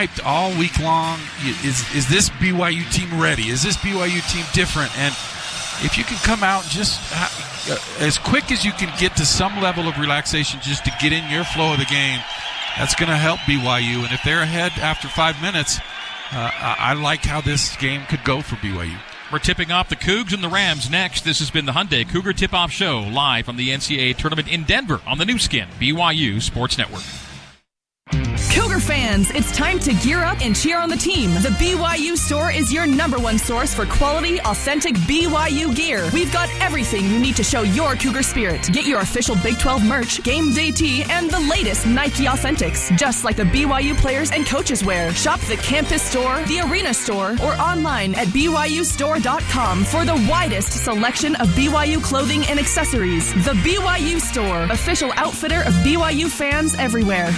hyped all week long. Is this BYU team ready? Is this BYU team different? And if you can come out just as quick as you can get to some level of relaxation just to get in your flow of the game, that's going to help BYU. And if they're ahead after 5 minutes, I like how this game could go for BYU. We're tipping off the Cougs and the Rams next. This has been the Hyundai Cougar Tip-Off Show, live from the NCAA Tournament in Denver on the new skin, BYU Sports Network. Cougar fans, it's time to gear up and cheer on the team. The BYU store is your #1 source for quality, authentic BYU gear. We've got everything you need to show your Cougar spirit. Get your official Big 12 merch, game day tee, and the latest Nike Authentics, just like the BYU players and coaches wear. Shop the campus store, the arena store, or online at BYUstore.com for the widest selection of BYU clothing and accessories. The BYU store, official outfitter of BYU fans everywhere.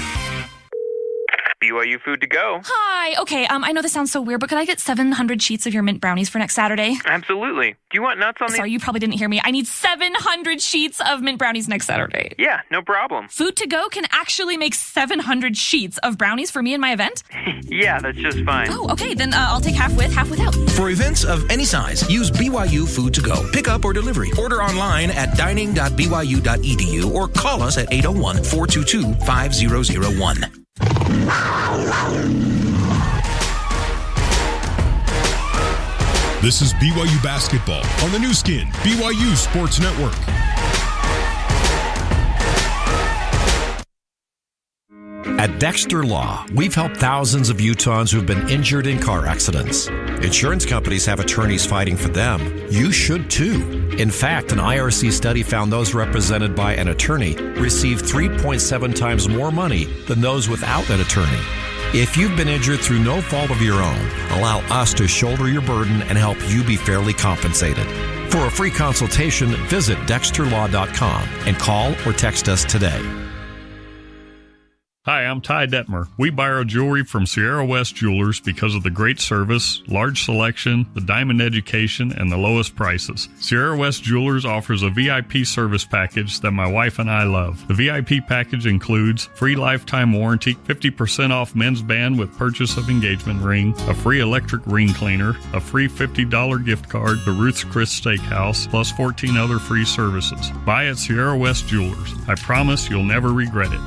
BYU food to go. Hi. Okay, I know this sounds so weird, but could I get 700 sheets of your mint brownies for next Saturday? Absolutely. Do you want nuts on these? Sorry, you probably didn't hear me. I need 700 sheets of mint brownies next Saturday. Yeah, no problem. Food to go can actually make 700 sheets of brownies for me and my event? Yeah, that's just fine. Oh, okay, then I'll take half with, half without. For events of any size, use BYU Food to Go. Pick up or delivery. Order online at dining.byu.edu or call us at 801-422-5001. This is BYU basketball on the new skin, BYU Sports Network. At Dexter Law, we've helped thousands of Utahns who've been injured in car accidents. Insurance companies have attorneys fighting for them. You should too. In fact, an IRC study found those represented by an attorney receive 3.7 times more money than those without an attorney. If you've been injured through no fault of your own, allow us to shoulder your burden and help you be fairly compensated. For a free consultation, visit dexterlaw.com and call or text us today. Hi, I'm Ty Detmer. We buy our jewelry from Sierra West Jewelers because of the great service, large selection, the diamond education, and the lowest prices. Sierra West Jewelers offers a VIP service package that my wife and I love. The VIP package includes free lifetime warranty, 50% off men's band with purchase of engagement ring, a free electric ring cleaner, a free $50 gift card to Ruth's Chris Steakhouse, plus 14 other free services. Buy at Sierra West Jewelers. I promise you'll never regret it.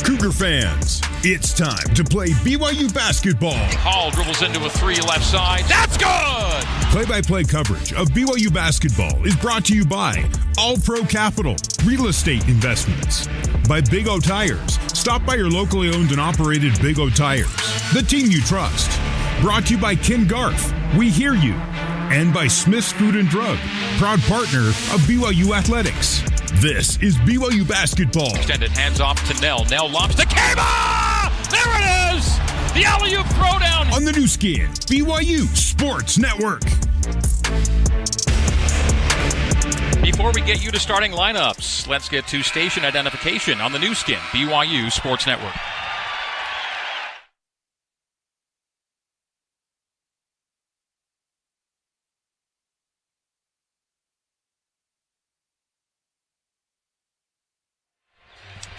Cougar fans, it's time to play BYU basketball. Hall dribbles into a three left side. That's good! Play-by-play coverage of BYU basketball is brought to you by All Pro Capital, Real Estate Investments, by Big O Tires. Stop by your locally owned and operated Big O Tires, the team you trust. Brought to you by Ken Garf, We Hear You, and by Smith's Food and Drug, proud partner of BYU Athletics. This is BYU basketball. Extended hands off to Nell. Nell lobs to Kaba! There it is! The alley-oop throwdown! On the new skin, BYU Sports Network. Before we get you to starting lineups, let's get to station identification on the new skin, BYU Sports Network.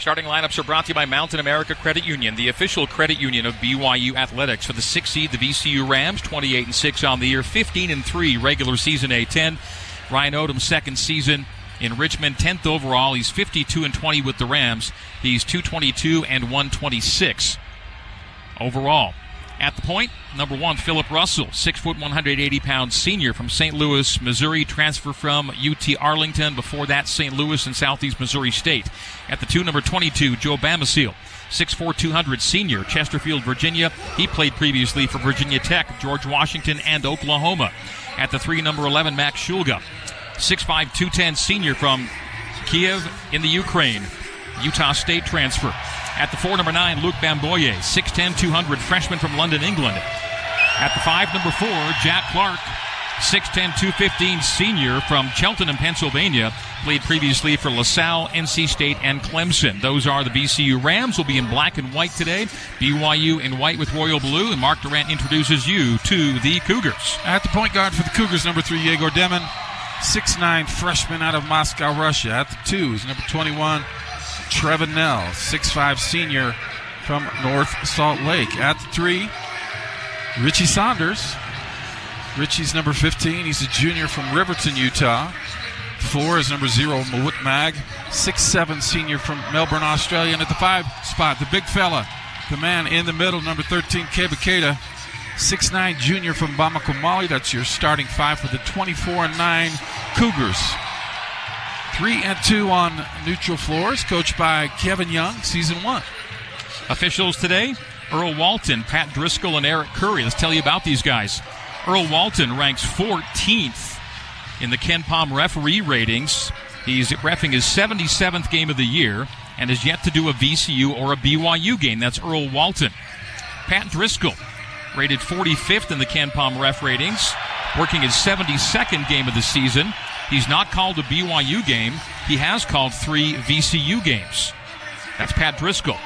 Starting lineups are brought to you by Mountain America Credit Union, the official credit union of BYU Athletics. For the 6th seed, the VCU Rams, 28-6 on the year, 15-3 regular season A10. Ryan Odom's second season in Richmond, 10th overall. He's 52-20 with the Rams. He's 222 and 126 overall. At the point, number 1, Philip Russell, 6', 180-pound senior from St. Louis, Missouri, transfer from UT Arlington. Before that, St. Louis and Southeast Missouri State. At the 2, number 22, Joe Bamasil, 6'4", 200 senior, Chesterfield, Virginia. He played previously for Virginia Tech, George Washington, and Oklahoma. At the 3, number 11, Max Shulga, 6'5", 210 senior from Kiev in the Ukraine, Utah State transfer. At the 4, number 9, Luke Bamboye, 6'10", 200, freshman from London, England. At the 5, number 4, Jack Clark, 6'10", 215 senior from Cheltenham, Pennsylvania. Played previously for LaSalle, NC State, and Clemson. Those are the VCU Rams. Will be in black and white today. BYU in white with royal blue. And Mark Durant introduces you to the Cougars. At the point guard for the Cougars, number 3, Yegor Demin. 6'9", freshman out of Moscow, Russia. At the 2 is number 21, Trevin Nell, 6'5", senior from North Salt Lake. At the 3, Richie Saunders. Richie's number 15. He's a junior from Riverton, Utah. 4 is number 0, Mawut Mag, 6'7", senior from Melbourne, Australia. And at the 5 spot, the big fella, the man in the middle, number 13, Kebakeda, 6'9", junior from Bamako, Mali. That's your starting 5 for the 24-9 Cougars. 3-2 on neutral floors, coached by Kevin Young, season 1. Officials today, Earl Walton, Pat Driscoll, and Eric Curry. Let's tell you about these guys. Earl Walton ranks 14th in the KenPom referee ratings. He's reffing his 77th game of the year and has yet to do a VCU or a BYU game. That's Earl Walton. Pat Driscoll, rated 45th in the KenPom ref ratings, working his 72nd game of the season. He's not called a BYU game. He has called 3 VCU games. That's Pat Driscoll.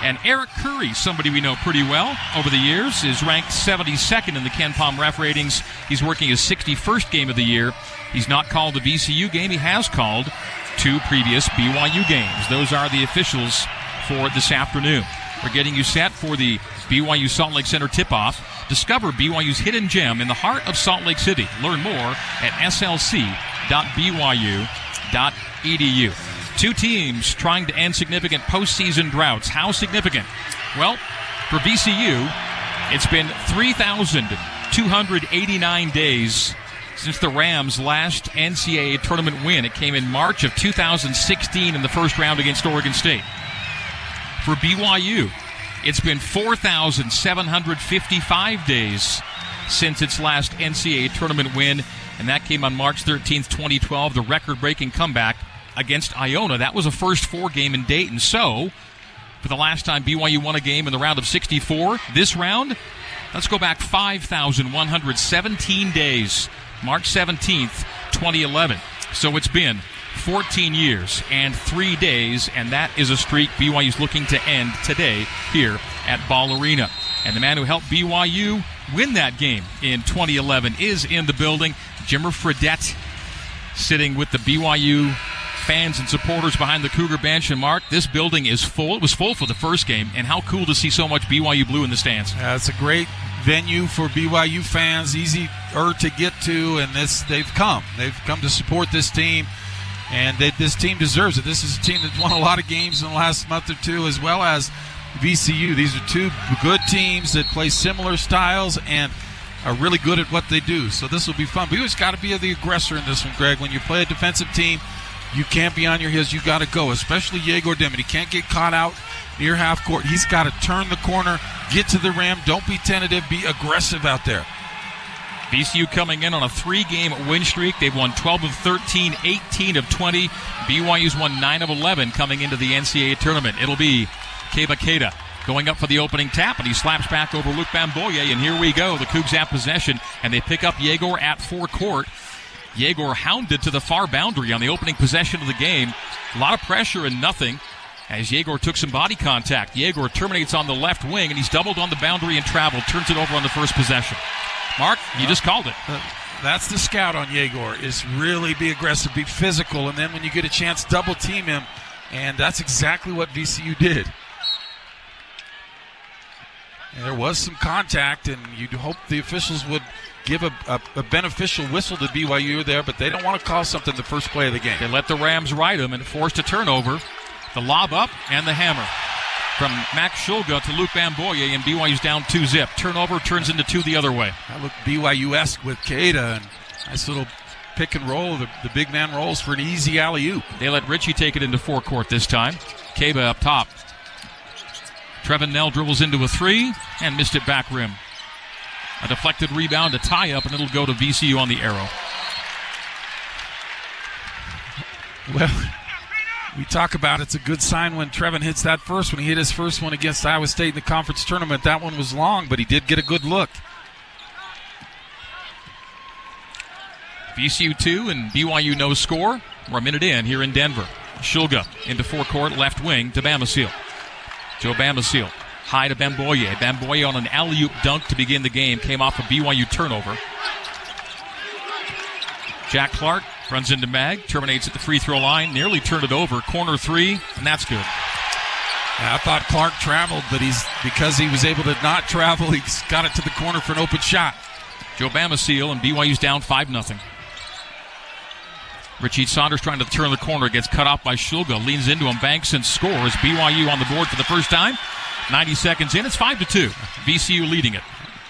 And Eric Curry, somebody we know pretty well over the years, is ranked 72nd in the KenPom ref ratings. He's working his 61st game of the year. He's not called a VCU game. He has called 2 previous BYU games. Those are the officials for this afternoon. We're getting you set for the BYU Salt Lake Center tip-off. Discover BYU's hidden gem in the heart of Salt Lake City. Learn more at slc.byu.edu. 2 teams trying to end significant postseason droughts. How significant? Well, for VCU, it's been 3,289 days since the Rams' last NCAA tournament win. It came in March of 2016 in the first round against Oregon State. For BYU, it's been 4,755 days since its last NCAA tournament win, and that came on March 13th, 2012, the record-breaking comeback against Iona. That was a first 4 game in Dayton. So, for the last time BYU won a game in the round of 64, this round, let's go back 5,117 days. March 17th, 2011. So it's been 14 years and 3 days, and that is a streak BYU's looking to end today here at Ball Arena. And the man who helped BYU win that game in 2011 is in the building. Jimmer Fredette sitting with the BYU fans and supporters behind the Cougar bench. And Mark, this building is full. It was full for the first game, and how cool to see so much BYU blue in the stands. It's a great venue for BYU fans, easier to get to, and they've come to support this team, and this team deserves it. This is a team that's won a lot of games in the last month or two, as well as VCU. These are 2 good teams that play similar styles and are really good at what they do. So this will be fun. BYU's got to be the aggressor in this one, Greg. When you play a defensive team, you can't be on your heels. You got to go, especially Yegor Demin. He can't get caught out near half court. He's got to turn the corner, get to the rim. Don't be tentative. Be aggressive out there. VCU coming in on a 3-game win streak. They've won 12 of 13, 18 of 20. BYU's won 9 of 11 coming into the NCAA tournament. It'll be Kebakeda going up for the opening tap, and he slaps back over Luke Bamboye, and here we go. The Cougs have possession, and they pick up Yegor at forecourt. Yegor hounded to the far boundary on the opening possession of the game. A lot of pressure and nothing as Yegor took some body contact. Yegor terminates on the left wing, and he's doubled on the boundary and traveled. Turns it over on the first possession. Mark, you just called it. That's the scout on Yegor, is really be aggressive, be physical, and then when you get a chance, double team him. And that's exactly what VCU did. And there was some contact, and you'd hope the officials would give a beneficial whistle to BYU there, but they don't want to call something the first play of the game. They let the Rams ride them and forced a turnover. The lob up and the hammer from Max Shulga to Luke Bamboye, and BYU's down 2-zip. Turnover turns into 2 the other way. That looked BYU-esque with Keita, and nice little pick and roll. The big man rolls for an easy alley-oop. They let Richie take it into forecourt this time. Keba up top. Trevin Nell dribbles into a 3 and missed it back rim. A deflected rebound, a tie-up, and it'll go to VCU on the arrow. Well, we talk about it's a good sign when Trevin hits that first one. He hit his first one against Iowa State in the conference tournament. That one was long, but he did get a good look. VCU 2 and BYU no score. We're a minute in here in Denver. Shulga into forecourt, left wing to Bamasil. Joe Bamasil, high to Bamboye. Bamboye on an alley-oop dunk to begin the game. Came off a BYU turnover. Jack Clark runs into Mag, terminates at the free throw line, nearly turned it over. Corner three, and that's good. Yeah, I thought Clark traveled, but because he was able to not travel, he's got it to the corner for an open shot. Joe Bamasil, and BYU's down 5-0. Richie Saunders trying to turn the corner, gets cut off by Shulga, leans into him, banks, and scores. BYU on the board for the first time. 90 seconds in, it's 5-2. VCU leading it.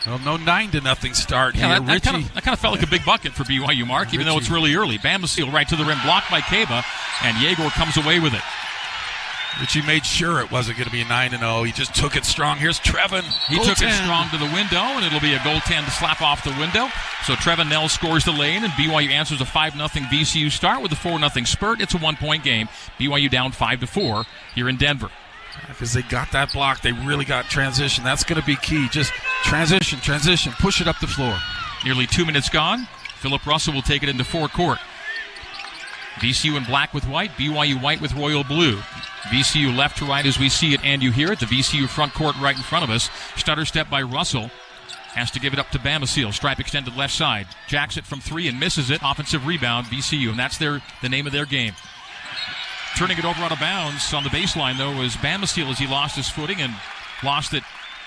Well, no 9-0 start here. That kind of felt like a big bucket for BYU, Mark, even though it's really early. Bamasil right to the rim, blocked by Kaba, and Yegor comes away with it. Richie made sure it wasn't going to be a 9-0. He just took it strong. Here's Trevin. He took it strong to the window, and it'll be a goaltend to slap off the window. So Trevin Nell scores the lane, and BYU answers a 5-0 VCU start with a 4-0 spurt. It's a 1-point game. BYU down 5-4 here in Denver. Because they got that block. They really got transition. That's going to be key. Just transition, push it up the floor. Nearly 2 minutes gone. Philip Russell will take it into forecourt. VCU in black with white, BYU white with royal blue. VCU left to right as we see it and you hear it. The VCU front court right in front of us. Stutter step by Russell. Has to give it up to Bamasil. Stripe extended left side. Jacks it from three and misses it. Offensive rebound, VCU, and that's the name of their game. Turning it over out of bounds on the baseline, though, was Bamasil as he lost his footing and lost it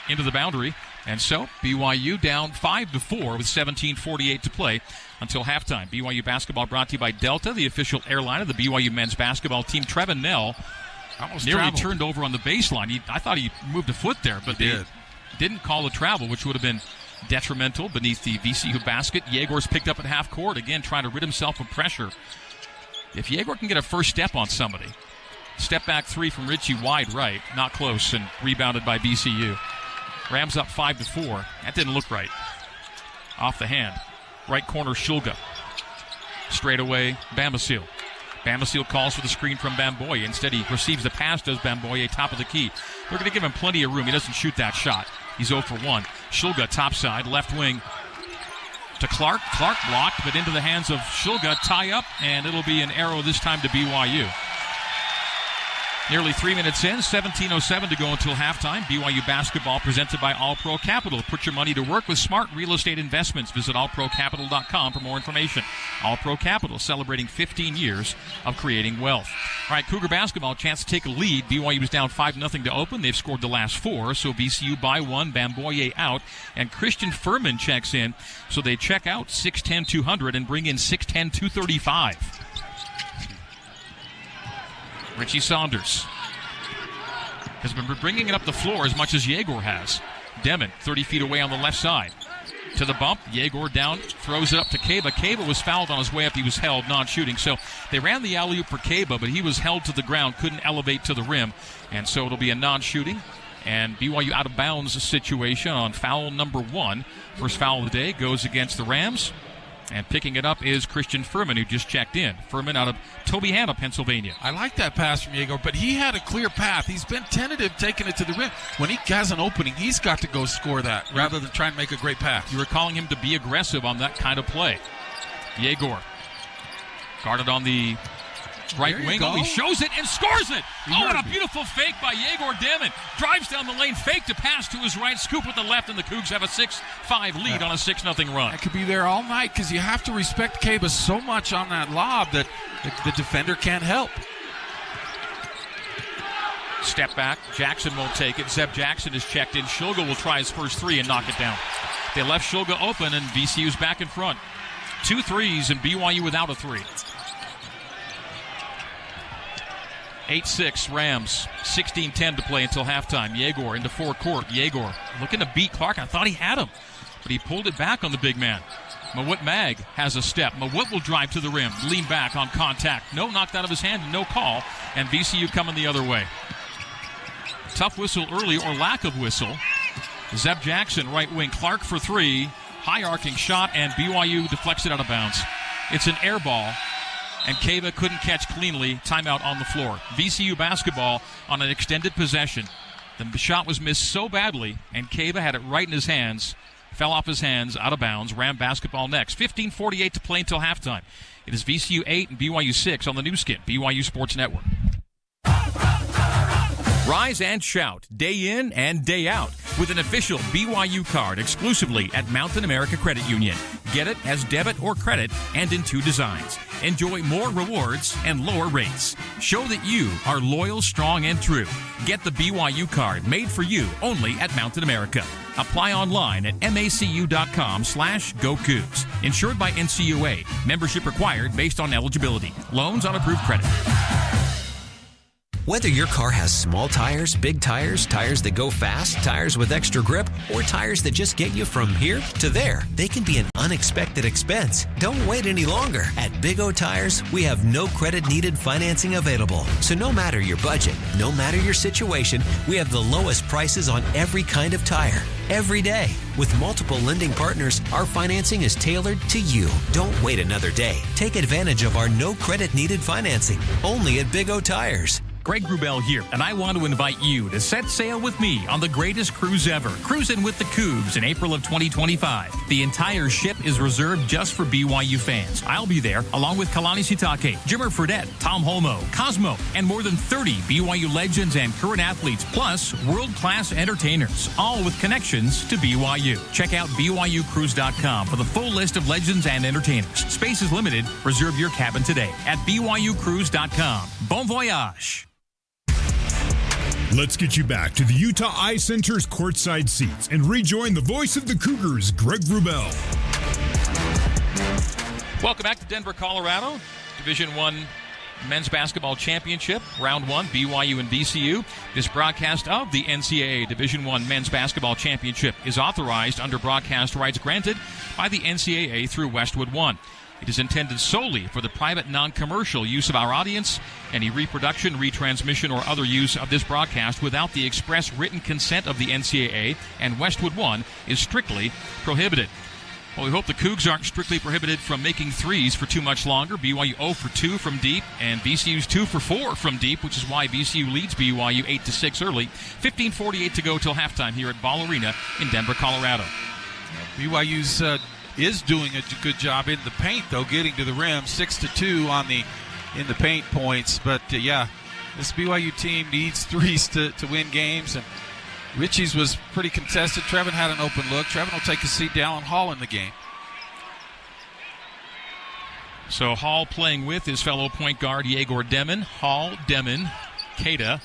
into the boundary. And so, BYU down 5-4 with 17:48 to play until halftime. BYU basketball brought to you by Delta, the official airline of the BYU men's basketball team. Trevin Nell almost nearly turned over on the baseline. I thought he moved a foot there, but they didn't call a travel, which would have been detrimental beneath the VCU basket. Yegor's picked up at half court, again trying to rid himself of pressure. If Yegor can get a first step on somebody, step back three from Richie wide right, not close, and rebounded by VCU. Rams up 5-4. That didn't look right. Off the hand. Right corner, Shulga. Straight away, Bamasil. Bamasil calls for the screen from Bamboye. Instead, he receives the pass, does Bamboye, top of the key. They're going to give him plenty of room. He doesn't shoot that shot. He's 0 for 1. Shulga, top side, left wing to Clark. Clark blocked, but into the hands of Shulga. Tie up, and it'll be an arrow this time to BYU. Nearly 3 minutes in, 17:07 to go until halftime. BYU basketball presented by All Pro Capital. Put your money to work with smart real estate investments. Visit allprocapital.com for more information. All Pro Capital, celebrating 15 years of creating wealth. All right, Cougar basketball, chance to take a lead. BYU was down 5-0 to open. They've scored the last four, so VCU by one. Bamboye out, and Christian Furman checks in. So they check out 6'10", 200 and bring in 6'10", 235. Richie Saunders has been bringing it up the floor as much as Yegor has. Demon, 30 feet away on the left side. To the bump, Yegor down, throws it up to Kaba. Kaba was fouled on his way up. He was held, non-shooting. So they ran the alley-oop for Kaba, but he was held to the ground, couldn't elevate to the rim. And so it'll be a non-shooting. And BYU out of bounds situation on foul number 1. First foul of the day goes against the Rams. And picking it up is Christian Furman, who just checked in. Furman out of Tobyhanna, Pennsylvania. I like that pass from Yegor, but he had a clear path. He's been tentative taking it to the rim. When he has an opening, he's got to go score that rather than try and make a great pass. You were calling him to be aggressive on that kind of play. Yegor guarded on the right wing. Oh, he shows it and scores it. What a beautiful fake by Yegor Demon. Drives down the lane, fake to pass to his right, scoop with the left, and the Cougs have a 6-5 lead on a 6-0 run. That could be there all night because you have to respect Kaba so much on that lob that the defender can't help. Step back. Jackson won't take it. Zeb Jackson is checked in. Shulga will try his first three and knock it down. They left Shulga open, and VCU's back in front. 2 threes, and BYU without a three. 8-6 Rams, 16-10 to play until halftime. Yegor into forecourt. Yegor looking to beat Clark. I thought he had him, but he pulled it back on the big man. Mawut Mag has a step. Mawut will drive to the rim, lean back on contact. No, knocked out of his hand, no call, and VCU coming the other way. Tough whistle early, or lack of whistle. Zeb Jackson, right wing. Clark for three. High arcing shot, and BYU deflects it out of bounds. It's an air ball, and Kaba couldn't catch cleanly. Timeout on the floor. VCU basketball on an extended possession. The shot was missed so badly, and Kaba had it right in his hands fell off his hands, out of bounds. Ram basketball next. 15:48 to play until halftime. It is VCU 8 and BYU 6 on the new skin, BYU Sports Network. Rise and shout day in and day out with an official BYU card exclusively at Mountain America Credit Union. Get it as debit or credit and in 2 designs. Enjoy more rewards and lower rates. Show that you are loyal, strong, and true. Get the BYU card made for you only at Mountain America. Apply online at macu.com/GoCougs. Insured by NCAA. Membership required based on eligibility. Loans on approved credit. Whether your car has small tires, big tires, tires that go fast, tires with extra grip, or tires that just get you from here to there, they can be an unexpected expense. Don't wait any longer. At Big O Tires, we have no credit needed financing available. So no matter your budget, no matter your situation, we have the lowest prices on every kind of tire, every day. With multiple lending partners, our financing is tailored to you. Don't wait another day. Take advantage of our no credit needed financing, only at Big O Tires. Greg Wrubell here, and I want to invite you to set sail with me on the greatest cruise ever, Cruising with the Cougs in April of 2025. The entire ship is reserved just for BYU fans. I'll be there, along with Kalani Sitake, Jimmer Fredette, Tom Holmoe, Cosmo, and more than 30 BYU legends and current athletes, plus world-class entertainers, all with connections to BYU. Check out BYUcruise.com for the full list of legends and entertainers. Space is limited. Reserve your cabin today at BYUcruise.com. Bon voyage! Let's get you back to the Utah Eye Center's courtside seats and rejoin the voice of the Cougars, Greg Wrubell. Welcome back to Denver, Colorado. Division I Men's Basketball Championship, Round 1, BYU and VCU. This broadcast of the NCAA Division I Men's Basketball Championship is authorized under broadcast rights granted by the NCAA through Westwood One. It is intended solely for the private, non-commercial use of our audience. Any reproduction, retransmission, or other use of this broadcast without the express written consent of the NCAA and Westwood One is strictly prohibited. Well, we hope the Cougs aren't strictly prohibited from making threes for too much longer. BYU 0 for 2 from deep, and VCU's 2 for 4 from deep, which is why VCU leads BYU 8-6 early. 15:48 to go till halftime here at Ball Arena in Denver, Colorado. BYU's is doing a good job in the paint, though, getting to the rim. 6-2 on the in the paint points. But this BYU team needs threes to win games. And Richie's was pretty contested. Trevin had an open look. Trevin will take a seat. Dallin Hall in the game. So Hall playing with his fellow point guard Yegor Demon. Hall, Demon, Keita,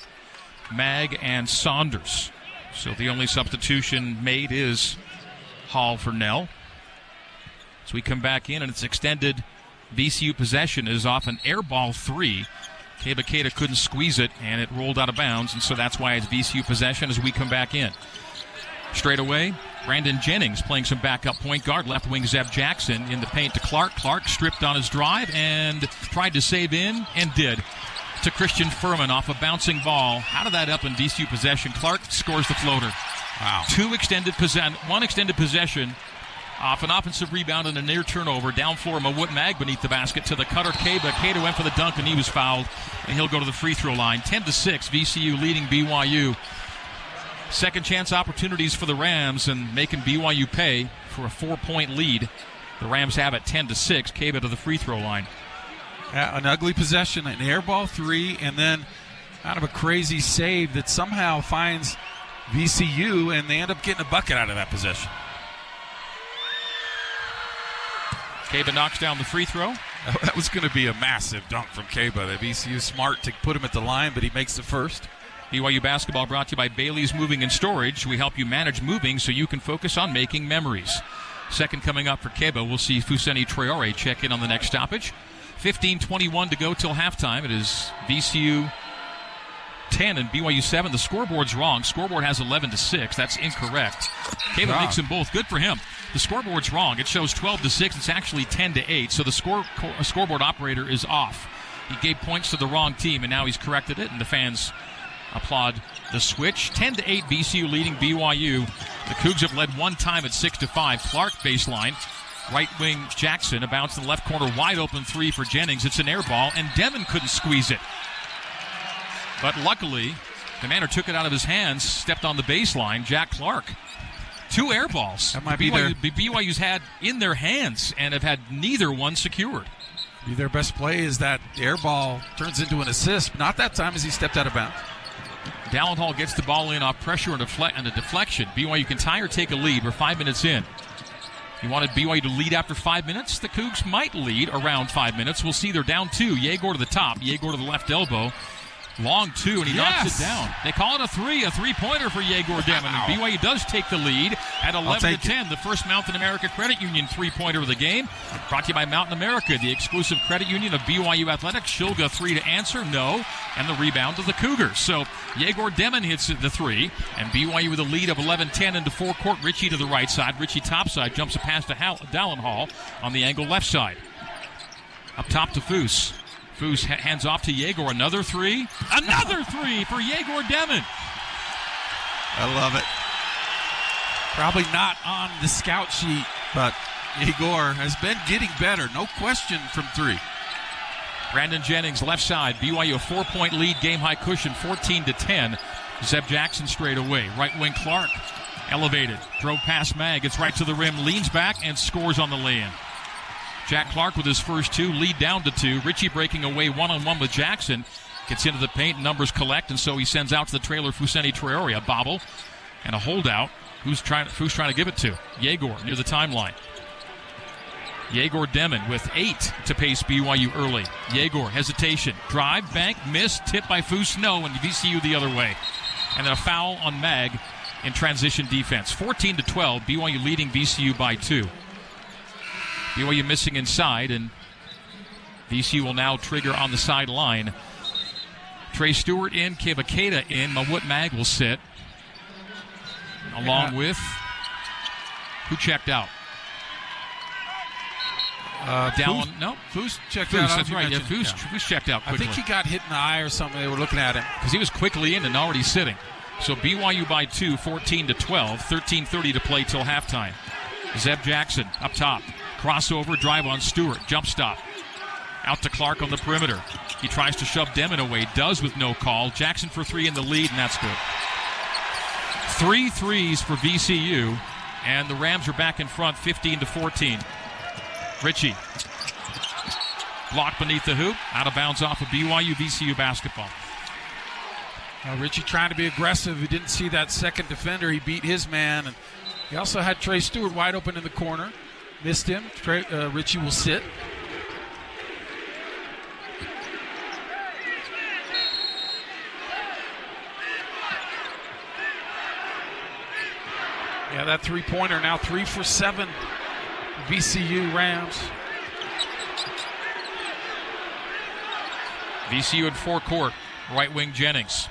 Mag, and Saunders. So the only substitution made is Hall for Nell. So we come back in, and it's extended VCU possession is off an air ball 3. Keba Keita couldn't squeeze it, and it rolled out of bounds, and so that's why it's VCU possession as we come back in. Straight away, Brandon Jennings playing some backup point guard. Left wing Zeb Jackson in the paint to Clark. Clark stripped on his drive and tried to save in, and did. To Christian Furman off a bouncing ball. Out of that up in VCU possession, Clark scores the floater. Wow. One extended possession off an offensive rebound and a near turnover. Down floor, Mawut Mag beneath the basket to the cutter, Keba. Keita went for the dunk, and he was fouled, and he'll go to the free throw line. 10-6, VCU leading BYU. Second chance opportunities for the Rams and making BYU pay for a 4-point lead. The Rams have it 10-6. Keba to the free throw line. An ugly possession, an air ball 3, and then out of a crazy save that somehow finds VCU, and they end up getting a bucket out of that possession. Keba knocks down the free throw. That was going to be a massive dunk from Keba. The VCU smart to put him at the line, but he makes the first. BYU basketball brought to you by Bailey's Moving and Storage. We help you manage moving so you can focus on making memories. Second coming up for Keba. We'll see Fousseyni Traore check in on the next stoppage. 15:21 to go till halftime. It is VCU 10 and BYU 7. The scoreboard's wrong. Scoreboard has 11-6. That's incorrect. Keba makes them both. Good for him. The scoreboard's wrong. It shows 12-6. It's actually 10-8. So the scoreboard operator is off. He gave points to the wrong team, and now he's corrected it, and the fans applaud the switch. 10-8 VCU leading BYU. The Cougs have led one time at 6-5. Clark baseline. Right wing Jackson, a bounce in the left corner, wide open 3 for Jennings. It's an air ball, and Demon couldn't squeeze it. But luckily, the man who took it out of his hands stepped on the baseline, Jack Clark. 2 air balls. That might BYU's had in their hands and have had neither one secured. Their best play is that air ball turns into an assist. Not that time as he stepped out of bounds. Dallin Hall gets the ball in off pressure and a deflection. BYU can tie or take a lead. We're 5 minutes in. You wanted BYU to lead after 5 minutes? The Cougs might lead around 5 minutes. We'll see they're down 2. Yegor to the top. Yegor to the left elbow. Long 2, and he knocks it down. They call it a three-pointer for Yegor Demon. And BYU does take the lead at 11-10. The first Mountain America Credit Union three-pointer of the game. Brought to you by Mountain America, the exclusive credit union of BYU Athletics. Shilga 3 to answer, no, and the rebound to the Cougars. So Yegor Demon hits the 3, and BYU with a lead of 11-10 into forecourt. Richie to the right side. Richie topside jumps a pass to Dallin Hall on the angle left side. Up top to Foose. Foose hands off to Yegor. Another 3. Another 3 for Yegor Demon. I love it. Probably not on the scout sheet, but Yegor has been getting better. No question from 3. Brandon Jennings, left side. BYU a 4-point lead. Game-high cushion, 14-10. Zeb Jackson straight away. Right wing Clark. Elevated. Drove past Mag. Gets right to the rim. Leans back and scores on the lay-in. Jack Clark with his first 2, lead down to 2. Richie breaking away one-on-one with Jackson. Gets into the paint, numbers collect, and so he sends out to the trailer Fousseni Traore. A bobble and a holdout. Who's trying to give it to? Yegor near the timeline. Yegor Demon with 8 to pace BYU early. Yegor, hesitation. Drive, bank, miss, tip by Foose, no, and VCU the other way. And then a foul on Mag in transition defense. 14-12, BYU leading VCU by 2. BYU missing inside, and VCU will now trigger on the sideline. Trey Stewart in, Kevakeda in, Mawut Mag will sit. Along with, who checked out? Dallin, no? Foose checked Foose, out. that's right, yeah, Foose checked out quickly. I think he got hit in the eye or something. They were looking at him. Because he was quickly in and already sitting. So BYU by 2, 14-12, 13:30 to play till halftime. Zeb Jackson up top. Crossover, drive on Stewart. Jump stop. Out to Clark on the perimeter. He tries to shove Demon away. Does with no call. Jackson for 3 in the lead, and that's good. 3 threes for VCU, and the Rams are back in front, 15-14. Richie. Blocked beneath the hoop. Out of bounds off of BYU. VCU basketball. Richie trying to be aggressive. He didn't see that second defender. He beat his man, and he also had Trey Stewart wide open in the corner. Missed him. Richie will sit. Yeah, that three-pointer now 3 for 7. VCU Rams. VCU in forecourt. Right wing Jennings.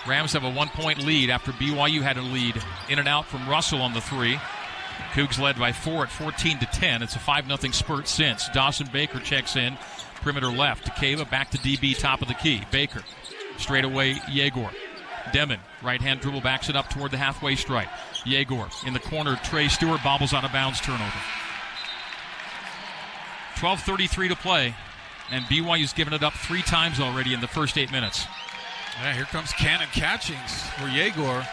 Rams have a 1-point lead after BYU had a lead in and out from Russell on the 3. Cougs led by 4 at 14-10. It's a 5-0 spurt since. Dawson Baker checks in. Perimeter left. Takeva back to DB, top of the key. Baker. Straight away, Yegor. Demon. Right-hand dribble backs it up toward the halfway stripe. Yegor in the corner. Trey Stewart bobbles out of bounds. Turnover. 12:33 to play. And BYU's given it up 3 times already in the first 8 minutes. Yeah, here comes Cannon Catchings for Yegor.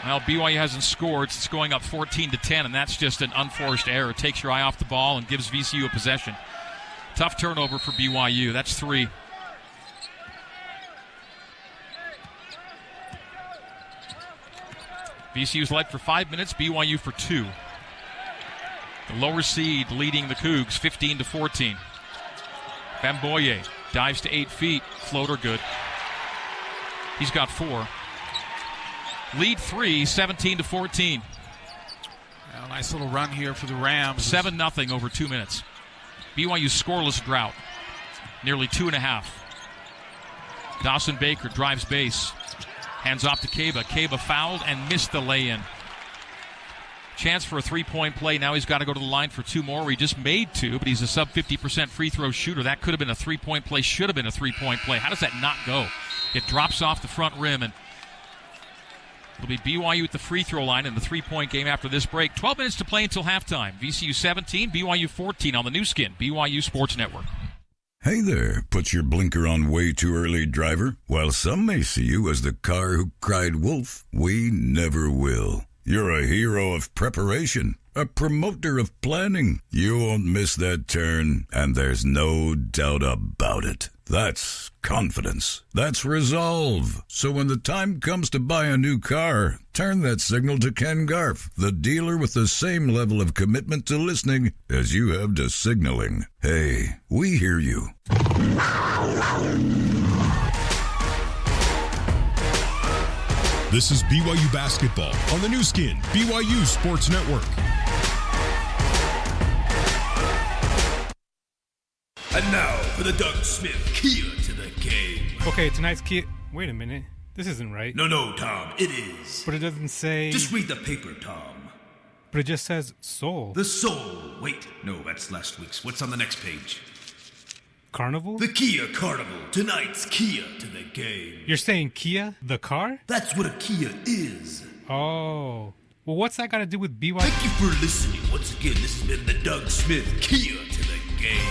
Well, BYU hasn't scored. It's going up 14-10, and that's just an unforced error. It takes your eye off the ball and gives VCU a possession. Tough turnover for BYU. That's 3. VCU's led for 5 minutes, BYU for 2. The lower seed leading the Cougs 15-14. Bamboye dives to 8 feet. Floater good. He's got 4. Lead 3, 17-14. Well, nice little run here for the Rams. 7-0 over 2 minutes. BYU scoreless drought. Nearly 2.5. Dawson Baker drives base. Hands off to Keba. Keba fouled and missed the lay-in. Chance for a 3-point play. Now he's got to go to the line for 2 more. He just made 2, but he's a sub-50% free throw shooter. That could have been a 3-point play. Should have been a 3-point play. How does that not go? It drops off the front rim, and it'll be BYU at the free throw line in the 3-point game after this break. 12 minutes to play until halftime. VCU 17, BYU 14 on the new skin, BYU Sports Network. Hey there, put your blinker on way too early, driver. While some may see you as the car who cried wolf, we never will. You're a hero of preparation, a promoter of planning. You won't miss that turn, and there's no doubt about it. That's confidence. That's resolve. So when the time comes to buy a new car, turn that signal to Ken Garf, the dealer with the same level of commitment to listening as you have to signaling. Hey, we hear you. This is BYU Basketball on the new skin, BYU Sports Network. And now for the Doug Smith Kia to the game. Okay, tonight's Kia... Wait a minute. This isn't right. No, Tom. It is. But it doesn't say... Just read the paper, Tom. But it just says Soul. The Soul. Wait. No, that's last week's. What's on the next page? Carnival? The Kia Carnival. Tonight's Kia to the game. You're saying Kia, the car? That's what a Kia is. Oh. Well, what's that got to do with BYU? Thank you for listening. Once again, this has been the Doug Smith Kia to the game.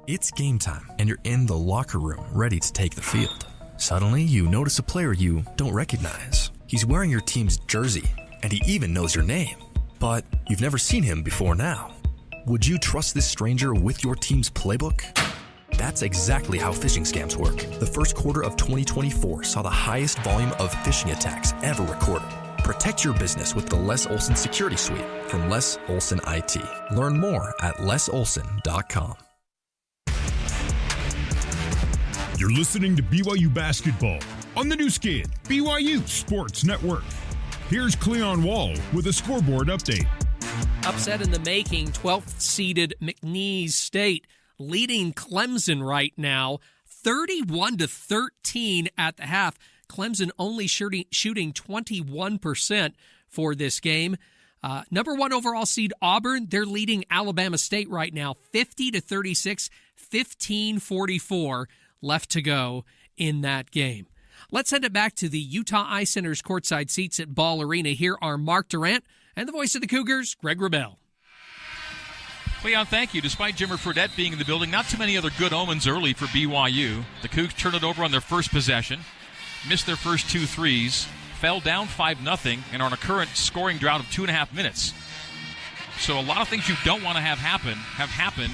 It's game time, and you're in the locker room, ready to take the field. Suddenly, you notice a player you don't recognize. He's wearing your team's jersey, and he even knows your name. But you've never seen him before now. Would you trust this stranger with your team's playbook? That's exactly how phishing scams work. The first quarter of 2024 saw the highest volume of phishing attacks ever recorded. Protect your business with the Les Olson Security Suite from Les Olson IT. Learn more at lesolson.com. You're listening to BYU Basketball on the new skin, BYU Sports Network. Here's Cleon Wall with a scoreboard update. Upset in the making, 12th-seeded McNeese State leading Clemson right now, 31-13 at the half. Clemson only shooting 21% for this game. Number 1 overall seed Auburn, they're leading Alabama State right now, 50-36, 15-44 left to go in that game. Let's send it back to the Utah Eye Center's courtside seats at Ball Arena. Here are Mark Durant and the voice of the Cougars, Greg Wrubell. Leon, thank you. Despite Jimmer Fredette being in the building, not too many other good omens early for BYU. The Cougs turned it over on their first possession, missed their first 2 threes, fell down 5-0, and are on a current scoring drought of 2.5 minutes. So a lot of things you don't want to have happened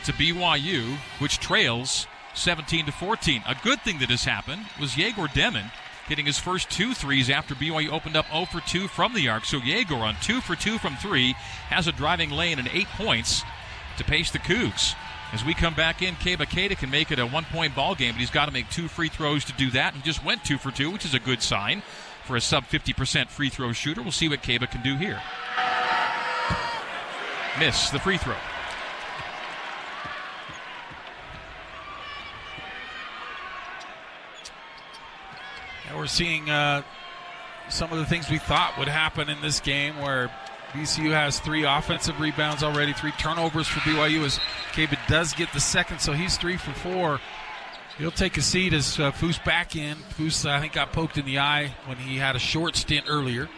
to BYU, which trails 17-14. A good thing that has happened was Yegor Demon hitting his first 2 threes after BYU opened up 0 for 2 from the arc. So Yegor on 2 for 2 from 3 has a driving lane and 8 points to pace the Cougs. As we come back in, Keba Keita can make it a 1-point ball game, but he's got to make 2 free throws to do that. He just went 2 for 2, which is a good sign for a sub-50% free throw shooter. We'll see what Keba can do here. Miss the free throw. We're seeing some of the things we thought would happen in this game, where VCU has 3 offensive rebounds already, 3 turnovers for BYU as Keba does get the second, so he's 3 for 4. He'll take a seat as Foose back in. Foose, I think, got poked in the eye when he had a short stint earlier.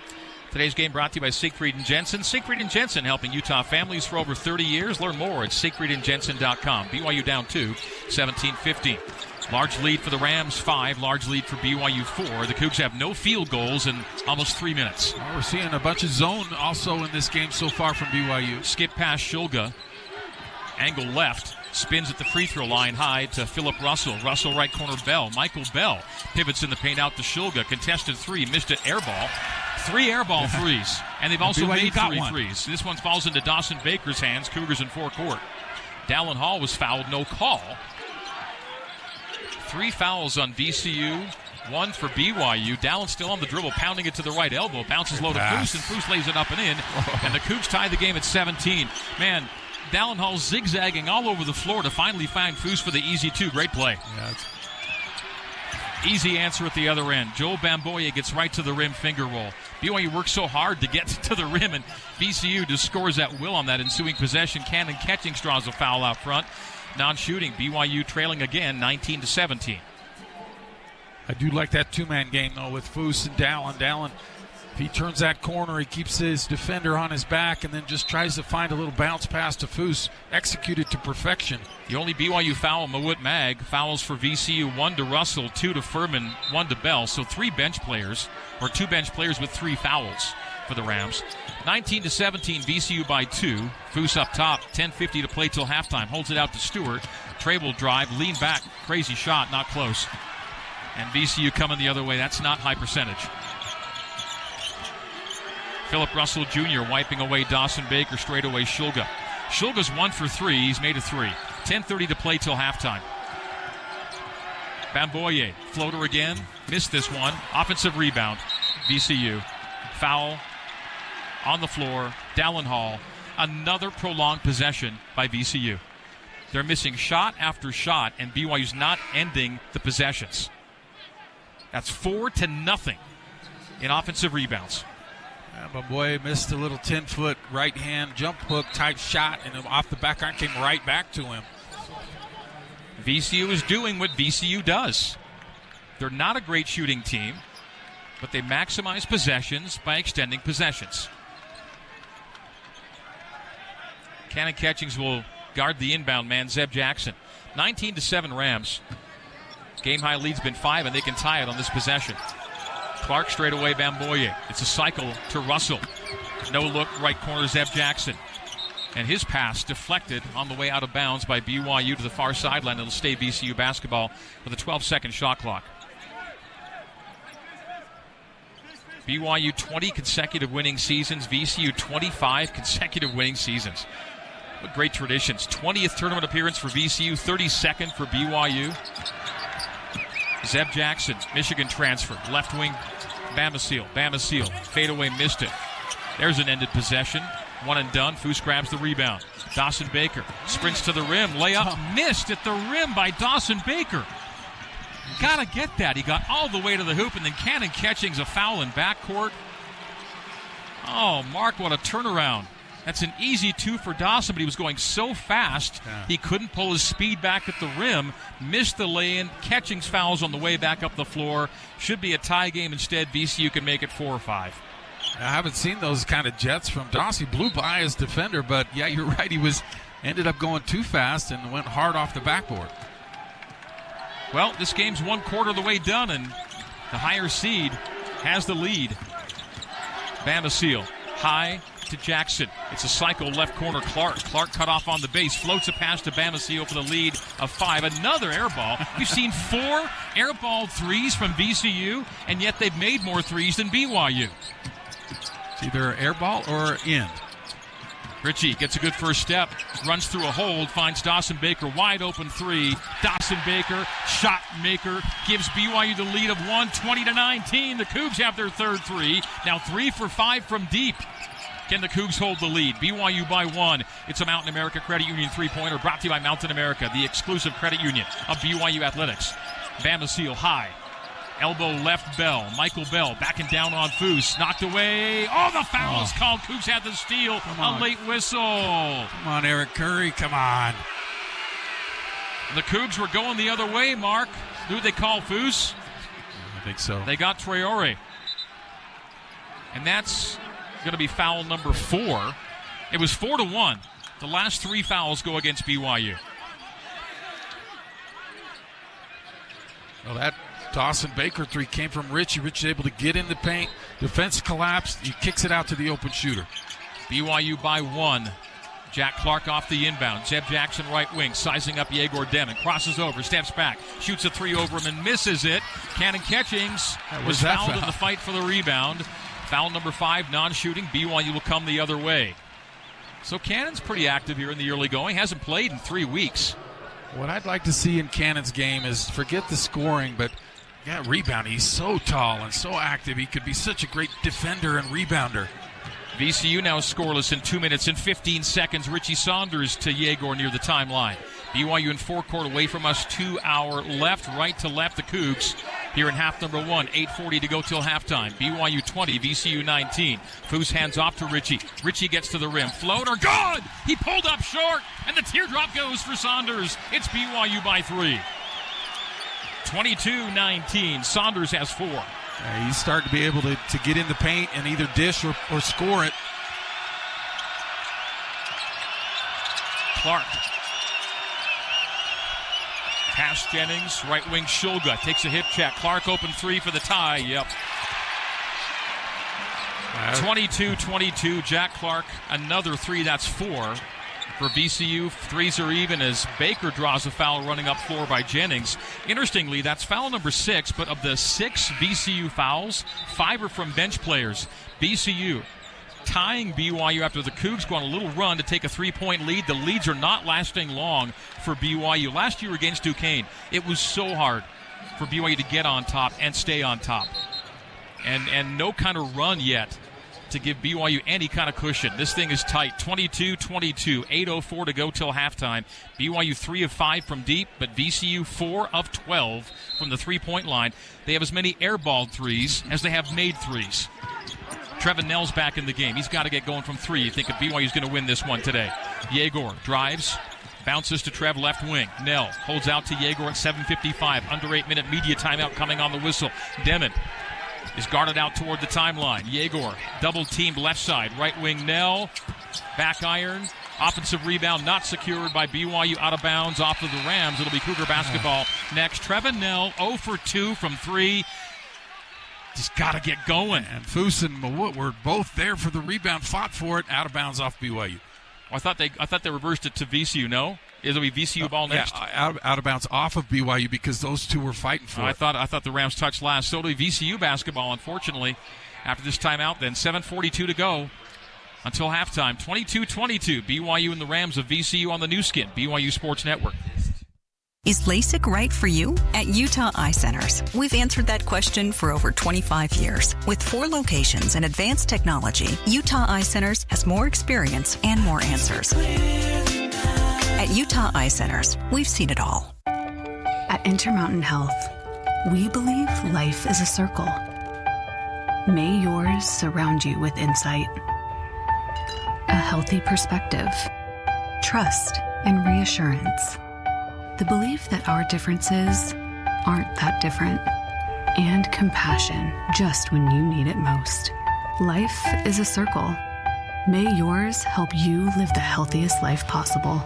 Today's game brought to you by Siegfried & Jensen. Siegfried & Jensen, helping Utah families for over 30 years. Learn more at siegfriedandjensen.com. BYU down 2, 17-15. Large lead for the Rams, 5. Large lead for BYU, 4. The Cougs have no field goals in almost 3 minutes. Well, we're seeing a bunch of zone also in this game so far from BYU. Skip past Shulga. Angle left. Spins at the free throw line high to Philip Russell. Russell right corner Bell. Michael Bell pivots in the paint out to Shulga. Contested 3. Missed it. Air ball. 3 air ball threes. And they've also made 3 threes. This one falls into Dawson Baker's hands. Cougars in forecourt. Dallin Hall was fouled. No call. 3 fouls on VCU, 1 for BYU. Dallin's still on the dribble, pounding it to the right elbow. Bounces low to Foose, and Foose lays it up and in. And the Cougs tie the game at 17. Man, Dallin Hall zigzagging all over the floor to finally find Foose for the easy 2. Great play. Yeah, easy answer at the other end. Joel Bamboya gets right to the rim, finger roll. BYU works so hard to get to the rim, and VCU just scores at will on that ensuing possession. Cannon catching straws a foul out front. Non-shooting, BYU trailing again, 19-17. I do like that 2-man game, though, with Foose and Dallin. Dallin he turns that corner, he keeps his defender on his back and then just tries to find a little bounce pass to Foose, executed to perfection. The only BYU foul, Mawut Mag, fouls for VCU, 1 to Russell, 2 to Furman, 1 to Bell. So 2 bench players with 3 fouls for the Rams. 19-17, VCU by 2. Foose up top, 10:50 to play till halftime. Holds it out to Stewart. Trey will drive, lean back, crazy shot, not close. And VCU coming the other way. That's not high percentage. Philip Russell Jr. wiping away Dawson Baker, straight away Shulga. Shulga's 1 for 3. He's made a 3. 10:30 to play till halftime. Bamboye, floater again. Missed this one. Offensive rebound. VCU. Foul on the floor. Dallin Hall. Another prolonged possession by VCU. They're missing shot after shot, and BYU's not ending the possessions. That's 4-0 in offensive rebounds. Bamboye missed a little 10-foot right-hand jump hook type shot, and off the back iron came right back to him. VCU is doing what VCU does. They're not a great shooting team, but they maximize possessions by extending possessions. Cannon Catchings will guard the inbound man, Zeb Jackson. 19-7 Rams. Game-high lead's been 5, and they can tie it on this possession. Clark straight away, Bamboye. It's a cycle to Russell. No look, right corner, Zeb Jackson. And his pass deflected on the way out of bounds by BYU to the far sideline. It'll stay VCU basketball with a 12-second shot clock. BYU 20 consecutive winning seasons. VCU 25 consecutive winning seasons. What great traditions. 20th tournament appearance for VCU, 32nd for BYU. Zeb Jackson, Michigan transfer. Left wing, Bamasil. Fadeaway missed it. There's an ended possession. 1 and done. Foose grabs the rebound. Dawson Baker sprints to the rim. Layup missed at the rim by Dawson Baker. Gotta get that. He got all the way to the hoop, and then Cannon Catchings a foul in backcourt. Oh, Mark, what a turnaround. That's an easy 2 for Dawson, but he was going so fast he couldn't pull his speed back at the rim. Missed the lay-in. Catchings fouls on the way back up the floor. Should be a tie game. Instead, VCU can make it 4 or 5. I haven't seen those kind of jets from Dawson. He blew by his defender, but yeah, you're right. He ended up going too fast and went hard off the backboard. Well, this game's 1/4 of the way done, and the higher seed has the lead. Bamasil, high to Jackson. It's a cycle left corner. Clark cut off on the base. Floats a pass to Bamasil for the lead of 5. Another air ball. We've seen 4 airballed threes from VCU, and yet they've made more threes than BYU. It's either air ball or in. Ritchie gets a good first step, runs through a hold, finds Dawson Baker, wide open 3. Dawson Baker, shot maker, gives BYU the lead of 1, 20-19. The Cougs have their third 3. Now 3 for 5 from deep. Can the Cougs hold the lead? BYU by 1. It's a Mountain America Credit Union 3-pointer brought to you by Mountain America, the exclusive credit union of BYU Athletics. Bamasil high. Elbow left Bell. Michael Bell backing down on Foose. Knocked away. Oh, the foul is called. Cougs had the steal. A late whistle. Come on, Eric Curry. Come on. The Cougs were going the other way, Mark. Who'd they call, Foose? I think so. They got Traore. And that's going to be foul number 4. It was 4-1. The last 3 fouls go against BYU. Well, that Dawson Baker 3 came from Ritchie. Ritchie able to get in the paint. Defense collapsed. He kicks it out to the open shooter. BYU by 1. Jack Clark off the inbound. Zeb Jackson right wing, sizing up Yegor Demon. Crosses over, steps back, shoots a 3 over him and misses it. Cannon Catchings was fouled in the fight for the rebound. Foul number 5, non-shooting. BYU will come the other way. So Cannon's pretty active here in the early going. Hasn't played in 3 weeks. What I'd like to see in Cannon's game is forget the scoring, but rebounding. He's so tall and so active. He could be such a great defender and rebounder. VCU now scoreless in 2 minutes and 15 seconds. Richie Saunders to Yegor near the timeline. BYU in forecourt away from us. 2 hour left, right to left. The Cougs here in half number 1. 8:40 to go till halftime. BYU 20, VCU 19. Foose hands off to Richie. Richie gets to the rim. Floater, good! He pulled up short, and the teardrop goes for Saunders. It's BYU by 3. 22-19. Saunders has 4. He's starting to be able to get in the paint and either dish or score it. Clark. Pass Jennings, right wing Shulga. Takes a hip check. Clark open three for the tie. Yep. 22-22. Jack Clark, another three. That's 4 for VCU. Threes are even as Baker draws a foul running up floor by Jennings. Interestingly, that's foul number 6, but of the 6 VCU fouls, 5 are from bench players. VCU tying BYU after the Cougs go on a little run to take a 3-point lead. The leads are not lasting long for BYU. Last year against Duquesne, it was so hard for BYU to get on top and stay on top. And no kind of run yet to give BYU any kind of cushion. This thing is tight. 22-22, 8:04 to go till halftime. BYU 3 of 5 from deep, but VCU 4 of 12 from the 3-point line. They have as many airballed threes as they have made threes. Trevin Nell's back in the game. He's got to get going from 3. You think if BYU's going to win this one today. Yegor drives, bounces to Trev left wing. Nell holds out to Yegor at 7:55. Under 8-minute media timeout coming on the whistle. Demon is guarded out toward the timeline. Yegor double teamed left side. Right wing Nell. Back iron. Offensive rebound not secured by BYU, out of bounds off of the Rams. It'll be Cougar basketball next. Trevin Nell 0 for 2 from 3. Just got to get going. And Foose and Mawut were both there for the rebound, fought for it, out of bounds off BYU. I thought they reversed it to VCU. No, it'll be VCU ball next. Yeah, out of bounds off of BYU because those two were fighting for it. I thought the Rams touched last. So it'll be VCU basketball, unfortunately, after this timeout. Then 7:42 to go until halftime. 22-22. BYU and the Rams of VCU on the new skin. BYU Sports Network. Is LASIK right for you? At Utah Eye Centers, we've answered that question for over 25 years. With 4 locations and advanced technology, Utah Eye Centers has more experience and more answers. At Utah Eye Centers, we've seen it all. At Intermountain Health, we believe life is a circle. May yours surround you with insight, a healthy perspective, trust, and reassurance. The belief that our differences aren't that different, and compassion just when you need it most. Life is a circle. May yours help you live the healthiest life possible.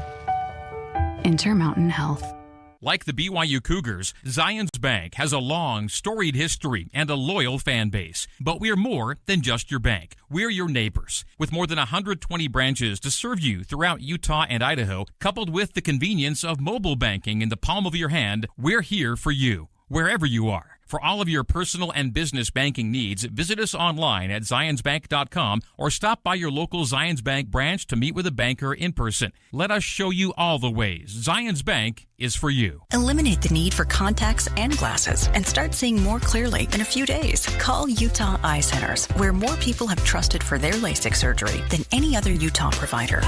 Intermountain Health. Like the BYU Cougars, Zions Bank has a long, storied history and a loyal fan base. But we're more than just your bank. We're your neighbors. With more than 120 branches to serve you throughout Utah and Idaho, coupled with the convenience of mobile banking in the palm of your hand, we're here for you, wherever you are. For all of your personal and business banking needs, visit us online at zionsbank.com or stop by your local Zions Bank branch to meet with a banker in person. Let us show you all the ways Zions Bank is for you. Eliminate the need for contacts and glasses and start seeing more clearly in a few days. Call Utah Eye Centers, where more people have trusted for their LASIK surgery than any other Utah provider.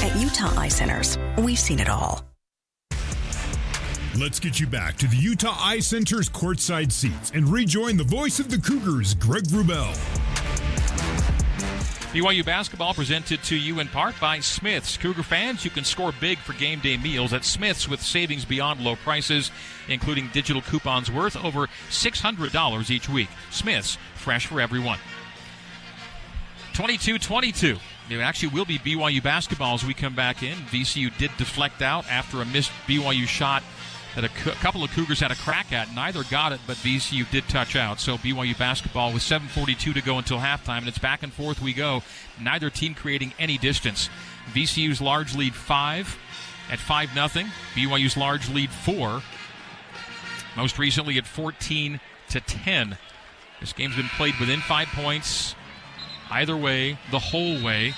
At Utah Eye Centers, we've seen it all. Let's get you back to the Utah Eye Center's courtside seats and rejoin the voice of the Cougars, Greg Wrubell. BYU basketball presented to you in part by Smith's. Cougar fans, you can score big for game day meals at Smith's with savings beyond low prices, including digital coupons worth over $600 each week. Smith's, fresh for everyone. 22-22. It actually will be BYU basketball as we come back in. VCU did deflect out after a missed BYU shot that a couple of Cougars had a crack at. Neither got it, but VCU did touch out. So BYU basketball with 7:42 to go until halftime, and it's back and forth we go. Neither team creating any distance. VCU's large lead 5 at 5-0. BYU's large lead 4. Most recently at 14-10. This game's been played within 5 points. Either way, the whole way.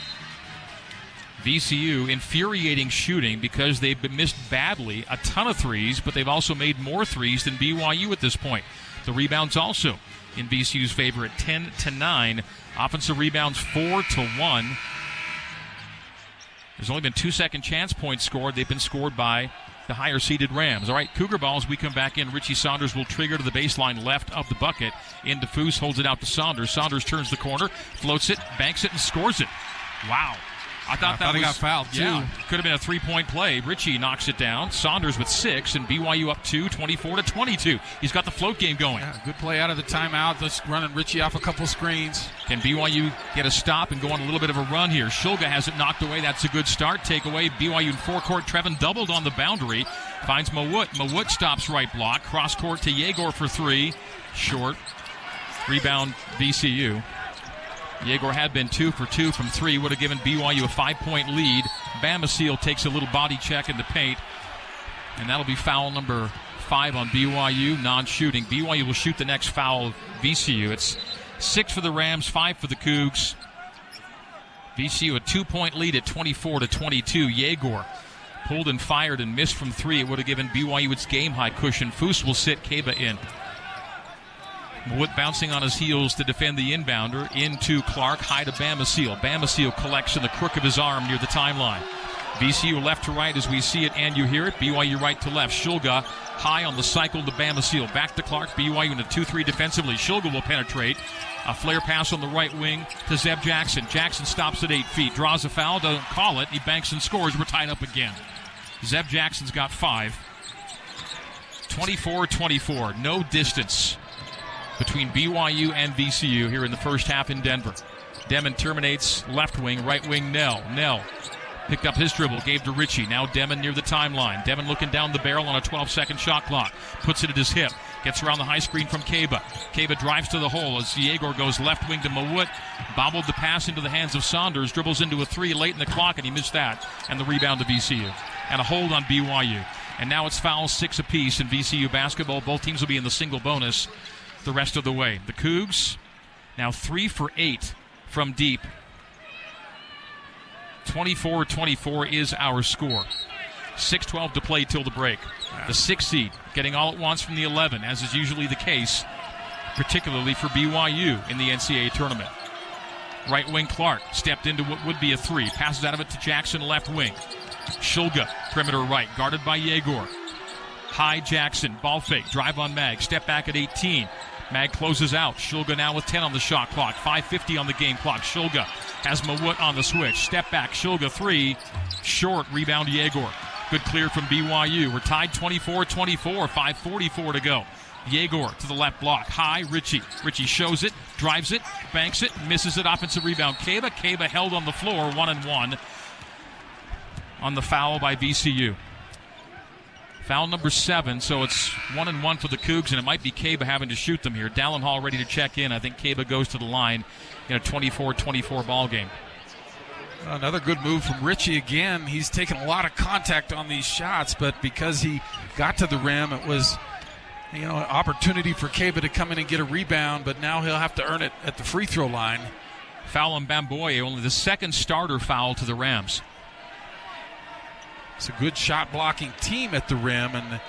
VCU infuriating shooting because they've been missed badly, a ton of threes, but they've also made more threes than BYU at this point. The rebounds also in VCU's favor at 10-9. Offensive rebounds 4-1. There's only been 2 second chance points scored. They've been scored by the higher-seeded Rams. All right, Cougar ball as we come back in. Richie Saunders will trigger to the baseline left of the bucket. Into Foose, holds it out to Saunders. Saunders turns the corner, floats it, banks it, and scores it. Wow. I thought he got fouled, too. Yeah, could have been a three-point play. Richie knocks it down. Saunders with 6, and BYU up 2, 24-22. He's got the float game going. Yeah, good play out of the timeout. Just running Richie off a couple screens. Can BYU get a stop and go on a little bit of a run here? Shulga has it knocked away. That's a good start. Take away BYU in forecourt. Trevin doubled on the boundary. Finds Mawut. Mawut stops right block. Cross court to Yegor for 3. Short. Rebound VCU. Yegor had been 2 for 2 from 3. Would have given BYU a 5-point lead. Bamasil takes a little body check in the paint. And that'll be foul number 5 on BYU. Non-shooting. BYU will shoot the next foul of VCU. It's 6 for the Rams, 5 for the Cougs. VCU a 2-point lead at 24-22. Yegor pulled and fired and missed from 3. It would have given BYU its game-high cushion. Foose will sit Kaba in. Wood bouncing on his heels to defend the inbounder. Into Clark, high to Bamasil. Bamasil collects in the crook of his arm near the timeline. VCU left to right as we see it and you hear it. BYU right to left. Shulga high on the cycle to Bamasil. Back to Clark. BYU in a 2-3 defensively. Shulga will penetrate. A flare pass on the right wing to Zeb Jackson. Jackson stops at 8 feet. Draws a foul. Doesn't call it. He banks and scores. We're tied up again. Zeb Jackson's got 5. 24-24. No distance between BYU and VCU here in the first half in Denver. Demon terminates left wing, right wing Nell. Nell picked up his dribble, gave to Richie. Now Demon near the timeline. Demon looking down the barrel on a 12-second shot clock. Puts it at his hip. Gets around the high screen from Kaba. Kaba drives to the hole as Yegor goes left wing to Mawut. Bobbled the pass into the hands of Saunders. Dribbles into a 3 late in the clock, and he missed that. And the rebound to VCU. And a hold on BYU. And now it's fouls 6 apiece in VCU basketball. Both teams will be in the single bonus the rest of the way. The Cougs now 3 for 8 from deep. 24-24 is our score. 6:12 to play till the break. The 6 seed getting all at once from the 11, as is usually the case, particularly for BYU in the NCAA tournament. Right wing Clark stepped into what would be a 3. Passes out of it to Jackson left wing. Shulga, perimeter right, guarded by Yegor. High Jackson, ball fake, drive on Mag, step back at 18. Mag closes out. Shulga now with 10 on the shot clock. 5:50 on the game clock. Shulga has Mawut on the switch. Step back, Shulga 3. Short, rebound Yegor. Good clear from BYU. We're tied 24-24, 5:44 to go. Yegor to the left block. High, Richie. Richie shows it, drives it, banks it, misses it. Offensive rebound, Kaba. Kaba held on the floor, 1-1 on the foul by VCU. Foul number 7, so it's 1-1 for the Cougs, and it might be Kaba having to shoot them here. Dallin Hall ready to check in. I think Kaba goes to the line in a 24-24 ball game. Another good move from Richie again. He's taken a lot of contact on these shots, but because he got to the rim, it was an opportunity for Kaba to come in and get a rebound, but now he'll have to earn it at the free throw line. Foul on Bamboye, only the second starter foul to the Rams. It's a good shot-blocking team at the rim, and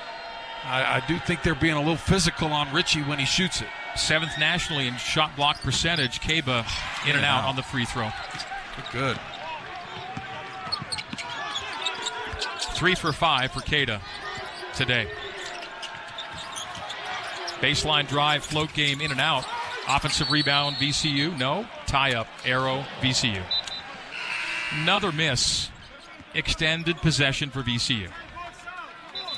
I do think they're being a little physical on Richie when he shoots it. 7th nationally in shot block percentage. Kaba in and out on the free throw. Good. 3 for 5 for Kaba today. Baseline drive, float game in and out. Offensive rebound, VCU. No. Tie-up, arrow, VCU. Another miss. Extended possession for VCU.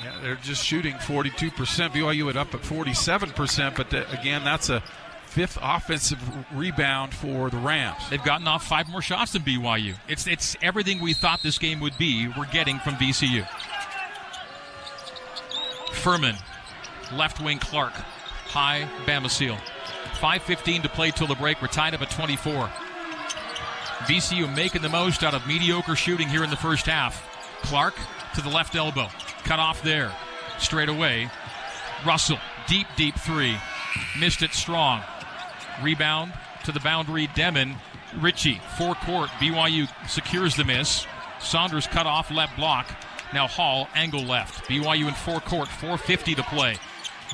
Yeah, they're just shooting 42%. BYU had up at 47%, but again, that's a 5th offensive rebound for the Rams. They've gotten off 5 more shots than BYU. It's everything we thought this game would be, we're getting from VCU. Furman, left wing Clark, high Bamasil. 5:15 to play till the break. We're tied up at 24. VCU making the most out of mediocre shooting here in the first half. Clark to the left elbow. Cut off there. Straight away. Russell. Deep 3. Missed it strong. Rebound to the boundary. Demon. Richie. Forecourt. BYU secures the miss. Saunders cut off left block. Now Hall. Angle left. BYU in forecourt. 4:50 to play.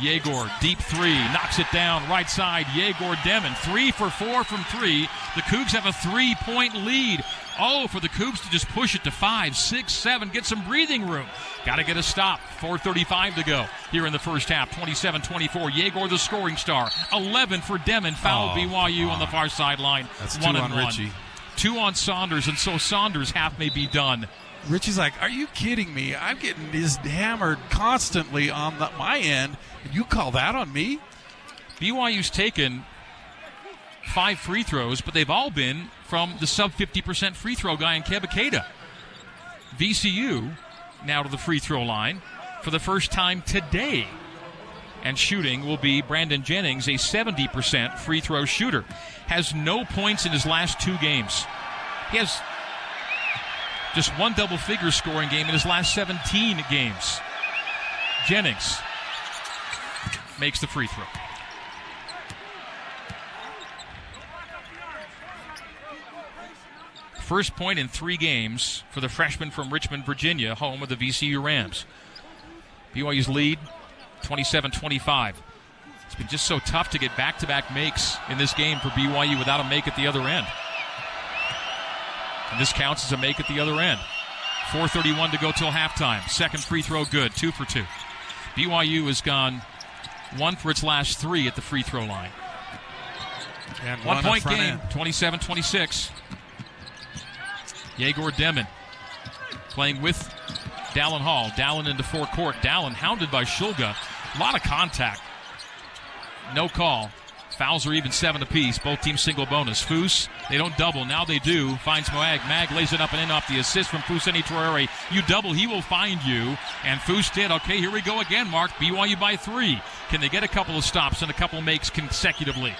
Yegor, deep 3, knocks it down, right side, Yegor Demon, 3 for 4 from 3. The Cougs have a 3-point lead. Oh, for the Cougs to just push it to 5, 6, 7, get some breathing room. Got to get a stop. 4:35 to go here in the first half, 27-24. Yegor the scoring star, 11 for Demon, foul BYU on the far sideline. That's 2 on Richie. 2 on Saunders, and so Saunders' half may be done. Richie's like, are you kidding me? I'm getting this hammered constantly on my end, and you call that on me? BYU's taken 5 free throws, but they've all been from the sub 50% free throw guy in Kebakeda. VCU now to the free throw line for the first time today. And shooting will be Brandon Jennings, a 70% free throw shooter. Has no points in his last 2 games. He has just 1 double-figure scoring game in his last 17 games. Jennings makes the free throw. First point in 3 games for the freshman from Richmond, Virginia, home of the VCU Rams. BYU's lead, 27-25. It's been just so tough to get back-to-back makes in this game for BYU without a make at the other end. And this counts as a make at the other end. 4:31 to go till halftime. Second free throw good, 2 for 2. BYU has gone 1 for its last 3 at the free throw line. And 1 point game, end. 27-26. Yegor Demon playing with Dallin Hall. Dallin into forecourt. Dallin hounded by Shulga. A lot of contact. No call. Fouls are even 7 apiece. Both teams single bonus. Foose, they don't double. Now they do. Finds Mag. Mag lays it up and in off the assist from Fousseni Traore. You double, he will find you. And Foose did. Okay, here we go again, Mark. BYU by 3. Can they get a couple of stops and a couple of makes consecutively?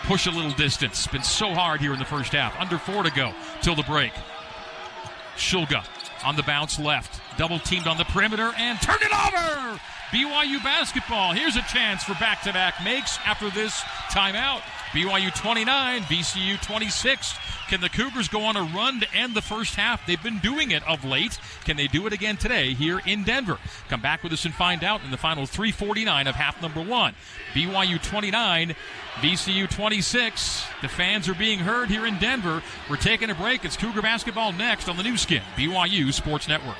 Push a little distance. It's been so hard here in the first half. Under 4 to go till the break. Shulga on the bounce left. Double teamed on the perimeter and turn it over! BYU basketball. Here's a chance for back-to-back makes after this timeout. BYU 29, VCU 26. Can the Cougars go on a run to end the first half? They've been doing it of late. Can they do it again today here in Denver? Come back with us and find out in the final 3:49 of half number 1. BYU 29, VCU 26. The fans are being heard here in Denver. We're taking a break. It's Cougar basketball next on the new skin, BYU Sports Network.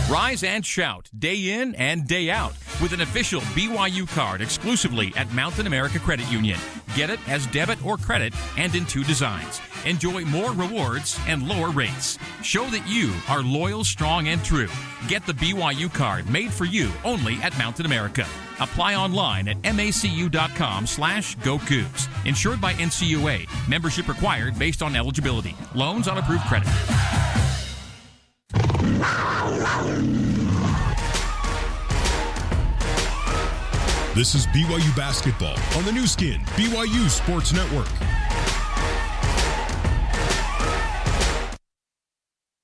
Rise and shout day in and day out with an official BYU card exclusively at Mountain America Credit Union. Get it as debit or credit and in 2 designs. Enjoy more rewards and lower rates. Show that you are loyal, strong, and true. Get the BYU card made for you only at Mountain America. Apply online at macu.com/GoCougs. Insured by NCAA. Membership required based on eligibility. Loans on approved credit. This is BYU basketball on the new skin, BYU Sports Network.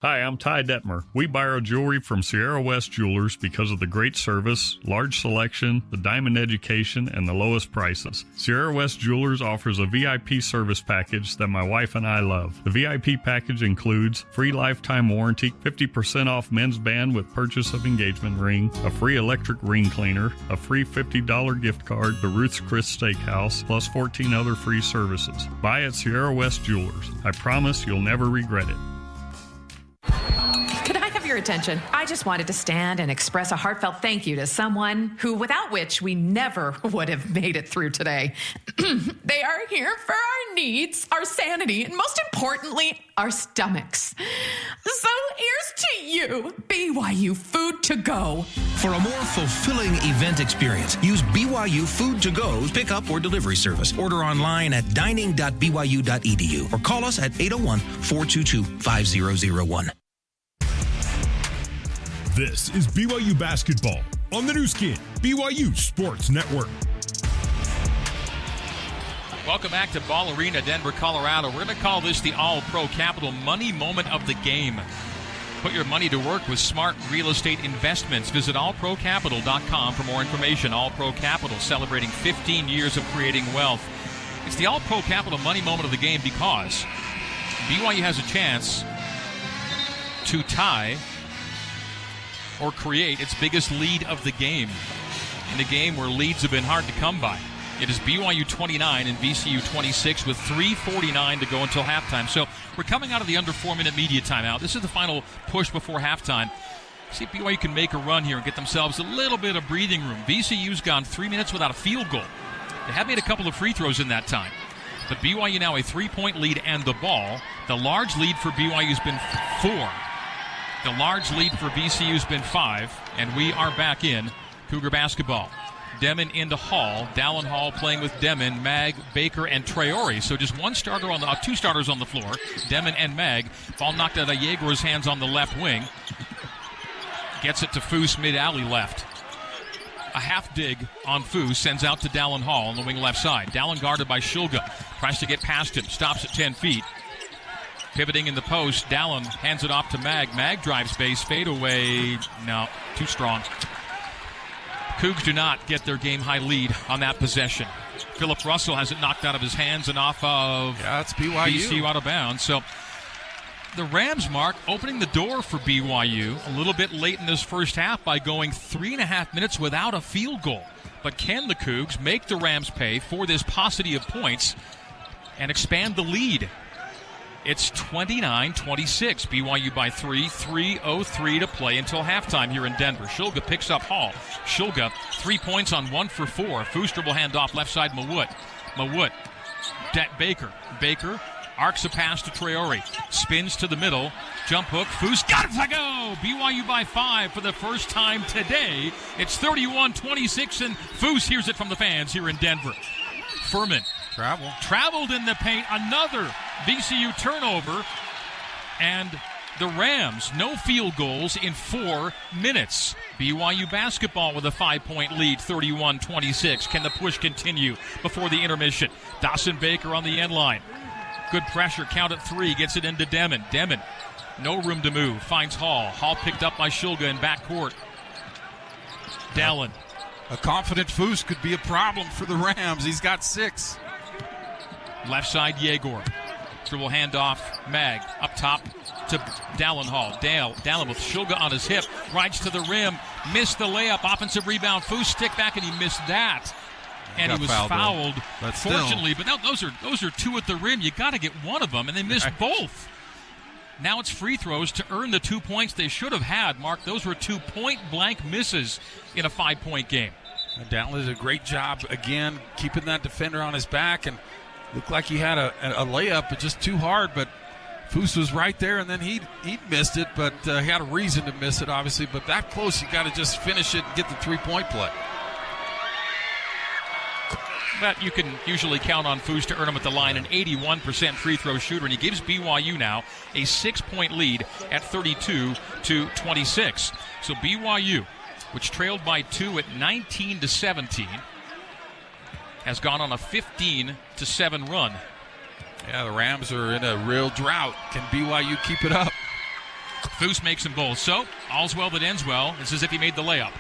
Hi, I'm Ty Detmer. We buy our jewelry from Sierra West Jewelers because of the great service, large selection, the diamond education, and the lowest prices. Sierra West Jewelers offers a VIP service package that my wife and I love. The VIP package includes free lifetime warranty, 50% off men's band with purchase of engagement ring, a free electric ring cleaner, a free $50 gift card to Ruth's Chris Steakhouse, plus 14 other free services. Buy at Sierra West Jewelers. I promise you'll never regret it. Could I have your attention? I just wanted to stand and express a heartfelt thank you to someone who, without which we never would have made it through today. They are here for our needs, our sanity, and most importantly, our stomachs. So here's to you, BYU Food to Go. For a more fulfilling event experience, use BYU Food to Go's pickup or delivery service. Order online at dining.byu.edu or call us at 801-422-5001. This is BYU basketball on the new skin, BYU Sports Network. Welcome back to Ball Arena, Denver, Colorado. We're going to call this the All-Pro Capital Money Moment of the Game. Put your money to work with smart real estate investments. Visit allprocapital.com for more information. All-Pro Capital, celebrating 15 years of creating wealth. It's the All-Pro Capital Money Moment of the Game because BYU has a chance to tie or create its biggest lead of the game in a game where leads have been hard to come by. It is BYU 29 and VCU 26 with 3:49 to go until halftime. So we're coming out of the under 4-minute media timeout. This is the final push before halftime. See if BYU can make a run here and get themselves a little bit of breathing room. VCU's gone 3 minutes without a field goal. They have made a couple of free throws in that time. But BYU now a 3-point lead and the ball. The large lead for BYU has been 4. The large lead for VCU has been 5. And we are back in Cougar basketball. Demon into Hall. Dallin Hall playing with Demon, Mag, Baker, and Traore. So just one starter on the 2 starters on the floor. Demon and Mag. Ball knocked out of Yegor's hands on the left wing. Gets it to Foose mid-alley left. A half dig on Foose, sends out to Dallin Hall on the wing left side. Dallin guarded by Shulga. Tries to get past him. Stops at 10 feet. Pivoting in the post. Dallin hands it off to Mag. Mag drives base. Fade away. No, too strong. Cougs do not get their game-high lead on that possession. Philip Russell has it knocked out of his hands and off of it's BYU. VCU out of bounds. So the Rams, Mark, opening the door for BYU a little bit late in this first half by going 3.5 minutes without a field goal. But can the Cougs make the Rams pay for this paucity of points and expand the lead? It's 29-26. BYU by 3. 3:03 to play until halftime here in Denver. Shulga picks up Hall. Shulga, 3 points on 1 for 4. Fooster will hand off left side Mawut. Baker. Baker arcs a pass to Traore. Spins to the middle. Jump hook. Foose got it to go. BYU by 5 for the first time today. It's 31-26, and Foose hears it from the fans here in Denver. Furman. Traveled in the paint. Another VCU turnover. And the Rams, no field goals in 4 minutes. BYU basketball with a 5-point lead, 31-26. Can the push continue before the intermission? Dawson Baker on the end line. Good pressure, count at 3, gets it into Demon. Demon, no room to move, finds Hall. Hall picked up by Shulga in backcourt. Dallin. A confident Foose could be a problem for the Rams. He's got 6. Left side, Yegor. Dribble handoff, Mag. Up top to Dallin Hall. Dallin with Shulga on his hip. Rides to the rim. Missed the layup. Offensive rebound. Foose stick back, and he missed that. And he was fouled, fortunately. But those are 2 at the rim. You got to get one of them, and they missed both. Now it's free throws to earn the 2 points they should have had, Mark. Those were 2 point-blank misses in a 5-point game. And Dallin did a great job, again, keeping that defender on his back, and looked like he had a layup, but just too hard. But Foose was right there, and then he missed it, but he had a reason to miss it, obviously. But that close, you got to just finish it and get the 3-point play. But you can usually count on Foose to earn him at the line, an 81% free throw shooter, and he gives BYU now a 6-point lead at 32-26. So BYU, which trailed by 2 at 19-17, has gone on a 15-7 run. Yeah, the Rams are in a real drought. Can BYU keep it up? Foose makes them both. So, all's well that ends well. It's as if he made the layup.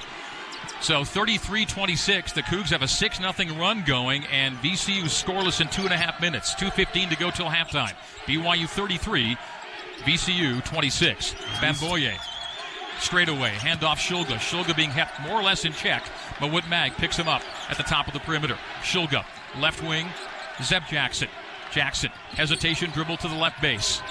So 33-26, the Cougs have a 6-0 run going, and VCU scoreless in 2.5 minutes. 2:15 to go till halftime. BYU 33, VCU 26. Bamboye, straight away, handoff Shulga. Shulga being kept more or less in check. Mawut Mag picks him up at the top of the perimeter. Shulga, left wing, Zeb Jackson. Jackson, hesitation, dribble to the left base.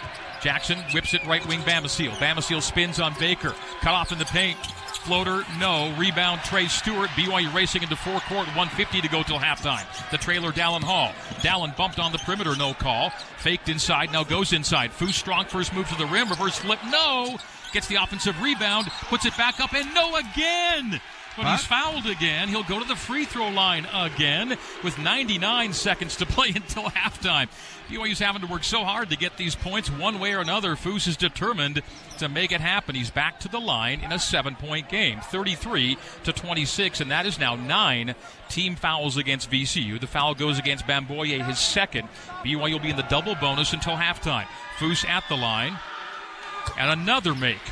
Jackson whips it right wing, Bamasil. Bamasil spins on Baker. Cut off in the paint. Floater, no. Rebound, Trey Stewart. BYU racing into forecourt. 1:50 to go till halftime. The trailer, Dallin Hall. Dallin bumped on the perimeter, no call. Faked inside, now goes inside. Foose strong first move to the rim. Reverse flip, no. Gets the offensive rebound. Puts it back up, and no again. When he's fouled again, he'll go to the free throw line again with 99 seconds to play until halftime. BYU's having to work so hard to get these points one way or another. Foose is determined to make it happen. He's back to the line in a 7-point game, 33-26, and that is now 9 team fouls against VCU. The foul goes against Bamboye, his second. BYU will be in the double bonus until halftime. Foose at the line, and another make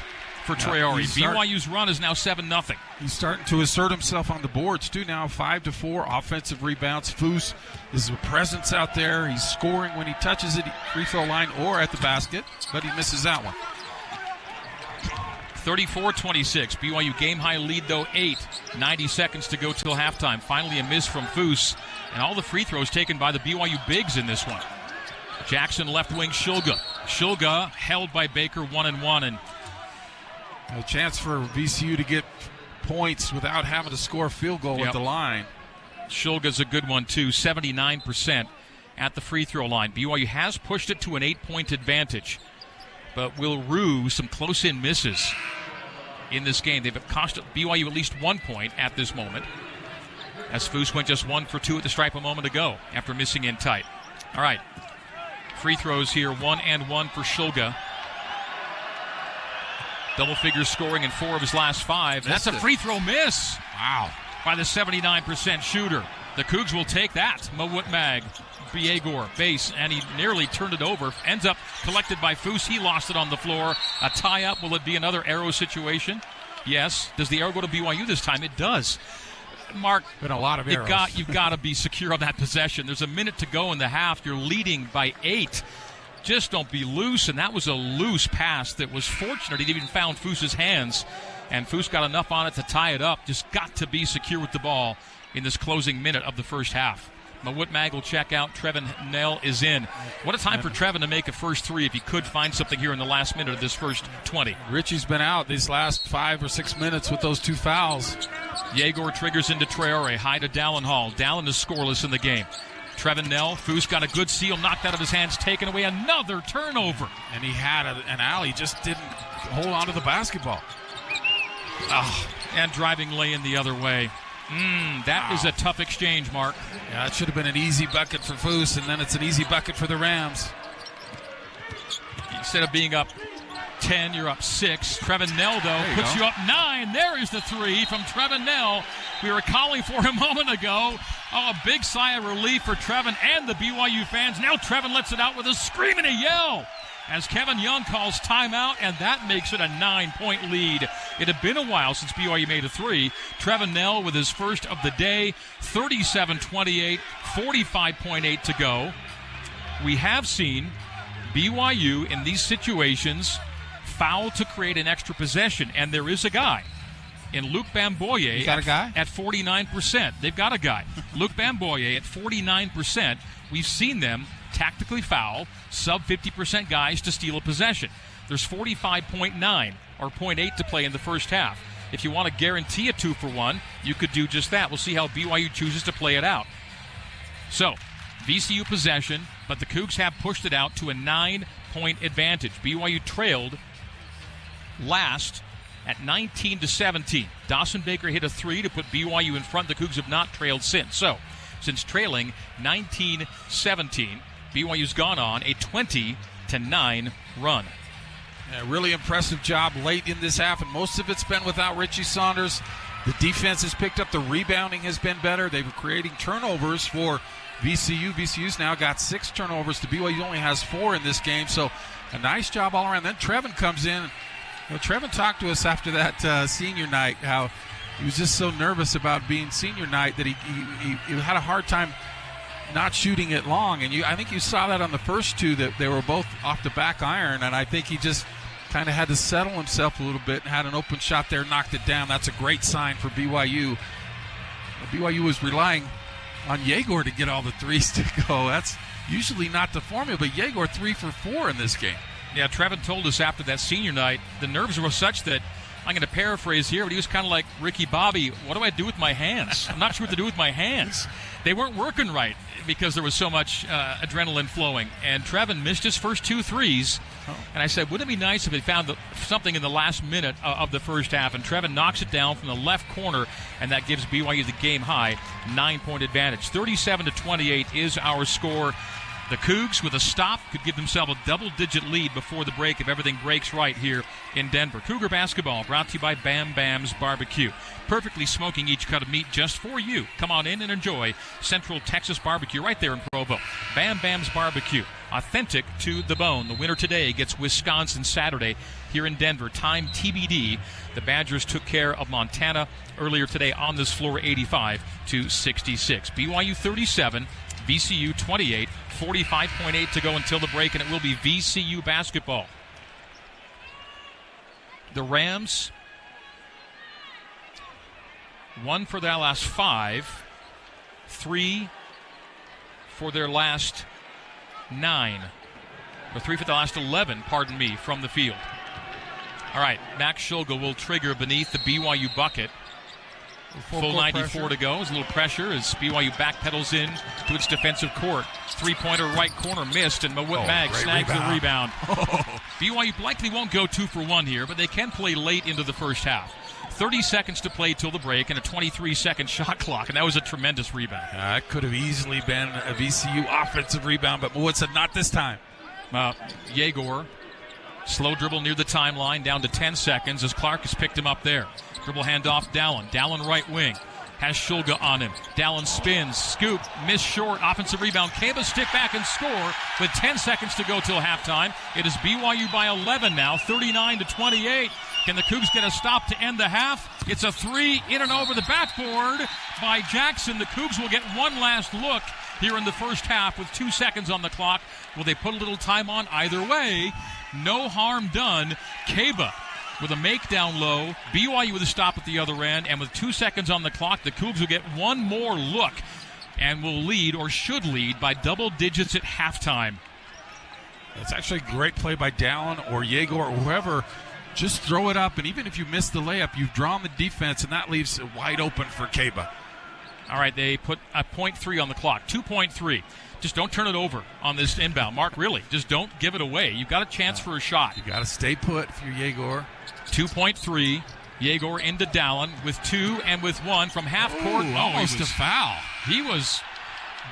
for Traore. BYU's run is now 7-0. He's starting to assert himself on the boards, too, now 5-4 offensive rebounds. Foose is a presence out there. He's scoring when he touches it, free throw line or at the basket, but he misses that one. 34-26. BYU game-high lead, though, 8. 90 seconds to go till halftime. Finally a miss from Foose, and all the free throws taken by the BYU bigs in this one. Jackson left wing, Shulga. Shulga held by Baker 1-1, and a chance for VCU to get points without having to score a field goal at the line. Shulga's a good one, too. 79% at the free throw line. BYU has pushed it to an 8-point advantage, but will rue some close-in misses in this game. They've cost BYU at least 1 point at this moment, as Foose went just 1 for 2 at the stripe a moment ago after missing in tight. All right, free throws here, 1 and 1 for Shulga. Double figures scoring in 4 of his last 5. That's a free throw miss. Wow. By the 79% shooter. The Cougs will take that. Mawut Mag, Biegor, base, and he nearly turned it over. Ends up collected by Foose. He lost it on the floor. A tie-up. Will it be another arrow situation? Yes. Does the arrow go to BYU this time? It does. Mark, been a lot of arrows. You've got to be secure on that possession. There's a minute to go in the half. You're leading by 8. Just don't be loose, and that was a loose pass that was fortunate. It even found Foose's hands, and Foose got enough on it to tie it up. Just got to be secure with the ball in this closing minute of the first half. Mawut Mag will check out. Trevin Nell is in. What a time for Trevin to make a first 3 if he could find something here in the last minute of this first 20. Richie's been out these last 5 or 6 minutes with those 2 fouls. Yegor triggers into Traore. High to Dallin Hall. Dallin is scoreless in the game. Trevin Nell, Foose got a good seal, knocked out of his hands, taken away, another turnover. And he had an alley, just didn't hold on to the basketball. And driving lay-in the other way. That was a tough exchange, Mark. Yeah, it should have been an easy bucket for Foose, and then it's an easy bucket for the Rams. Instead of being up 10, you're up 6. Trevin Nell, though, puts you up 9. There is the 3 from Trevin Nell. We were calling for him a moment ago. Oh, a big sigh of relief for Trevin and the BYU fans. Now Trevin lets it out with a scream and a yell as Kevin Young calls timeout, and that makes it a 9-point lead. It had been a while since BYU made a 3. Trevin Nell with his first of the day, 37-28, 45.8 to go. We have seen BYU in these situations foul to create an extra possession, and there is a guy. In Luke Bamboye at 49%. They've got a guy. Luke Bamboye at 49%. We've seen them tactically foul sub 50% guys to steal a possession. There's 45.9 or 0.8 to play in the first half. If you want to guarantee a 2-for-1, you could do just that. We'll see how BYU chooses to play it out. So, VCU possession, but the Cougs have pushed it out to a 9-point advantage. BYU trailed last at 19-17. Dawson Baker hit a 3 to put BYU in front. The Cougs have not trailed since. So, since trailing 19-17, BYU's gone on a 20-9 run. Yeah, really impressive job late in this half, and most of it's been without Richie Saunders. The defense has picked up. The rebounding has been better. They were creating turnovers for VCU. VCU's now got 6 turnovers. The BYU only has 4 in this game, so a nice job all around. Then Trevin comes in. Trevin talked to us after that senior night, how he was just so nervous about being senior night that he had a hard time not shooting it long. And I think you saw that on the first 2, that they were both off the back iron, and I think he just kind of had to settle himself a little bit and had an open shot there, knocked it down. That's a great sign for BYU. BYU was relying on Yegor to get all the 3s to go. That's usually not the formula, but Yegor 3 for 4 in this game. Yeah, Trevin told us after that senior night, the nerves were such that, I'm going to paraphrase here, but he was kind of like Ricky Bobby, what do I do with my hands? I'm not sure what to do with my hands. They weren't working right because there was so much adrenaline flowing. And Trevin missed his first 2 threes. And I said, wouldn't it be nice if he found something in the last minute of the first half? And Trevin knocks it down from the left corner, and that gives BYU the game-high 9-point advantage. 37-28 is our score. The Cougs, with a stop, could give themselves a double-digit lead before the break if everything breaks right here in Denver. Cougar basketball brought to you by Bam Bam's Barbecue. Perfectly smoking each cut of meat just for you. Come on in and enjoy Central Texas barbecue right there in Provo. Bam Bam's Barbecue, authentic to the bone. The winner today gets Wisconsin Saturday here in Denver. Time TBD. The Badgers took care of Montana earlier today on this floor, 85-66. BYU 37, VCU 28. 45.8 to go until the break, and it will be VCU basketball. The Rams, 1 for their last 5, 3 for their last 9, or 3 for the last 11, pardon me, from the field. All right, Max Shulga will trigger beneath the BYU bucket. Full 94 to go. There's a little pressure as BYU backpedals in to its defensive court. Three-pointer right corner missed, and Mag snags the rebound. BYU likely won't go 2 for 1 here, but they can play late into the first half. 30 seconds to play till the break and a 23-second shot clock, and that was a tremendous rebound. That could have easily been a VCU offensive rebound, but Wood said not this time. Yegor, slow dribble near the timeline, down to 10 seconds as Clark has picked him up there. Dribble handoff, Dallin. Dallin right wing. Has Shulga on him. Dallin spins, scoop, miss short, offensive rebound. Kaba stick back and score with 10 seconds to go till halftime. It is BYU by 11 now, 39-28. Can the Cougs get a stop to end the half? It's a 3 in and over the backboard by Jackson. The Cougs will get one last look here in the first half with 2 seconds on the clock. Will they put a little time on? Either way, no harm done. Kaba with a make down low, BYU with a stop at the other end, and with 2 seconds on the clock, the Cougs will get one more look and will lead, or should lead, by double digits at halftime. It's actually a great play by Dallin or Yegor or whoever. Just throw it up, and even if you miss the layup, you've drawn the defense, and that leaves it wide open for Kaba. All right, they put a 0.3 on the clock, 2.3. Just don't turn it over on this inbound. Mark, really, just don't give it away. You've got a chance for a shot. You got to stay put if you're Yegor. 2.3. Yegor into Dallin with 2 and with 1 from half court. Almost a foul. He was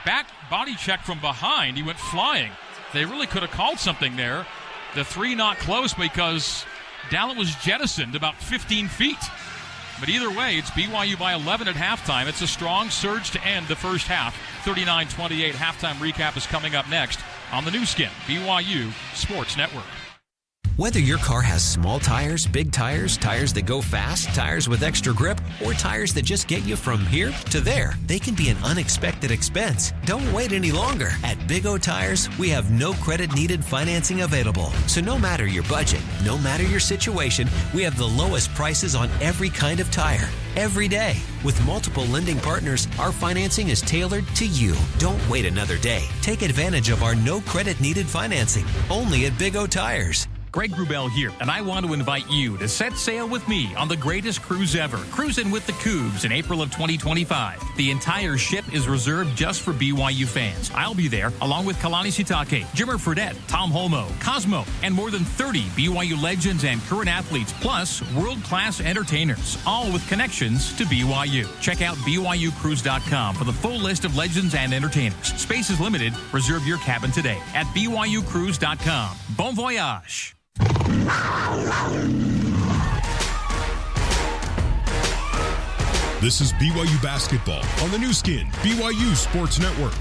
back body check from behind. He went flying. They really could have called something there. The 3 not close because Dallin was jettisoned about 15 feet. But either way, it's BYU by 11 at halftime. It's a strong surge to end the first half. 39-28. Halftime recap is coming up next on the new skin, BYU Sports Network. Whether your car has small tires, big tires, tires that go fast, tires with extra grip, or tires that just get you from here to there, they can be an unexpected expense. Don't wait any longer. At Big O Tires, we have no credit needed financing available. So no matter your budget, no matter your situation, we have the lowest prices on every kind of tire, every day. With multiple lending partners, our financing is tailored to you. Don't wait another day. Take advantage of our no credit needed financing, only at Big O Tires. Greg Wrubell here, and I want to invite you to set sail with me on the greatest cruise ever, Cruisin' with the Cougs in April of 2025. The entire ship is reserved just for BYU fans. I'll be there, along with Kalani Sitake, Jimmer Fredette, Tom Holmoe, Cosmo, and more than 30 BYU legends and current athletes, plus world-class entertainers, all with connections to BYU. Check out BYUcruise.com for the full list of legends and entertainers. Space is limited. Reserve your cabin today at BYUcruise.com. Bon voyage! This is BYU basketball on the new skin, BYU Sports Network.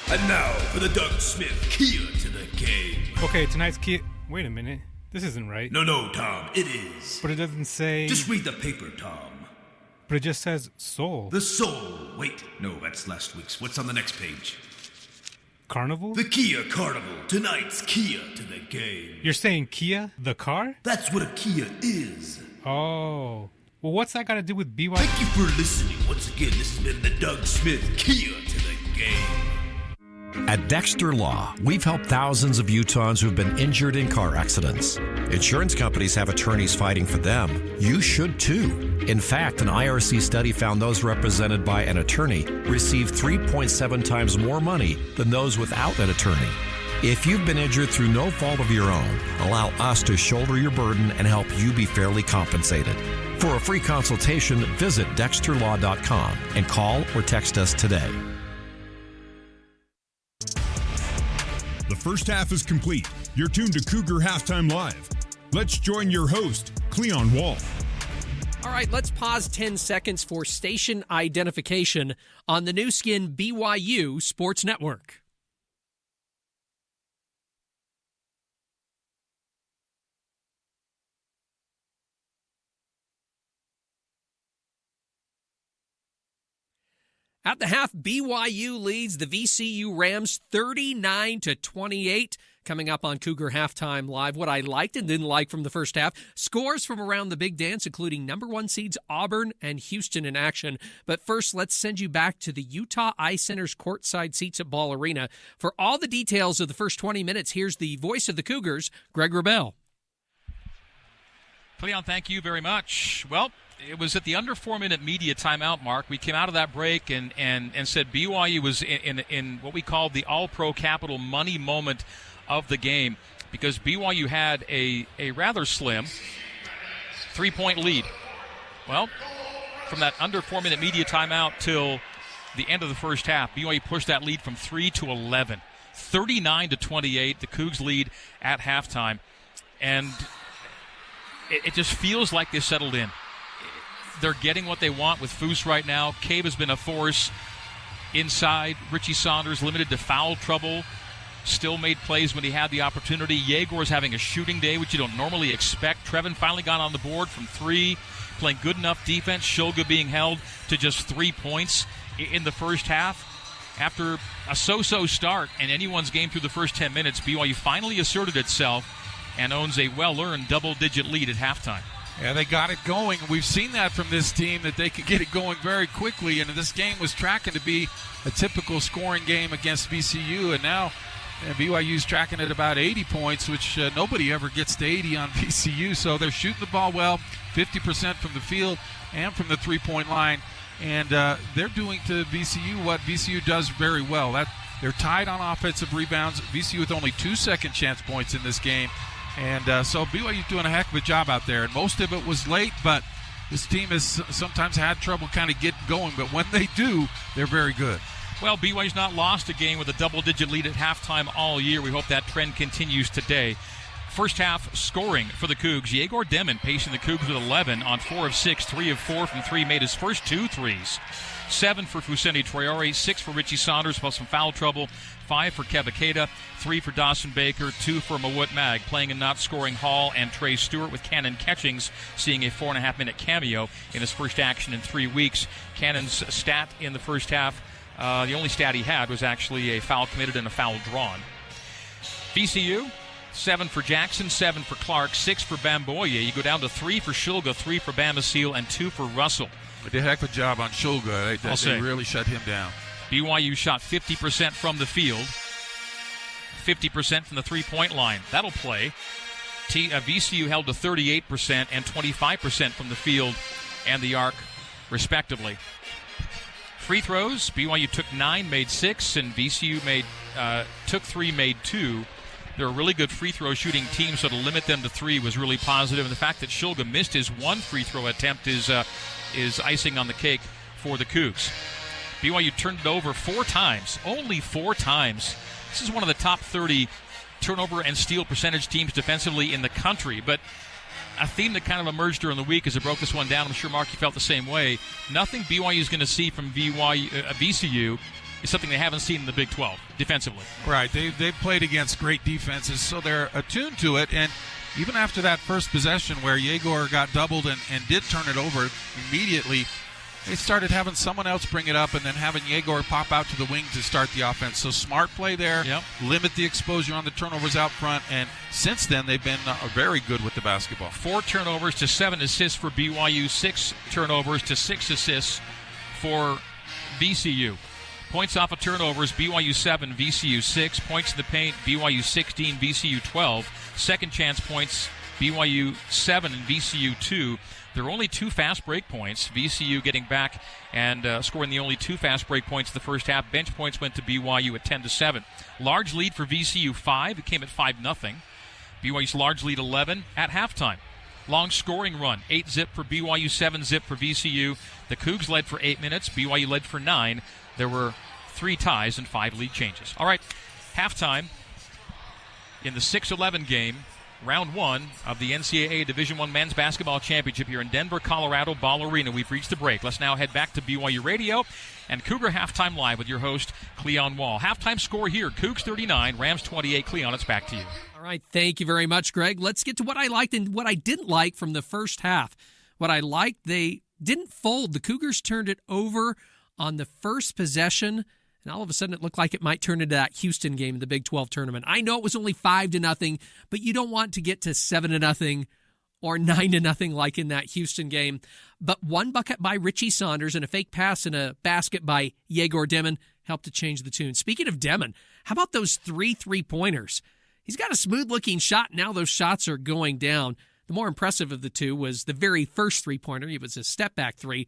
And now for the Doug Smith Kia to the game. Okay, tonight's Kia. Wait a minute. This isn't right. No, Tom, it is. But it doesn't say. Just read the paper, Tom. But it just says soul. The soul. Wait, no, that's last week's. What's on the next page? Carnival? The Kia Carnival. Tonight's Kia to the game. You're saying Kia, the car? That's what a Kia is. Oh. Well, what's that got to do with BYU? Thank you for listening. Once again, this has been the Doug Smith Kia to the game. At Dexter Law, we've helped thousands of Utahns who've been injured in car accidents. Insurance companies have attorneys fighting for them. You should too. In fact, an IRC study found those represented by an attorney receive 3.7 times more money than those without an attorney. If you've been injured through no fault of your own, allow us to shoulder your burden and help you be fairly compensated. For a free consultation, visit dexterlaw.com and call or text us today. The first half is complete. You're tuned to Cougar Halftime Live. Let's join your host, Cleon Wall. All right, let's pause 10 seconds for station identification on the new skin BYU Sports Network. At the half, BYU leads the VCU Rams 39-28. Coming up on Cougar Halftime Live, what I liked and didn't like from the first half. Scores from around the big dance, including number 1 seeds Auburn and Houston in action. But first, let's send you back to the Utah Eye Center's courtside seats at Ball Arena. For all the details of the first 20 minutes, here's the voice of the Cougars, Greg Wrubell. Cleon, thank you very much. Well, it was at the under 4-minute media timeout mark. We came out of that break and said BYU was in what we called the All-Pro Capital money moment of the game because BYU had a rather slim 3-point lead. Well, from that under 4-minute media timeout till the end of the first half, BYU pushed that lead from 3 to 11. 39-28, the Cougs lead at halftime. And it just feels like they settled in. They're getting what they want with Foose right now. Cave has been a force inside. Richie Saunders limited to foul trouble. Still made plays when he had the opportunity. Yegor's having a shooting day, which you don't normally expect. Trevin finally got on the board from 3, playing good enough defense. Shulga being held to just 3 points in the first half. After a so-so start in anyone's game through the first 10 minutes, BYU finally asserted itself and owns a well-earned double-digit lead at halftime. Yeah, they got it going. We've seen that from this team, that they could get it going very quickly, and this game was tracking to be a typical scoring game against VCU, and now BYU's tracking at about 80 points, which nobody ever gets to 80 on VCU, so they're shooting the ball well, 50% from the field and from the three-point line, and they're doing to VCU what VCU does very well. They're tied on offensive rebounds, VCU with only 2 second chance points in this game. And so BYU's doing a heck of a job out there. And most of it was late, but this team has sometimes had trouble kind of getting going. But when they do, they're very good. Well, BYU's not lost a game with a double-digit lead at halftime all year. We hope that trend continues today. First half scoring for the Cougs. Yegor Demon pacing the Cougs with 11 on 4 of 6, 3 of 4 from 3, made his first 2 threes. 7 for Fousseyni Traore, 6 for Richie Saunders, plus some foul trouble, 5 for Kebakeda, 3 for Dawson Baker, 2 for Mawut Mag, playing and not scoring Hall and Trey Stewart, with Cannon Catchings seeing a 4.5-minute cameo in his first action in 3 weeks. Cannon's stat in the first half, the only stat he had was actually a foul committed and a foul drawn. VCU, 7 for Jackson, 7 for Clark, 6 for Bamboye. You go down to 3 for Shulga, 3 for Bamasil, and 2 for Russell. They did a heck of a job on Shulga. They really shut him down. BYU shot 50% from the field, 50% from the three-point line. That'll play. VCU held to 38% and 25% from the field and the arc, respectively. Free throws, BYU took 9, made 6, and VCU took 3, made 2. They're a really good free throw shooting team, so to limit them to 3 was really positive. And the fact that Shulga missed his 1 free throw attempt is icing on the cake for the Cougs. BYU turned it over 4 times, only 4 times. This is one of the top 30 turnover and steal percentage teams defensively in the country. But a theme that kind of emerged during the week as I broke this one down, I'm sure, Mark, you felt the same way. Nothing BYU is going to see from VCU is something they haven't seen in the Big 12 defensively. Right. They've played against great defenses, so they're attuned to it. And even after that first possession where Yegor got doubled and did turn it over immediately, they started having someone else bring it up and then having Yegor pop out to the wing to start the offense. So smart play there, limit the exposure on the turnovers out front, and since then they've been very good with the basketball. 4 turnovers to 7 assists for BYU, 6 turnovers to 6 assists for VCU. Points off of turnovers, BYU 7, VCU 6. Points in the paint, BYU 16, VCU 12. Second chance points, BYU 7 and VCU 2. There are only 2 fast break points. VCU getting back and scoring the only 2 fast break points in the first half. Bench points went to BYU at 10-7. Large lead for VCU 5. It came at 5-0. BYU's large lead 11 at halftime. Long scoring run, 8-zip for BYU, 7-zip for VCU. The Cougs led for 8 minutes. BYU led for 9. There were 3 ties and 5 lead changes. All right, halftime in the 6-11 game. Round 1 of the NCAA Division I Men's Basketball Championship here in Denver, Colorado, Ball Arena. We've reached the break. Let's now head back to BYU Radio and Cougar Halftime Live with your host, Cleon Wall. Halftime score here, Cougs 39, Rams 28. Cleon, it's back to you. All right, thank you very much, Greg. Let's get to what I liked and what I didn't like from the first half. What I liked, they didn't fold. The Cougars turned it over on the first possession, and all of a sudden it looked like it might turn into that Houston game in the Big 12 tournament. I know it was only 5-0, but you don't want to get to 7-0 or 9-0 like in that Houston game. But 1 bucket by Richie Saunders and a fake pass and a basket by Yegor Demon helped to change the tune. Speaking of Demon, how about those 3 3-pointers? He's got a smooth-looking shot. Now those shots are going down. The more impressive of the two was the very first three-pointer. It was a step-back three.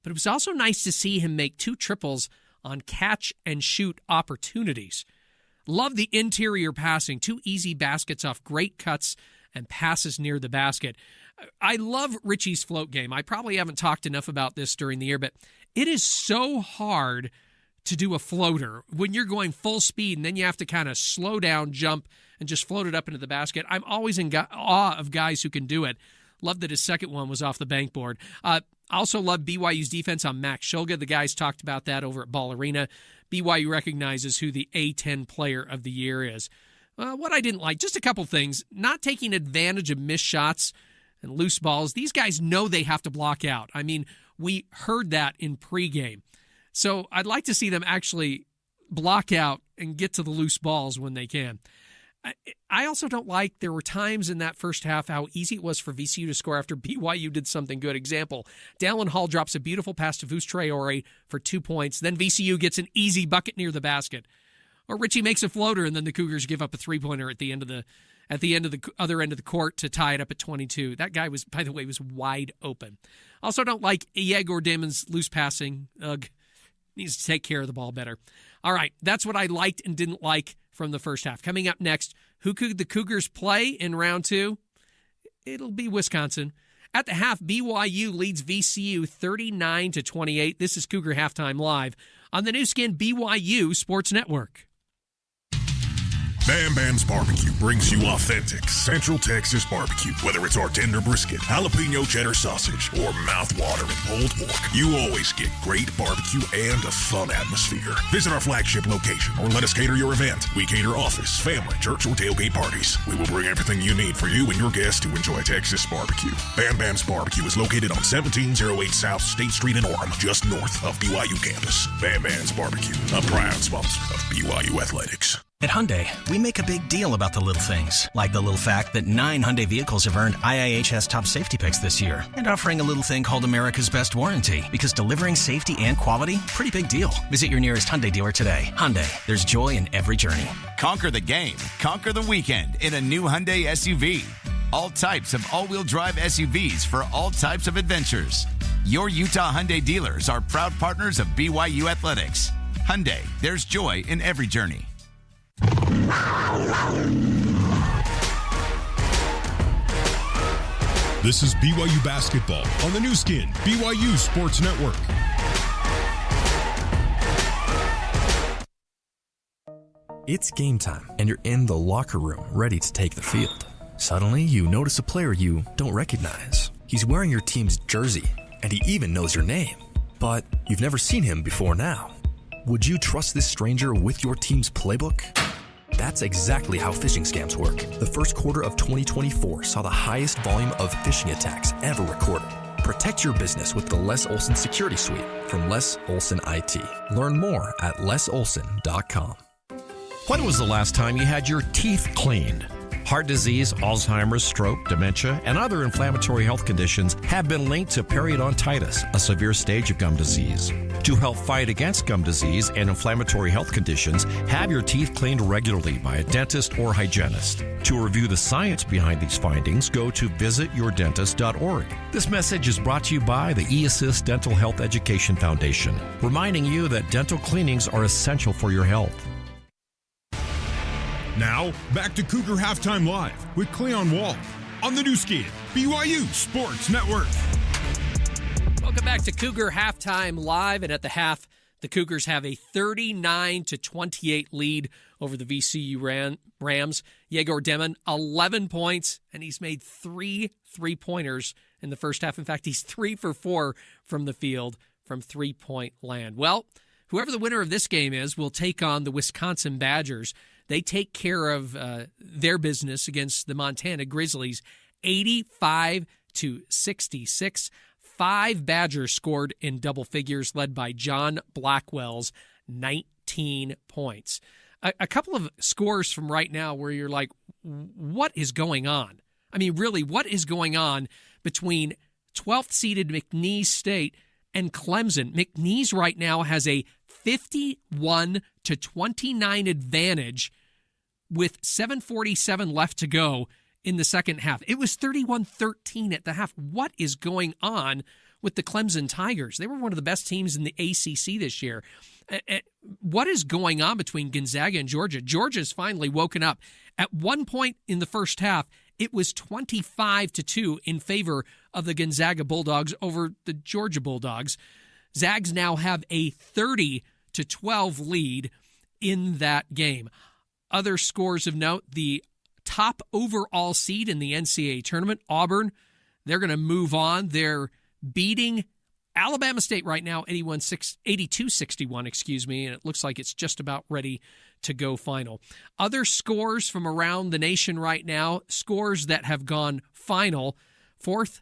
But it was also nice to see him make 2 triples on catch-and-shoot opportunities. Love the interior passing. 2 easy baskets off great cuts and passes near the basket. I love Richie's float game. I probably haven't talked enough about this during the year, but it is so hard to do a floater when you're going full speed and then you have to kind of slow down, jump, and just float it up into the basket. I'm always in awe of guys who can do it. Love that his second one was off the bank board. Also love BYU's defense on Max Shulga. The guys talked about that over at Ball Arena. BYU recognizes who the A-10 player of the year is. What I didn't like, just a couple things. Not taking advantage of missed shots and loose balls. These guys know they have to block out. I mean, we heard that in pregame. So I'd like to see them actually block out and get to the loose balls when they can. I also don't like, there were times in that first half how easy it was for VCU to score after BYU did something good. Example, Dallin Hall drops a beautiful pass to Vus Traore for 2 points. Then VCU gets an easy bucket near the basket. Or Richie makes a floater, and then the Cougars give up a three-pointer at the end of the other end of the court to tie it up at 22. That guy was, by the way, was wide open. Also don't like Yegor Damon's loose passing. Needs to take care of the ball better. All right, that's what I liked and didn't like from the first half. Coming up next, who could the Cougars play in round 2? It'll be Wisconsin. At the half, BYU leads VCU 39-28. This is Cougar Halftime Live on the new skin BYU Sports Network. Bam Bam's Barbecue brings you authentic Central Texas barbecue. Whether it's our tender brisket, jalapeno cheddar sausage, or mouth-watering pulled pork, you always get great barbecue and a fun atmosphere. Visit our flagship location or let us cater your event. We cater office, family, church, or tailgate parties. We will bring everything you need for you and your guests to enjoy Texas barbecue. Bam Bam's Barbecue is located on 1708 South State Street in Orem, just north of BYU campus. Bam Bam's Barbecue, a proud sponsor of BYU Athletics. At Hyundai, we make a big deal about the little things, like the little fact that 9 Hyundai vehicles have earned IIHS top safety picks this year, and offering a little thing called America's Best Warranty, because delivering safety and quality, pretty big deal. Visit your nearest Hyundai dealer today. Hyundai, there's joy in every journey. Conquer the game, conquer the weekend in a new Hyundai SUV. All types of all-wheel drive SUVs for all types of adventures. Your Utah Hyundai dealers are proud partners of BYU Athletics. Hyundai, there's joy in every journey. This is BYU basketball on the new skin, BYU Sports Network. It's game time, and you're in the locker room ready to take the field. Suddenly, you notice a player you don't recognize. He's wearing your team's jersey, and he even knows your name. But you've never seen him before now. Would you trust this stranger with your team's playbook? That's exactly how phishing scams work. The first quarter of 2024 saw the highest volume of phishing attacks ever recorded. Protect your business with the Les Olson Security Suite from Les Olson IT. Learn more at lesolson.com. When was the last time you had your teeth cleaned? Heart disease, Alzheimer's, stroke, dementia, and other inflammatory health conditions have been linked to periodontitis, a severe stage of gum disease. To help fight against gum disease and inflammatory health conditions, have your teeth cleaned regularly by a dentist or hygienist. To review the science behind these findings, go to visityourdentist.org. This message is brought to you by the eAssist Dental Health Education Foundation, reminding you that dental cleanings are essential for your health. Now, back to Cougar Halftime Live with Cleon Wall on the new skin, BYU Sports Network. Welcome back to Cougar Halftime Live, and at the half, the Cougars have a 39-28 lead over the VCU Rams. Yegor Demon, 11 points, and he's made 3 3-pointers in the first half. In fact, he's 3 for 4 from the field from three-point land. Well, whoever the winner of this game is will take on the Wisconsin Badgers. They take care of their business against the Montana Grizzlies, 85-66. 5 Badgers scored in double figures, led by John Blackwell's 19 points. A couple of scores from right now where you're like, what is going on? I mean, really, what is going on between 12th-seeded McNeese State and Clemson? McNeese right now has a 51-29 advantage with 7:47 left to go in the second half. It was 31-13 at the half. What is going on with the Clemson Tigers? They were one of the best teams in the ACC this year. What is going on between Gonzaga and Georgia? Georgia's finally woken up. At one point in the first half, it was 25-2 in favor of the Gonzaga Bulldogs over the Georgia Bulldogs. Zags now have a 30-12 lead in that game. Other scores of note, the top overall seed in the NCAA tournament, Auburn, they're going to move on. They're beating Alabama State right now, 82-61, and it looks like it's just about ready to go final. Other scores from around the nation right now, scores that have gone final. Fourth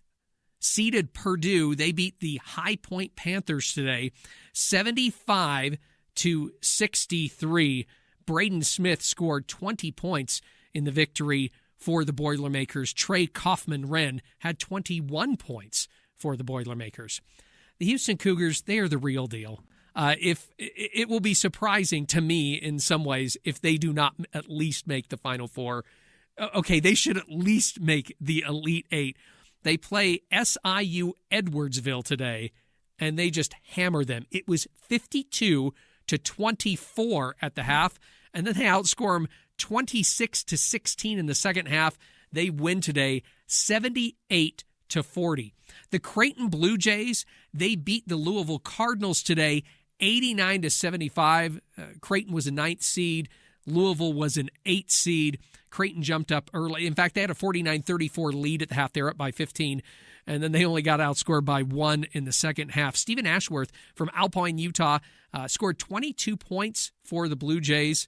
seeded Purdue, they beat the High Point Panthers today, 75-63. Braden Smith scored 20 points in the victory for the Boilermakers. Trey Kaufman-Wren had 21 points for the Boilermakers. The Houston Cougars, they are the real deal. If it will be surprising to me in some ways if they do not at least make the Final Four. Okay, they should at least make the Elite Eight. They play SIU Edwardsville today, and they just hammer them. It was 52-24 at the half, and then they outscore them 26-16 in the second half. They win today 78-40. The Creighton Blue Jays, they beat the Louisville Cardinals today 89-75. Creighton was a 9th seed. Louisville was an 8th seed. Creighton jumped up early. In fact, they had a 49-34 lead at the half. They were up by 15, and then they only got outscored by 1 in the second half. Stephen Ashworth from Alpine, Utah, scored 22 points for the Blue Jays.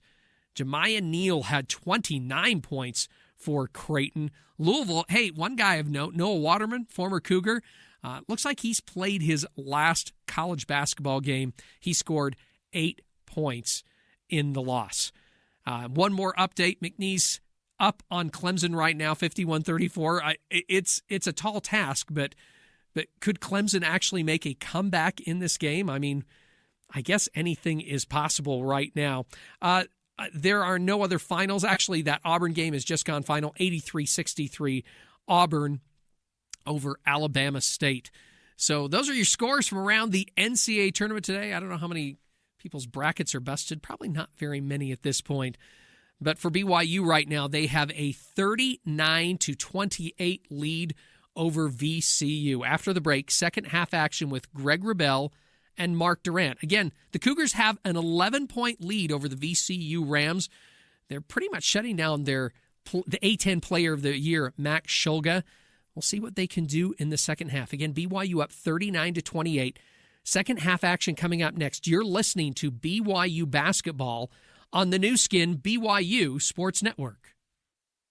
Jemiah Neal had 29 points for Creighton. Louisville, hey, one guy of note, Noah Waterman, former Cougar, looks like he's played his last college basketball game. He scored 8 points in the loss. One more update. McNeese up on Clemson right now, 51-34. It's a tall task, but could Clemson actually make a comeback in this game? I mean, I guess anything is possible right now. There are no other finals. Actually, that Auburn game has just gone final, 83-63, Auburn over Alabama State. So those are your scores from around the NCAA tournament today. I don't know how many people's brackets are busted. Probably not very many at this point. But for BYU right now, they have a 39-28 lead over VCU. After the break, second half action with Greg Wrubell and Mark Durant. Again, the Cougars have an 11-point lead over the VCU Rams. They're pretty much shutting down the A-10 Player of the Year, Max Shulga. We'll see what they can do in the second half. Again, BYU up 39-28. Second half action coming up next. You're listening to BYU Basketball on the new skin BYU Sports Network.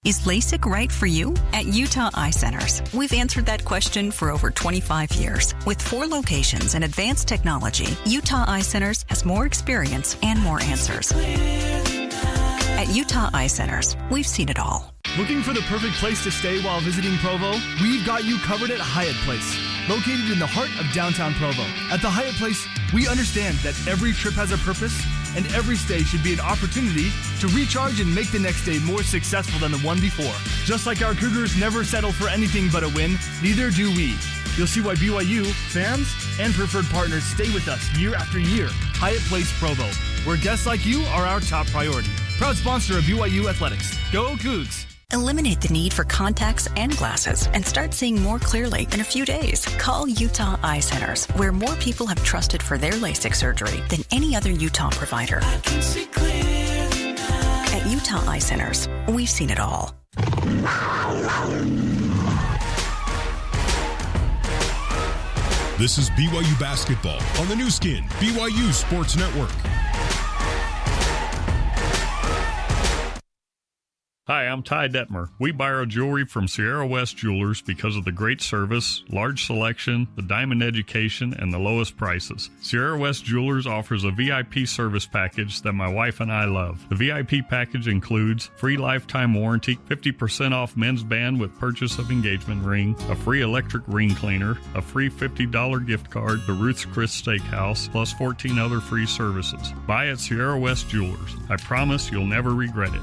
Is LASIK right for you? At Utah Eye Centers, we've answered that question for over 25 years. With 4 locations and advanced technology, Utah Eye Centers has more experience and more answers. At Utah Eye Centers, we've seen it all. Looking for the perfect place to stay while visiting Provo? We've got you covered at Hyatt Place, located in the heart of downtown Provo. At the Hyatt Place, we understand that every trip has a purpose, and every stay should be an opportunity to recharge and make the next day more successful than the one before. Just like our Cougars never settle for anything but a win, neither do we. You'll see why BYU, fans, and preferred partners stay with us year after year. Hyatt Place Provo, where guests like you are our top priority. Proud sponsor of BYU Athletics. Go Cougs! Eliminate the need for contacts and glasses and start seeing more clearly in a few days. Call Utah Eye Centers, where more people have trusted for their LASIK surgery than any other Utah provider. At Utah Eye Centers, we've seen it all. This is BYU Basketball on the new skin, BYU Sports Network. Hi, I'm Ty Detmer. We buy our jewelry from Sierra West Jewelers because of the great service, large selection, the diamond education, and the lowest prices. Sierra West Jewelers offers a VIP service package that my wife and I love. The VIP package includes free lifetime warranty, 50% off men's band with purchase of engagement ring, a free electric ring cleaner, a free $50 gift card to Ruth's Chris Steakhouse, plus 14 other free services. Buy at Sierra West Jewelers. I promise you'll never regret it.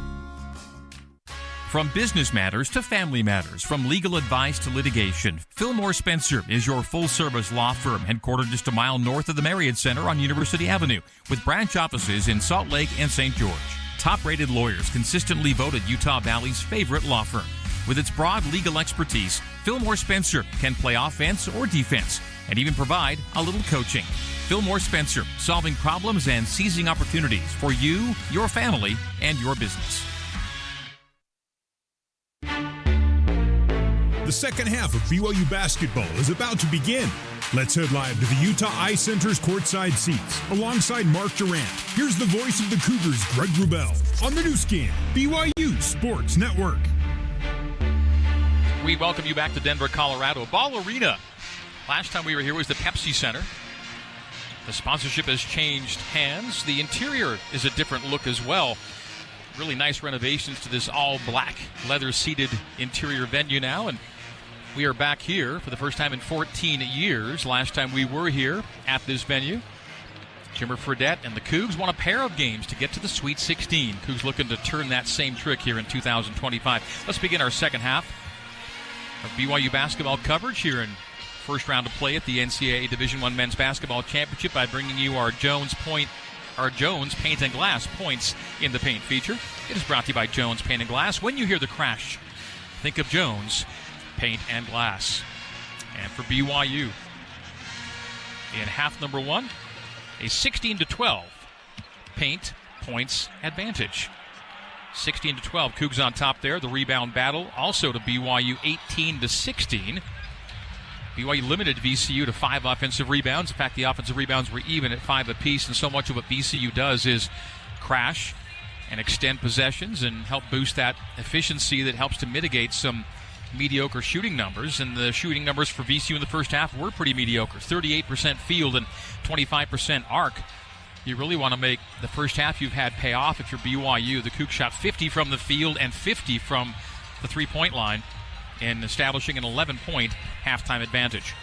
From business matters to family matters, from legal advice to litigation, Fillmore Spencer is your full-service law firm, headquartered just a mile north of the Marriott Center on University Avenue, with branch offices in Salt Lake and St. George. Top-rated lawyers, consistently voted Utah Valley's favorite law firm. With its broad legal expertise, Fillmore Spencer can play offense or defense, and even provide a little coaching. Fillmore Spencer, solving problems and seizing opportunities for you, your family, and your business. The second half of BYU basketball is about to begin. Let's head live to the Utah Ice Center's courtside seats. Alongside Mark Durant, here's the voice of the Cougars, Greg Wrubell, on the new skin, BYU Sports Network. We welcome you back to Denver, Colorado. Ball Arena. Last time we were here was the Pepsi Center. The sponsorship has changed hands. The interior is a different look as well. Really nice renovations to this all-black, leather-seated interior venue now, and we are back here for the first time in 14 years. Last time we were here at this venue, Jimmer Fredette and the Cougs won a pair of games to get to the Sweet 16. Cougs looking to turn that same trick here in 2025. Let's begin our second half of BYU basketball coverage here in first round of play at the NCAA Division I Men's Basketball Championship by bringing you our Jones Paint and Glass Points in the Paint feature. It is brought to you by Jones Paint and Glass. When you hear the crash, think of Jones Paint and Glass. And for BYU, in half number one, a 16-12 paint points advantage. 16-12, Cougs on top there. The rebound battle also to BYU, 18-16. BYU limited VCU to 5 offensive rebounds. In fact, the offensive rebounds were even at 5 apiece, and so much of what VCU does is crash and extend possessions and help boost that efficiency that helps to mitigate some mediocre shooting numbers. And the shooting numbers for VCU in the first half were pretty mediocre. 38% field and 25% arc. You really want to make the first half you've had pay off if you're BYU. The Cougs shot 50 from the field and 50 from the three-point line in establishing an 11-point halftime advantage.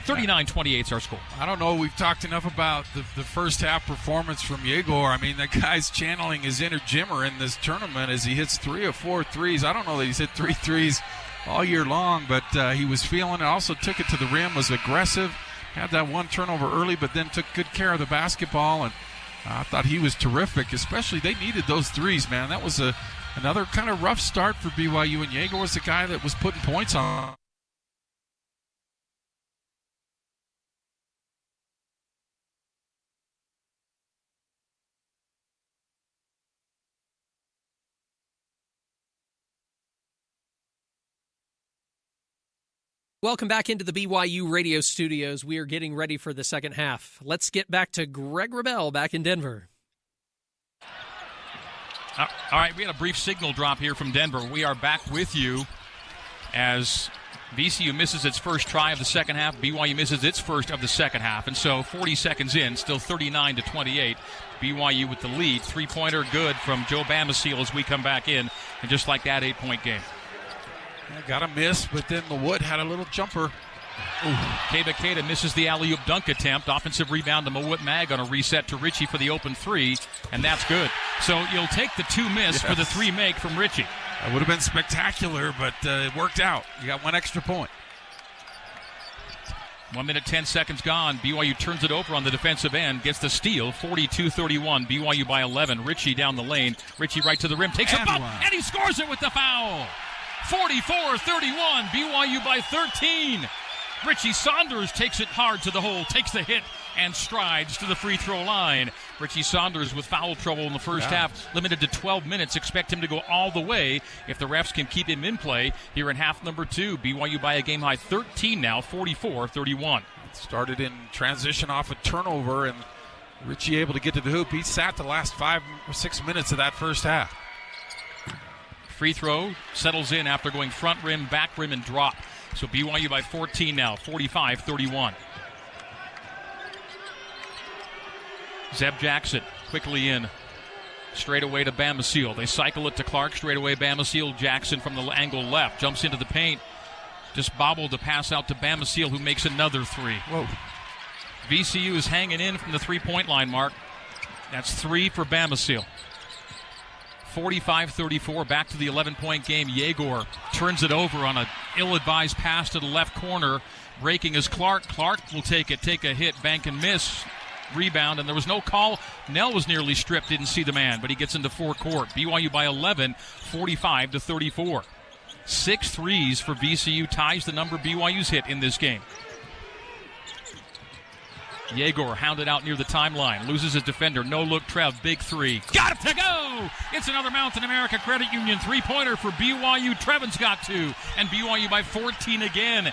39-28 is our score. I don't know. We've talked enough about the first half performance from Yegor. I mean, that guy's channeling his inner Jimmer in this tournament as he hits 3 of 4 threes. I don't know that he's hit 3 threes all year long, but he was feeling it. Also took it to the rim, was aggressive, had that one turnover early, but then took good care of the basketball. And I thought he was terrific, especially they needed those threes, man. That was another kind of rough start for BYU, and Yegor was the guy that was putting points on. Welcome back into the BYU radio studios. We are getting ready for the second half. Let's get back to Greg Wrubell back in Denver. All right, we had a brief signal drop here from Denver. We are back with you as VCU misses its first try of the second half. BYU misses its first of the second half. And so 40 seconds in, still 39-28. BYU with the lead. Three-pointer good from Joe Bamasil as we come back in. And just like that, 8-point game. Got a miss, but then Wood had a little jumper. Keba Keita misses the alley-oop dunk attempt. Offensive rebound to Mawut Mag on a reset to Richie for the open three, and that's good. So you'll take the 2 miss for the 3 make from Richie. That would have been spectacular, but it worked out. You got 1 extra point. 1 minute, 10 seconds gone. BYU turns it over on the defensive end, gets the steal, 42-31. BYU by 11. Richie down the lane. Richie right to the rim, takes a bump, and he scores it with the foul. 44-31, BYU by 13. Richie Saunders takes it hard to the hole, takes the hit, and strides to the free throw line. Richie Saunders with foul trouble in the first half, limited to 12 minutes. Expect him to go all the way if the refs can keep him in play here in half number 2. BYU by a game-high 13 now, 44-31. Started in transition off a turnover, and Richie able to get to the hoop. He sat the last 5 or 6 minutes of that first half. Free throw settles in after going front rim, back rim, and drop. So BYU by 14 now, 45-31. Zeb Jackson quickly in. Straight away to Bamasil. They cycle it to Clark. Straight away Bamasil. Jackson from the angle left. Jumps into the paint. Just bobbled the pass out to Bamasil, who makes another 3. Whoa. VCU is hanging in from the 3-point line, Mark. That's 3 for Bamasil. 45-34, back to the 11-point game. Yegor turns it over on an ill-advised pass to the left corner. Breaking is Clark. Clark will take a hit, bank and miss. Rebound, and there was no call. Nell was nearly stripped, didn't see the man, but he gets into forecourt. BYU by 11, 45-34. 6 threes for VCU, ties the number BYU's hit in this game. Yegor hounded out near the timeline, loses his defender, no look Trev, big three. Got it to go! It's another Mountain America Credit Union three-pointer for BYU. Trevin's got 2, and BYU by 14 again.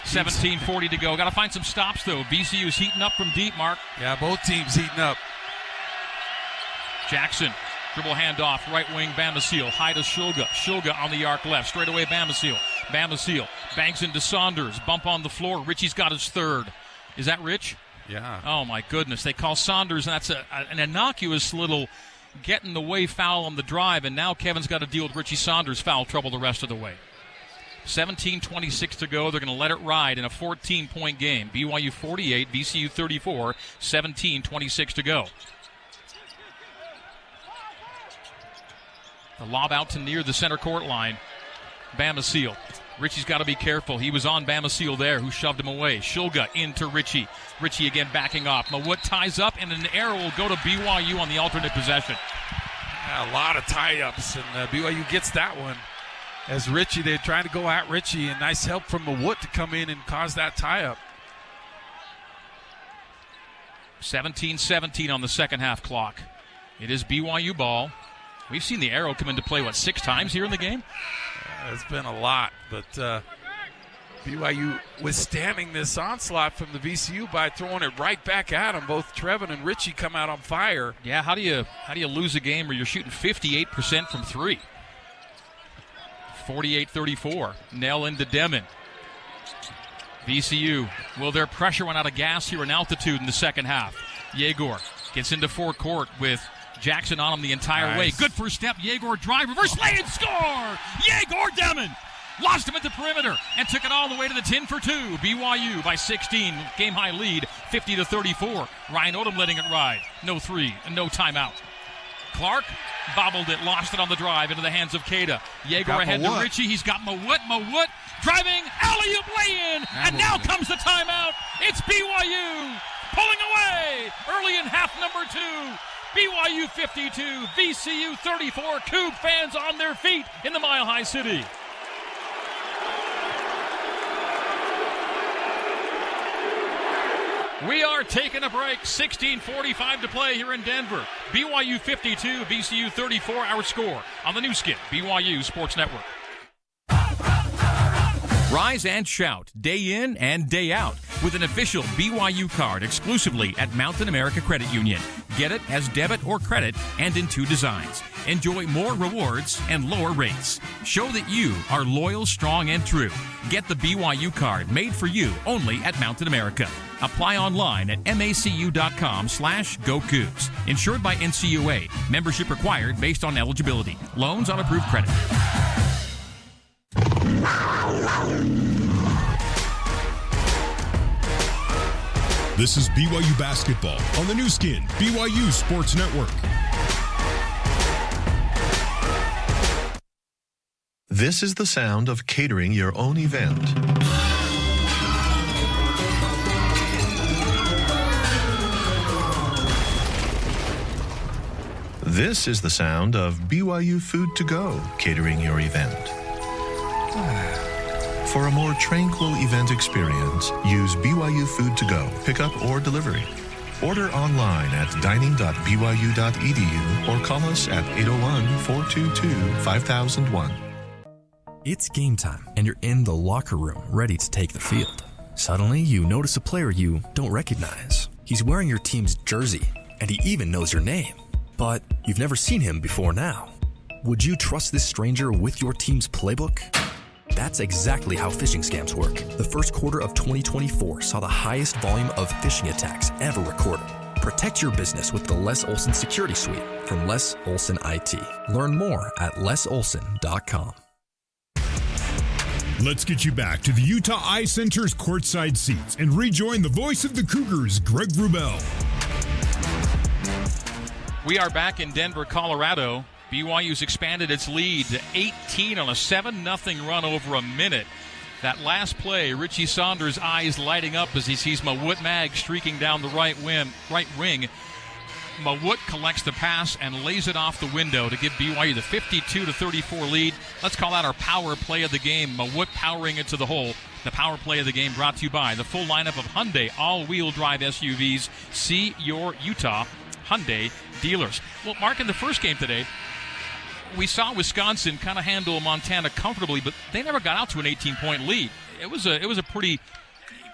17:40 to go. Got to find some stops, though. VCU's heating up from deep, Mark. Yeah, both teams heating up. Jackson, dribble handoff, right wing, Bamasil. High to Shulga. Shulga on the arc left. Straight away, Bamasil. Bamasil banks into Saunders. Bump on the floor. Richie's got his third. Is that Rich? Yeah. Oh, my goodness. They call Saunders, and that's an innocuous little get-in-the-way foul on the drive, and now Kevin's got to deal with Richie Saunders' foul trouble the rest of the way. 17:26 to go. They're going to let it ride in a 14-point game. BYU 48, VCU 34, 17:26 to go. The lob out to near the center court line. Bamasil. Richie's got to be careful. He was on Bamasil there, who shoved him away. Shulga into Richie. Richie again backing off. Mawut ties up, and an error will go to BYU on the alternate possession. Yeah, a lot of tie-ups, and BYU gets that one. As Richie, they're trying to go at Richie, and nice help from Mawut to come in and cause that tie-up. 17-17 on the second half clock. It is BYU ball. We've seen the arrow come into play, 6 times here in the game? It's been a lot, but BYU withstanding this onslaught from the VCU by throwing it right back at them. Both Trevin and Richie come out on fire. Yeah, how do you lose a game where you're shooting 58% from 3? 48-34. Nell into Demon. VCU, will their pressure run out of gas here in altitude in the second half? Yegor gets into forecourt with Jackson on him the entire way. Good first step. Yegor drive, reverse lay and score! Yegor Demon lost him at the perimeter and took it all the way to the tin for 2. BYU by 16. Game-high lead, 50-34. Ryan Odom letting it ride. No 3 and no timeout. Clark bobbled it, lost it on the drive into the hands of Keita. Yegor ahead to Richie. He's got Mawut. Mawut driving, alley-oop lay-in, and now comes the timeout. It's BYU pulling away early in half number 2. BYU 52, VCU 34. Coug fans on their feet in the Mile High City. We are taking a break. 16:45 to play here in Denver. BYU 52, VCU 34, our score on the new skin, BYU Sports Network. Rise and shout day in and day out with an official BYU card exclusively at Mountain America Credit Union. Get it as debit or credit and in 2 designs. Enjoy more rewards and lower rates. Show that you are loyal, strong, and true. Get the BYU card made for you only at Mountain America. Apply online at macu.com/GoCougs. Insured by NCAA. Membership required based on eligibility. Loans on approved credit. This is BYU basketball on the new skin, BYU Sports Network. This is the sound of catering your own event. This is the sound of BYU Food to Go, catering your event. For a more tranquil event experience, use BYU Food to Go, pickup or delivery. Order online at dining.byu.edu or call us at 801-422-5001. It's game time, and you're in the locker room ready to take the field. Suddenly, you notice a player you don't recognize. He's wearing your team's jersey, and he even knows your name. But you've never seen him before now. Would you trust this stranger with your team's playbook? That's exactly how phishing scams work. The first quarter of 2024 saw the highest volume of phishing attacks ever recorded. Protect your business with the Les Olson Security Suite from Les Olson IT. Learn more at lesolson.com. Let's get you back to the Utah Eye Center's courtside seats and rejoin the voice of the Cougars, Greg Wrubell. We are back in Denver, Colorado. BYU's expanded its lead to 18 on a 7-0 run over a minute. That last play, Richie Saunders' eyes lighting up as he sees Mawut Mag streaking down the right wing. Mawut collects the pass and lays it off the window to give BYU the 52-34 lead. Let's call that our power play of the game. Mawut powering it to the hole. The power play of the game brought to you by the full lineup of Hyundai all-wheel drive SUVs. See your Utah Hyundai dealers. Well, Mark, in the first game today, we saw Wisconsin kind of handle Montana comfortably, but they never got out to an 18-point lead. It was a pretty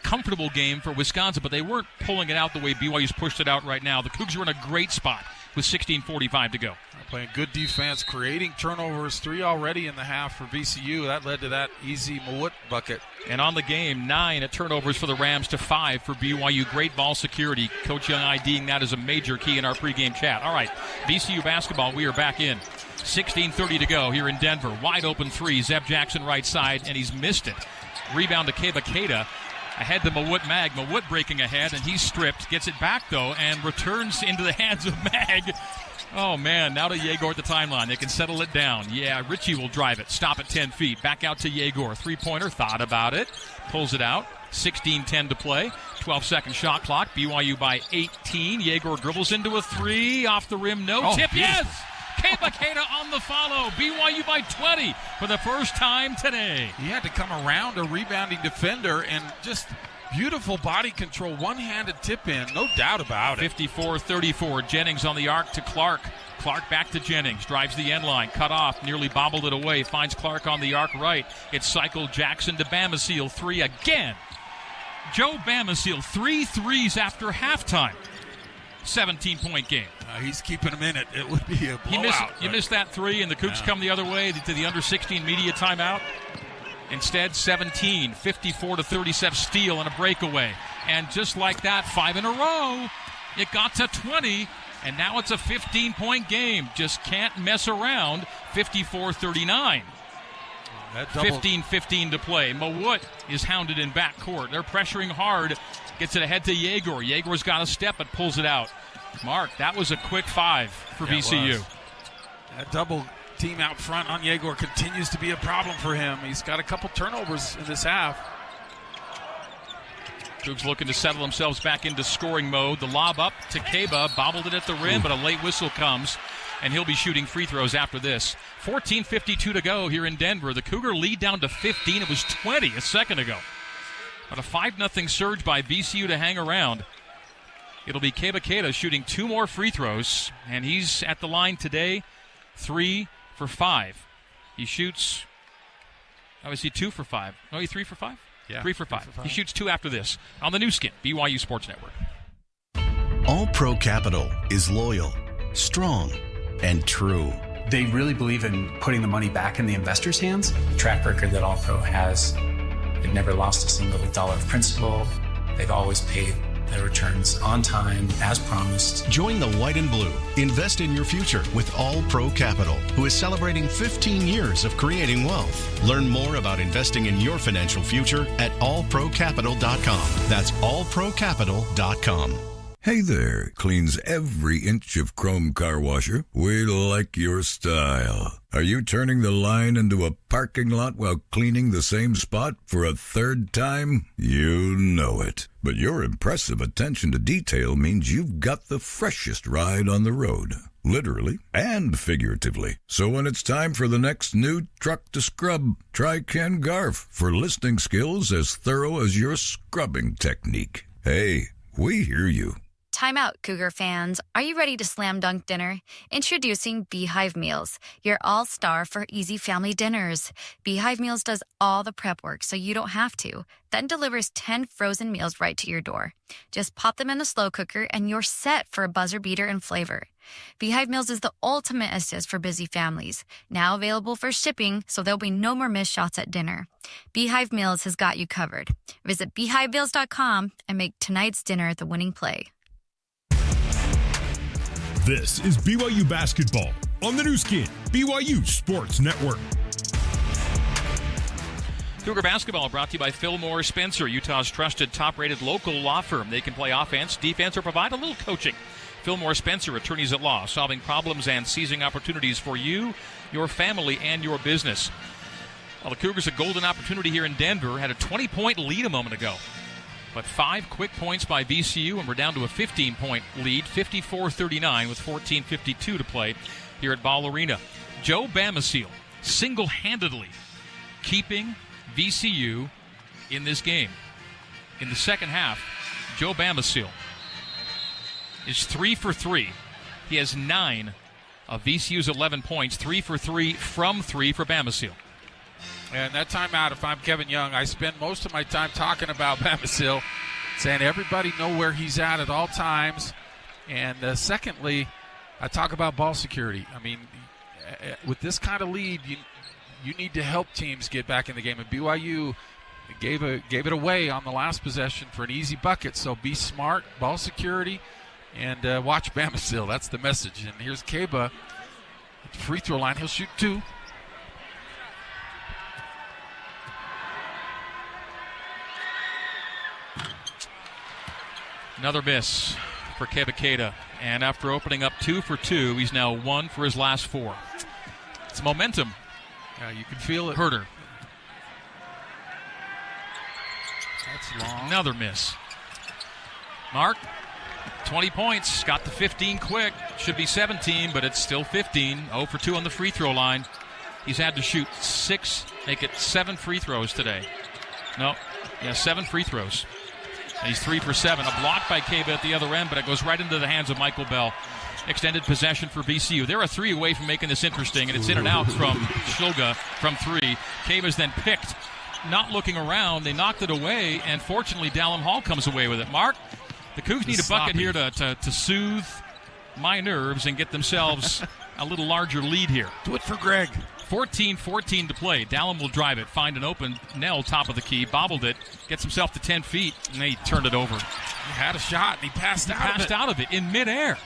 comfortable game for Wisconsin, but they weren't pulling it out the way BYU's pushed it out right now. The Cougs are in a great spot with 16:45 to go. Playing good defense, creating turnovers, 3 already in the half for VCU. That led to that easy Mawut bucket. And on the game, 9 turnovers for the Rams to 5 for BYU. Great ball security. Coach Young IDing that as a major key in our pregame chat. All right, VCU basketball, we are back in. 16:30 to go here in Denver. Wide open 3, Zeb Jackson right side, and he's missed it. Rebound to Keba Keita. Ahead to Mawut Mag. Mawut breaking ahead, and he's stripped. Gets it back, though, and returns into the hands of Mag. Oh, man, now to Yegor at the timeline. They can settle it down. Yeah, Richie will drive it. Stop at 10 feet. Back out to Yegor. Three-pointer, thought about it. Pulls it out. 16-10 to play. 12-second shot clock. BYU by 18. Yegor dribbles into a 3. Off the rim, no tip. Yes! Keba Keita on the follow. BYU by 20 for the first time today. He had to come around a rebounding defender and just beautiful body control, one-handed tip in, no doubt about it. 54-34. Jennings on the arc to Clark. Clark back to Jennings. Drives the end line. Cut off. Nearly bobbled it away. Finds Clark on the arc right. It's cycled Jackson to Bamasil. 3 again. Joe Bamasil, 3 threes after halftime. 17-point game. He's keeping him in it. It would be a blowout. You missed that 3, and the Cougs come the other way to the under-16 media timeout. Instead, 17, 54-37 steal and a breakaway. And just like that, 5 in a row, it got to 20, and now it's a 15-point game. Just can't mess around. 54-39. 15-15 to play. Mawut is hounded in backcourt. They're pressuring hard. Gets it ahead to Yegor. Yegor's got a step, but pulls it out. Mark, that was a quick 5 for VCU. That double team out front on Yegor continues to be a problem for him. He's got a couple turnovers in this half. Cougs looking to settle themselves back into scoring mode. The lob up to Keba, bobbled it at the rim, but a late whistle comes, and he'll be shooting free throws after this. 14:52 to go here in Denver. The Cougar lead down to 15. It was 20 a second ago. But a 5-0 surge by VCU to hang around. It'll be Keba Keita shooting 2 more free throws, and he's at the line today, 3 for 5. He shoots, is he 2 for 5? No, he 3 for 5? Yeah. 3 for 5. He shoots 2 after this on the new skin, BYU Sports Network. All Pro Capital is loyal, strong, and true. They really believe in putting the money back in the investors' hands. The track record that All Pro has, they've never lost a single dollar of principal. They've always paid their returns on time, as promised. Join the white and blue. Invest in your future with All Pro Capital, who is celebrating 15 years of creating wealth. Learn more about investing in your financial future at allprocapital.com. That's allprocapital.com. Hey there, cleans every inch of chrome car washer. We like your style. Are you turning the line into a parking lot while cleaning the same spot for a 3rd time? You know it. But your impressive attention to detail means you've got the freshest ride on the road. Literally and figuratively. So when it's time for the next new truck to scrub, try Ken Garf for listening skills as thorough as your scrubbing technique. Hey, we hear you. Time out, Cougar fans. Are you ready to slam dunk dinner? Introducing Beehive Meals, your all-star for easy family dinners. Beehive Meals does all the prep work so you don't have to, then delivers 10 frozen meals right to your door. Just pop them in a slow cooker and you're set for a buzzer beater and flavor. Beehive Meals is the ultimate assist for busy families. Now available for shipping, so there'll be no more missed shots at dinner. Beehive Meals has got you covered. Visit beehivemeals.com and make tonight's dinner the winning play. This is BYU basketball on the new skin, BYU Sports Network. Cougar basketball brought to you by Fillmore Spencer, Utah's trusted top-rated local law firm. They can play offense, defense, or provide a little coaching. Fillmore Spencer, attorneys at law, solving problems and seizing opportunities for you, your family, and your business. Well, the Cougars a golden opportunity here in Denver. Had a 20-point lead a moment ago. But 5 quick points by VCU, and we're down to a 15-point lead, 54-39 with 14:52 to play here at Ball Arena. Joe Bamasiel single-handedly keeping VCU in this game. In the second half, Joe Bamasiel is 3 for 3. He has 9 of VCU's 11 points, 3 for 3 from 3 for Bamasiel. And that timeout, if I'm Kevin Young, I spend most of my time talking about Bamasiel, saying everybody know where he's at all times. And secondly, I talk about ball security. I mean, with this kind of lead, you need to help teams get back in the game. And BYU gave it away on the last possession for an easy bucket. So be smart, ball security, and watch Bamasiel. That's the message. And here's Keba at the free throw line. He'll shoot 2. Another miss for Keba. And after opening up 2 for 2, he's now 1 for his last 4. It's momentum. Yeah, you can feel it. Herter. That's long. Another miss. Mark, 20 points. Got the 15 quick. Should be 17, but it's still 15. 0 for 2 on the free throw line. He's had to shoot 7 free throws today. 7 free throws. And he's 3 for 7. A block by Keba at the other end, but it goes right into the hands of Michael Bell. Extended possession for VCU. They're a 3 away from making this interesting, and it's in and out from Shilga from 3. Keba's then picked, not looking around. They knocked it away, and fortunately Dallin Hall comes away with it. Mark, the Cougs need a bucket here to soothe my nerves and get themselves a little larger lead here. Do it for Greg. 14-14 to play. Dallin will drive it, find an open Nell, top of the key, bobbled it, gets himself to 10 feet, and he turned it over. He had a shot, and he passed out of it in midair.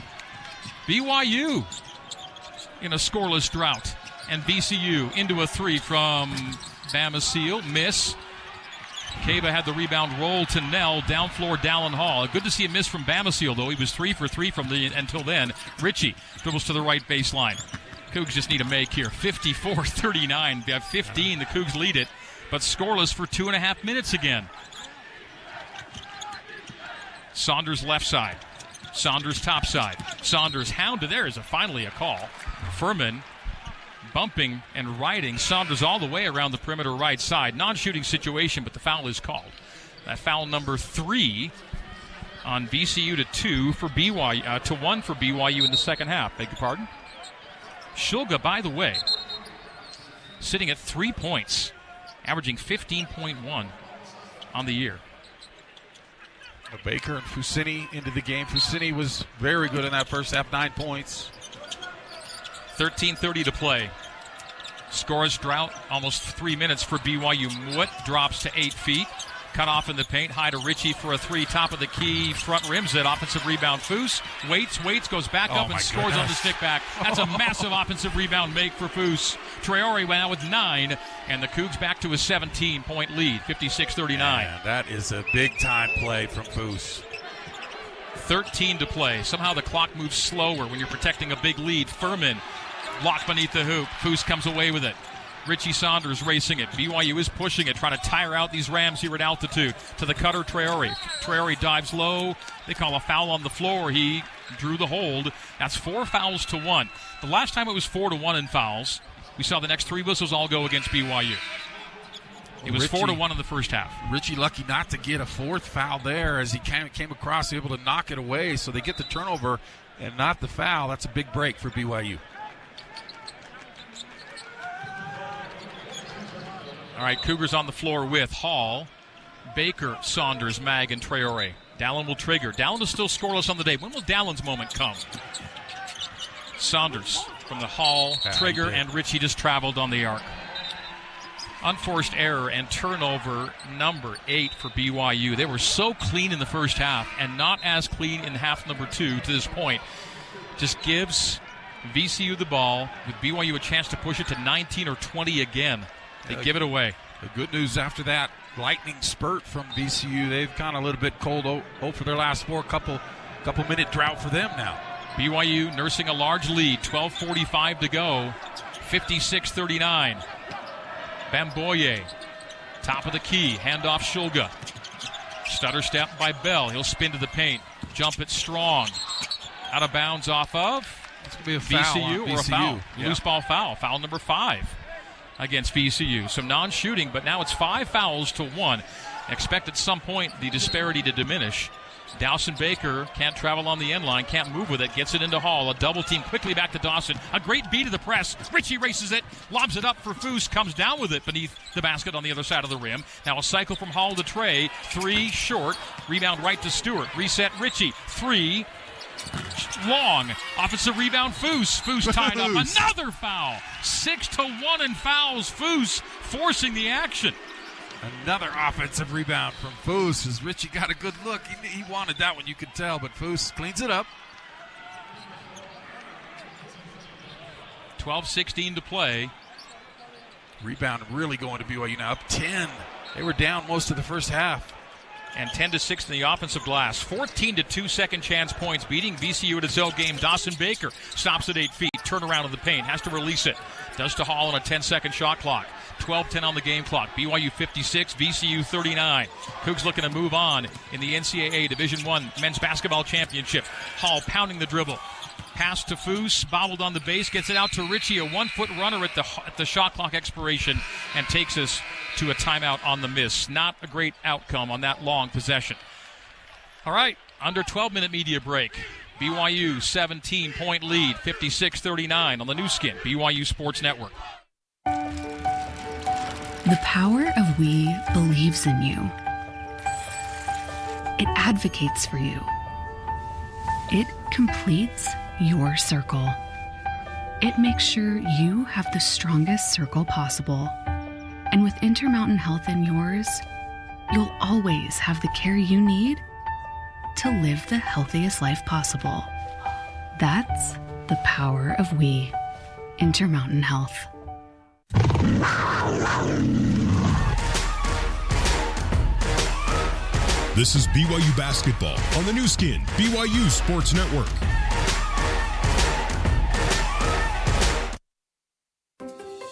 BYU in a scoreless drought. And VCU into a 3 from Bamasiel. Miss. Keba had the rebound, roll to Nell, down floor Dallin Hall. Good to see a miss from Bamasiel, though. He was 3 for 3 until then. Richie dribbles to the right baseline. Cougs just need a make here. 54-39. They have 15. The Cougs lead it, but scoreless for 2.5 minutes again. Saunders left side. Saunders top side. Saunders hounded. There is finally a call. Furman bumping and riding Saunders all the way around the perimeter right side. Non-shooting situation, but the foul is called. That foul number 3 on VCU to 2 for BYU, to 1 for BYU in the second half. Beg your pardon. Shilga, by the way, sitting at 3 points, averaging 15.1 on the year. Baker and Fusini into the game. Fusini was very good in that first half, 9 points. 13:30 to play. Scores drought, almost 3 minutes for BYU. Mwit drops to 8 feet. Cut off in the paint. High to Richie for a 3. Top of the key. Front rims it. Offensive rebound. Foose waits, goes back up and scores on the stick back. That's a massive offensive rebound make for Foose. Traore went out with 9, and the Cougs back to a 17-point lead, 56-39. Man, that is a big-time play from Foose. 13 to play. Somehow the clock moves slower when you're protecting a big lead. Furman blocked beneath the hoop. Foose comes away with it. Richie Saunders racing it. BYU is pushing it, trying to tire out these Rams here at altitude. To the cutter, Traore. Traore dives low. They call a foul on the floor. He drew the hold. That's 4 fouls to 1. The last time it was 4-1 in fouls. We saw the next 3 whistles all go against BYU. It was 4-1 in the first half. Richie lucky not to get a 4th foul there as he came across, able to knock it away. So they get the turnover and not the foul. That's a big break for BYU. All right, Cougars on the floor with Hall, Baker, Saunders, Mag, and Traore. Dallin will trigger. Dallin is still scoreless on the day. When will Dallin's moment come? Saunders from the Hall, trigger, and Richie just traveled on the arc. Unforced error and turnover number 8 for BYU. They were so clean in the first half and not as clean in half number 2 to this point. Just gives VCU the ball, with BYU a chance to push it to 19 or 20 again. They give it away. The good news after that lightning spurt from VCU, they've kind of a little bit cold for their last 4, couple minute drought for them now. BYU nursing a large lead, 12:45 to go, 56-39. Bamboye, top of the key, handoff Shulga. Stutter step by Bell. He'll spin to the paint. Jump it strong. Out of bounds off of it's gonna be a foul VCU or a foul. Yeah. Loose ball foul. Foul number 5 against VCU. Some non-shooting, but now it's 5 fouls to 1. Expect at some point the disparity to diminish. Dawson Baker can't travel on the end line, can't move with it, gets it into Hall. A double team quickly back to Dawson. A great beat of the press. Richie races it, lobs it up for Foose, comes down with it beneath the basket on the other side of the rim. Now a cycle from Hall to Trey. 3 short. Rebound right to Stewart. Reset Richie. 3 long. Offensive rebound Foose. Foose tied up. Another foul. 6-1 in fouls. Foose forcing the action. Another offensive rebound from Foose as Richie got a good look. He wanted that one, you could tell, but Foose cleans it up. 12:16 to play. Rebound really going to BYU now, up 10. They were down most of the first half. And 10-6 in the offensive glass. 14-2 second chance points, beating VCU at its own game. Dawson Baker stops at 8 feet. Turnaround of the paint. Has to release it. Does to Hall on a 10-second shot clock. 12-10 on the game clock. BYU 56, VCU 39. Cougs looking to move on in the NCAA Division I Men's Basketball Championship. Hall pounding the dribble. Pass to Foose, bobbled on the base, gets it out to Richie, a 1-foot runner at the shot clock expiration, and takes us to a timeout on the miss. Not a great outcome on that long possession. All right, under 12-minute media break. BYU 17-point lead, 56-39 on the new skin, BYU Sports Network. The power of we believes in you. It advocates for you. It completes your circle. It makes sure you have the strongest circle possible. And with Intermountain Health in yours, you'll always have the care you need to live the healthiest life possible. That's the power of we. Intermountain Health. This is BYU basketball on the new skin, BYU Sports Network.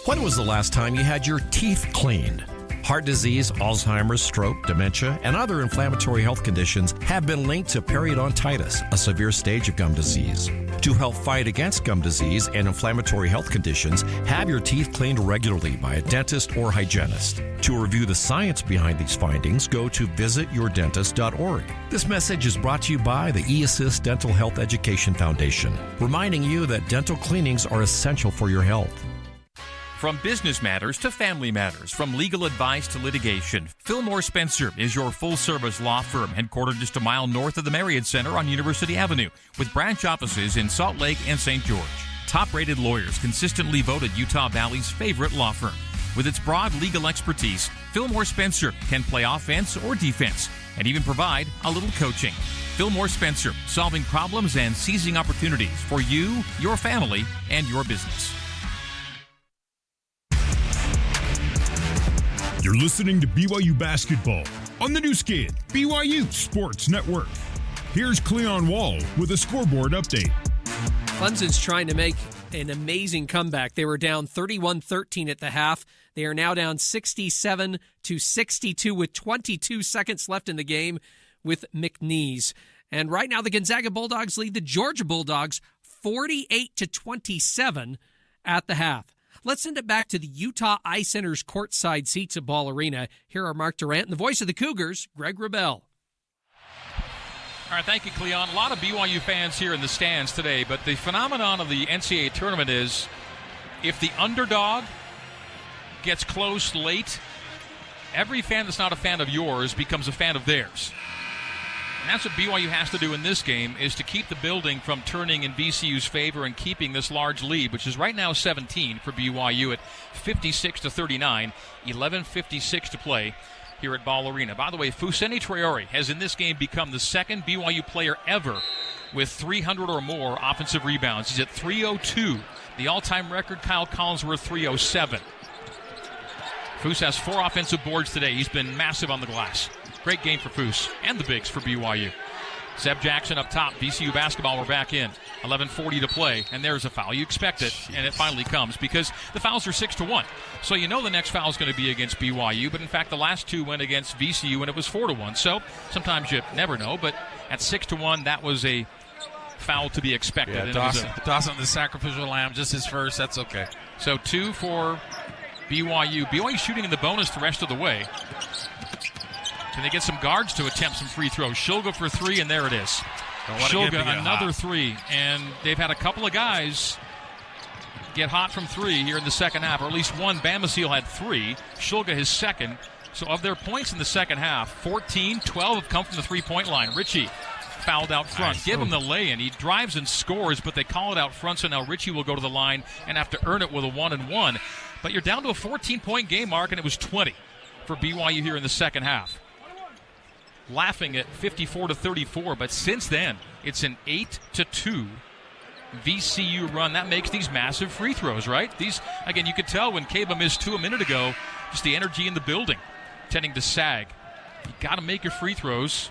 When was the last time you had your teeth cleaned? Heart disease, Alzheimer's, stroke, dementia, and other inflammatory health conditions have been linked to periodontitis, a severe stage of gum disease. To help fight against gum disease and inflammatory health conditions, have your teeth cleaned regularly by a dentist or hygienist. To review the science behind these findings, go to visityourdentist.org. This message is brought to you by the eAssist Dental Health Education Foundation, reminding you that dental cleanings are essential for your health. From business matters to family matters, from legal advice to litigation, Fillmore Spencer is your full-service law firm, headquartered just a mile north of the Marriott Center on University Avenue, with branch offices in Salt Lake and St. George. Top-rated lawyers consistently voted Utah Valley's favorite law firm. With its broad legal expertise, Fillmore Spencer can play offense or defense, and even provide a little coaching. Fillmore Spencer, solving problems and seizing opportunities for you, your family, and your business. You're listening to BYU basketball on the new skin, BYU Sports Network. Here's Cleon Wall with a scoreboard update. Clemson's trying to make an amazing comeback. They were down 31-13 at the half. They are now down 67-62 with 22 seconds left in the game with McNeese. And right now the Gonzaga Bulldogs lead the Georgia Bulldogs 48-27 at the half. Let's send it back to the Utah Eye Center's courtside seats at Ball Arena. Here are Mark Durant and the voice of the Cougars, Greg Wrubell. All right, thank you, Cleon. A lot of BYU fans here in the stands today, but the phenomenon of the NCAA tournament is if the underdog gets close late, every fan that's not a fan of yours becomes a fan of theirs. And that's what BYU has to do in this game, is to keep the building from turning in VCU's favor and keeping this large lead, which is right now 17 for BYU at 56-39, 11:56 to play here at Ball Arena. By the way, Fousseyni Traore has in this game become the second BYU player ever with 300 or more offensive rebounds. He's at 302. The all-time record, Kyle Collinsworth, 307. Foose has 4 offensive boards today. He's been massive on the glass. Great game for Foose and the bigs for BYU. Seb Jackson up top. VCU basketball, we're back in. 11:40 to play, and there's a foul. You expect it, and it finally comes because the fouls are 6-1. So you know the next foul is going to be against BYU, but in fact the last two went against VCU, and it was 4-1. So sometimes you never know, but at 6-1, that was a foul to be expected. Yeah, Dawson, the sacrificial lamb, just his first. That's okay. So 2 for BYU. BYU shooting in the bonus the rest of the way. Can they get some guards to attempt some free throws? Shulga for 3, and there it is. Shulga, another 3. And they've had a couple of guys get hot from 3 here in the second half, or at least one. Bamasil had 3. Shulga his second. So of their points in the second half, 14, 12 have come from the three-point line. Richie fouled out front. Give him the lay-in. He drives and scores, but they call it out front, so now Richie will go to the line and have to earn it with a 1-and-1. But you're down to a 14-point game, Mark, and it was 20 for BYU here in the second half. Laughing at 54-34, but since then, it's an 8-2 VCU run. That makes these massive free throws, right? These, again, you could tell when Kaba missed 2 a minute ago, just the energy in the building tending to sag. You got to make your free throws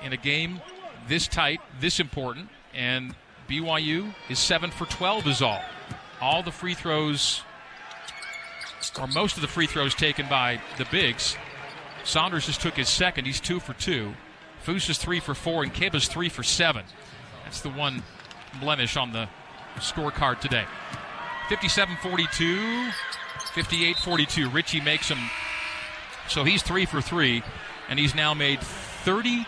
in a game this tight, this important, and BYU is 7 for 12 is all. All the free throws, or most of the free throws taken by the bigs. Saunders just took his second. He's 2 for 2. Foose is 3 for 4, and Kiba's 3 for 7. That's the one blemish on the scorecard today. 57-42, 58-42. Richie makes him. So he's 3 for 3, and he's now made 32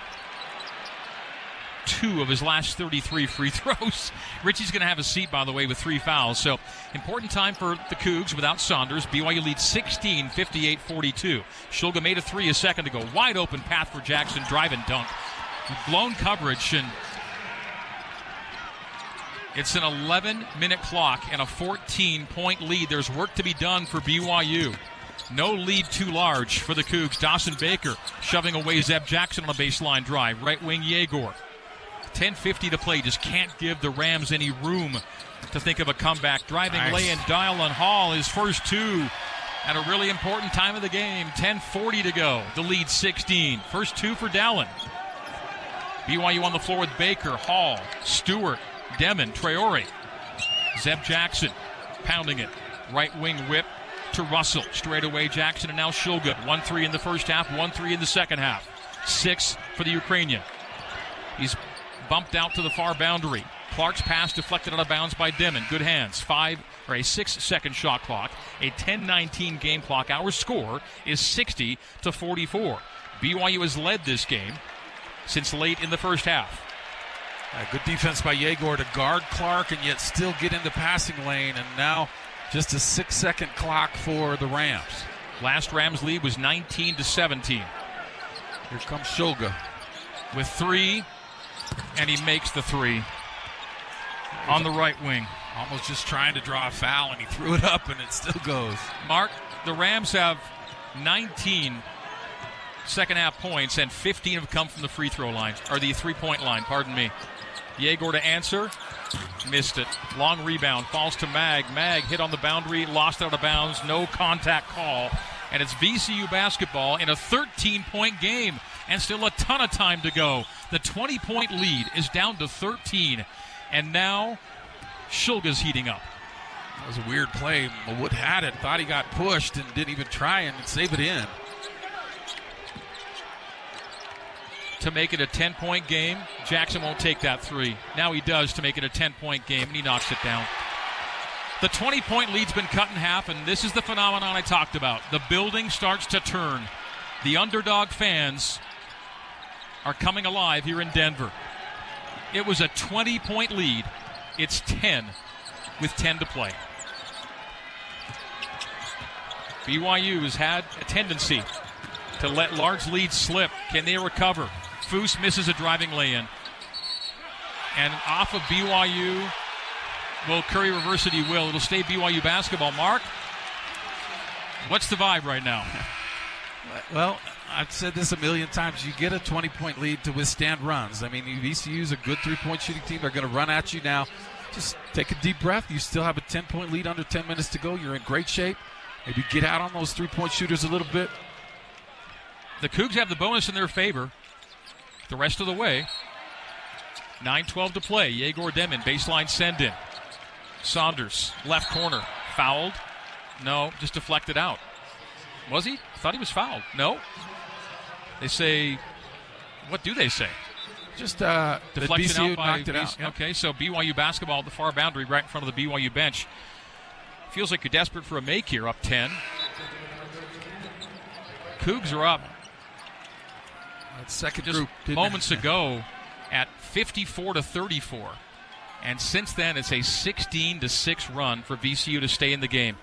of his last 33 free throws. Richie's going to have a seat, by the way, with 3 fouls. So important time for the Cougs without Saunders. BYU leads 16, 58-42. Shulga made a 3 a second ago. Wide open path for Jackson. Drive and dunk. Blown coverage, and it's an 11-minute clock and a 14-point lead. There's work to be done for BYU. No lead too large for the Cougs. Dawson Baker shoving away Zeb Jackson on a baseline drive. Right wing Yegor. 10:50 to play. Just can't give the Rams any room to think of a comeback. Driving lay and Dylan Hall, his first 2 at a really important time of the game. 10:40 to go. The lead 16. First 2 for Dallin. BYU on the floor with Baker, Hall, Stewart, Demon, Traore. Zeb Jackson pounding it. Right wing whip to Russell. Straight away Jackson, and now Shulga. 1-3 in the first half, 1-3 in the second half. 6 for the Ukrainian. He's bumped out to the far boundary. Clark's pass deflected out of bounds by Demon. Good hands. a 6-second shot clock. A 10-19 game clock. Our score is 60-44. BYU has led this game since late in the first half. Good defense by Yegor to guard Clark and yet still get in the passing lane. And now just a 6-second clock for the Rams. Last Rams lead was 19-17. Here comes Shulga with 3, and he makes the 3 on the right wing. Almost just trying to draw a foul, and he threw it up, and it still goes. Mark, the Rams have 19 second-half points, and 15 have come from the free throw line, or the three-point line, pardon me. Yegor to answer. Missed it. Long rebound. Falls to Mag. Mag hit on the boundary. Lost out of bounds. No contact call. And it's VCU basketball in a 13-point game. And still a ton of time to go. The 20-point lead is down to 13. And now Shulga's heating up. That was a weird play. Wood had it. Thought he got pushed and didn't even try and save it in. To make it a 10-point game, Jackson won't take that 3. Now he does to make it a 10-point game, and he knocks it down. The 20-point lead's been cut in half, and this is the phenomenon I talked about. The building starts to turn. The underdog fans are coming alive here in Denver. It was a 20-point lead. It's 10 with 10 to play. BYU has had a tendency to let large leads slip. Can they recover? Foose misses a driving lay-in. And off of BYU, will Curry reverse it? He will. It'll stay BYU basketball. Mark, what's the vibe right now? Well, I've said this a million times. You get a 20-point lead to withstand runs. I mean, VCU's a good three-point shooting team. They're going to run at you now. Just take a deep breath. You still have a 10-point lead under 10 minutes to go. You're in great shape. Maybe get out on those three-point shooters a little bit. The Cougs have the bonus in their favor the rest of the way. 9:12 to play. Yegor Demmin, baseline send in. Saunders, left corner, fouled. No, just deflected out. Was he? I thought he was fouled. No. They say, what do they say? Just deflection BCU out by knocked it out. Yep. Okay, so BYU basketball at the far boundary, right in front of the BYU bench. Feels like you're desperate for a make here, up 10. Cougs are up. That second just group moments ago at 54-34. And since then, it's a 16-6 run for VCU to stay in the game.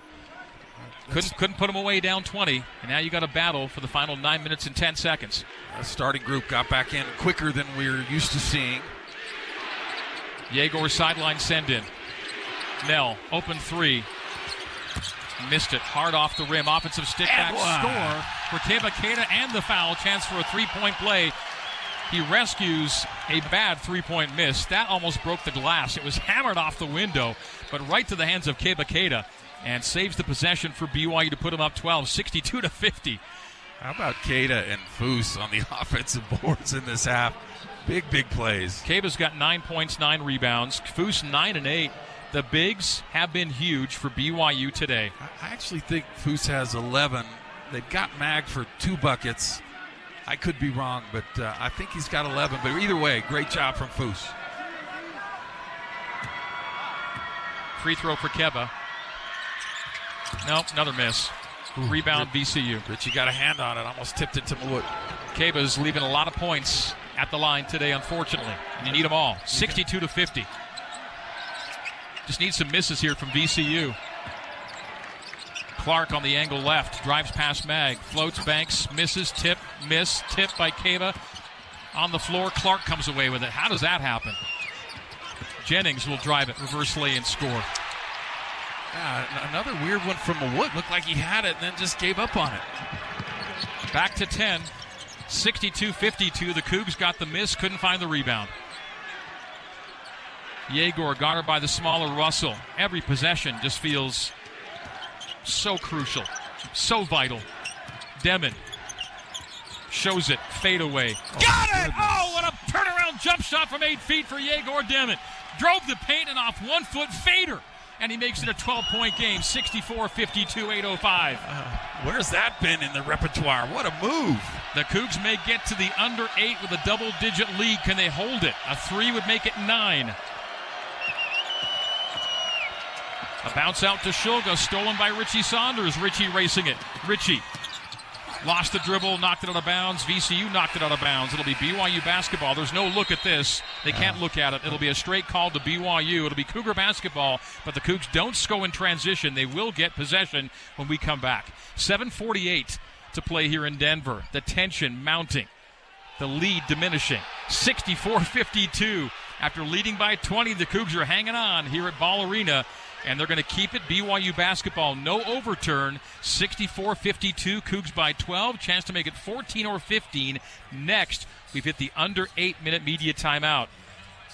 Couldn't put them away down 20, and now you got a battle for the final 9 minutes and 10 seconds. The starting group got back in quicker than we're used to seeing. Yegor sideline send in. Nell, open three. Missed it. Hard off the rim. Offensive stick back score for Keba Keita and the foul. Chance for a three-point play. He rescues a bad three-point miss. That almost broke the glass. It was hammered off the window, but right to the hands of Keba Keita, and saves the possession for BYU to put him up 12, 62-50. How about Keita and Foose on the offensive boards in this half? Big plays. Keba's got 9 points, 9 rebounds. Foose 9 and 8. The bigs have been huge for BYU today. I actually think Foose has 11. They've got Mag for 2 buckets. I could be wrong, but I think he's got 11. But either way, great job from Foose. Free throw for Keba. Nope, another miss. Rebound VCU. Richie got a hand on it, almost tipped it to Malut. Keba's leaving a lot of points at the line today, unfortunately. And you need them all. 62-50. Just need some misses here from VCU. Clark on the angle left, drives past Mag, floats, banks, misses, tip, miss, tip by Keba. On the floor, Clark comes away with it. How does that happen? Jennings will drive it, reverse lay and score. Another weird one from Wood. Looked like he had it and then just gave up on it. Back to 10. 62-52. The Cougs got the miss, couldn't find the rebound. Yegor guarded by the smaller Russell. Every possession just feels so crucial, so vital. Demmin shows it, fade away. Got it! Oh, what a turnaround jump shot from 8 feet for Yegor Demmin. Drove the paint and off 1 foot fader. And he makes it a 12-point game, 64-52, 8:05. Where's that been in the repertoire? What a move. The Cougs may get to the under 8 with a double-digit lead. Can they hold it? A 3 would make it 9. A bounce out to Shulga, stolen by Richie Saunders. Richie racing it. Richie lost the dribble, knocked it out of bounds. VCU knocked it out of bounds. It'll be BYU basketball. There's no look at this. They can't look at it. It'll be a straight call to BYU. It'll be Cougar basketball, but the Cougs don't score in transition. They will get possession when we come back. 7:48 to play here in Denver. The tension mounting. The lead diminishing. 64-52. After leading by 20, the Cougs are hanging on here at Ball Arena. And they're going to keep it. BYU basketball, no overturn. 64-52, Cougs by 12. Chance to make it 14 or 15. Next, we've hit the under 8-minute media timeout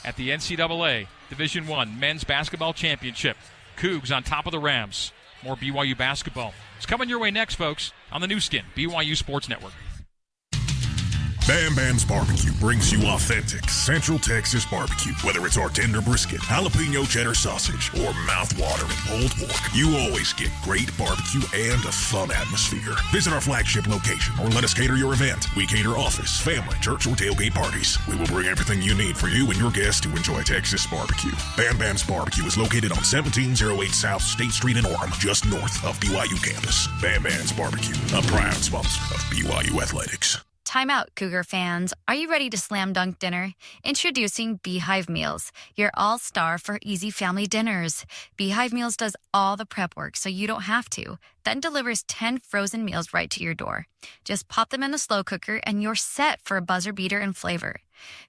at the NCAA Division I Men's Basketball Championship. Cougs on top of the Rams. More BYU basketball. It's coming your way next, folks, on the new skin, BYU Sports Network. Bam Bam's Barbecue brings you authentic Central Texas barbecue. Whether it's our tender brisket, jalapeno cheddar sausage, or mouth-watering pulled pork, you always get great barbecue and a fun atmosphere. Visit our flagship location or let us cater your event. We cater office, family, church, or tailgate parties. We will bring everything you need for you and your guests to enjoy Texas barbecue. Bam Bam's Barbecue is located on 1708 South State Street in Orem, just north of BYU campus. Bam Bam's Barbecue, a proud sponsor of BYU Athletics. Time out, Cougar fans. Are you ready to slam dunk dinner? Introducing Beehive Meals, your all-star for easy family dinners. Beehive Meals does all the prep work so you don't have to, then delivers 10 frozen meals right to your door. Just pop them in the slow cooker and you're set for a buzzer beater in flavor.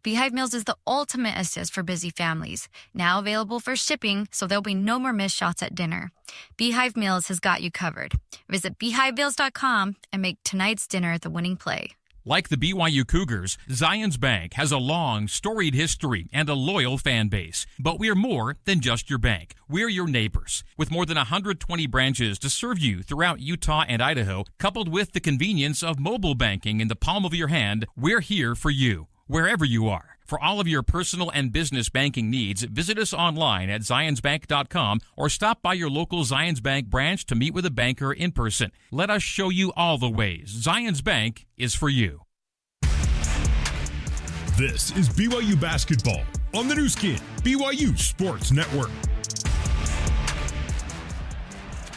Beehive Meals is the ultimate assist for busy families. Now available for shipping, so there'll be no more missed shots at dinner. Beehive Meals has got you covered. Visit beehivemeals.com and make tonight's dinner the winning play. Like the BYU Cougars, Zions Bank has a long, storied history and a loyal fan base. But we're more than just your bank. We're your neighbors. With more than 120 branches to serve you throughout Utah and Idaho, coupled with the convenience of mobile banking in the palm of your hand, we're here for you, wherever you are. For all of your personal and business banking needs, visit us online at zionsbank.com or stop by your local Zions Bank branch to meet with a banker in person. Let us show you all the ways. Zions Bank is for you. This is BYU basketball on the new skin, BYU Sports Network.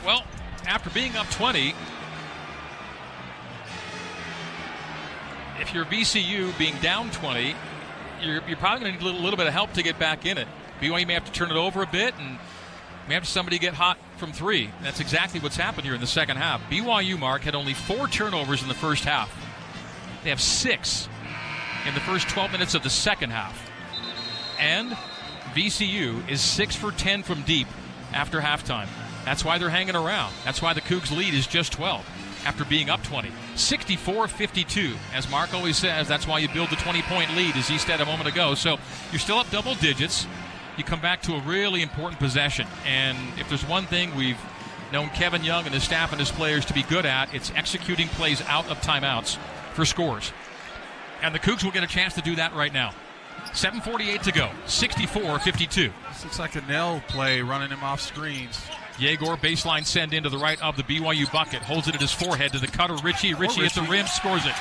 Well, after being up 20, if you're VCU being down 20, you're probably going to need a little bit of help to get back in it. BYU may have to turn it over a bit and may have somebody get hot from three. That's exactly what's happened here in the second half. BYU, Mark, had only 4 turnovers in the first half. They have 6 in the first 12 minutes of the second half. And VCU is 6 for 10 from deep after halftime. That's why they're hanging around. That's why the Cougs lead is just 12 after being up 20. 64-52. As Mark always says, that's why you build the 20-point lead, as he said a moment ago. So you're still up double digits. You come back to a really important possession. And if there's one thing we've known Kevin Young and his staff and his players to be good at, it's executing plays out of timeouts for scores. And the Cougs will get a chance to do that right now. 7:48 to go. 64-52. This looks like a Nell play, running him off screens. Yegor baseline send into the right of the BYU bucket. Holds it at his forehead to the cutter, Richie. Richie at the rim, scores it.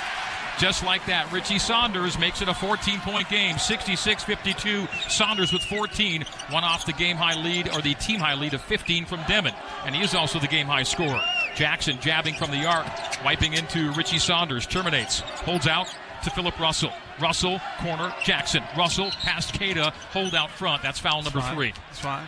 Just like that, Richie Saunders makes it a 14-point game. 66-52. Saunders with 14. One off the game-high lead, or the team-high lead of 15 from Demon. And he is also the game-high scorer. Jackson jabbing from the arc, wiping into Richie Saunders. Terminates. Holds out to Philip Russell. Russell, corner, Jackson. Russell, past Cada, hold out front. That's foul number 3. It's fine.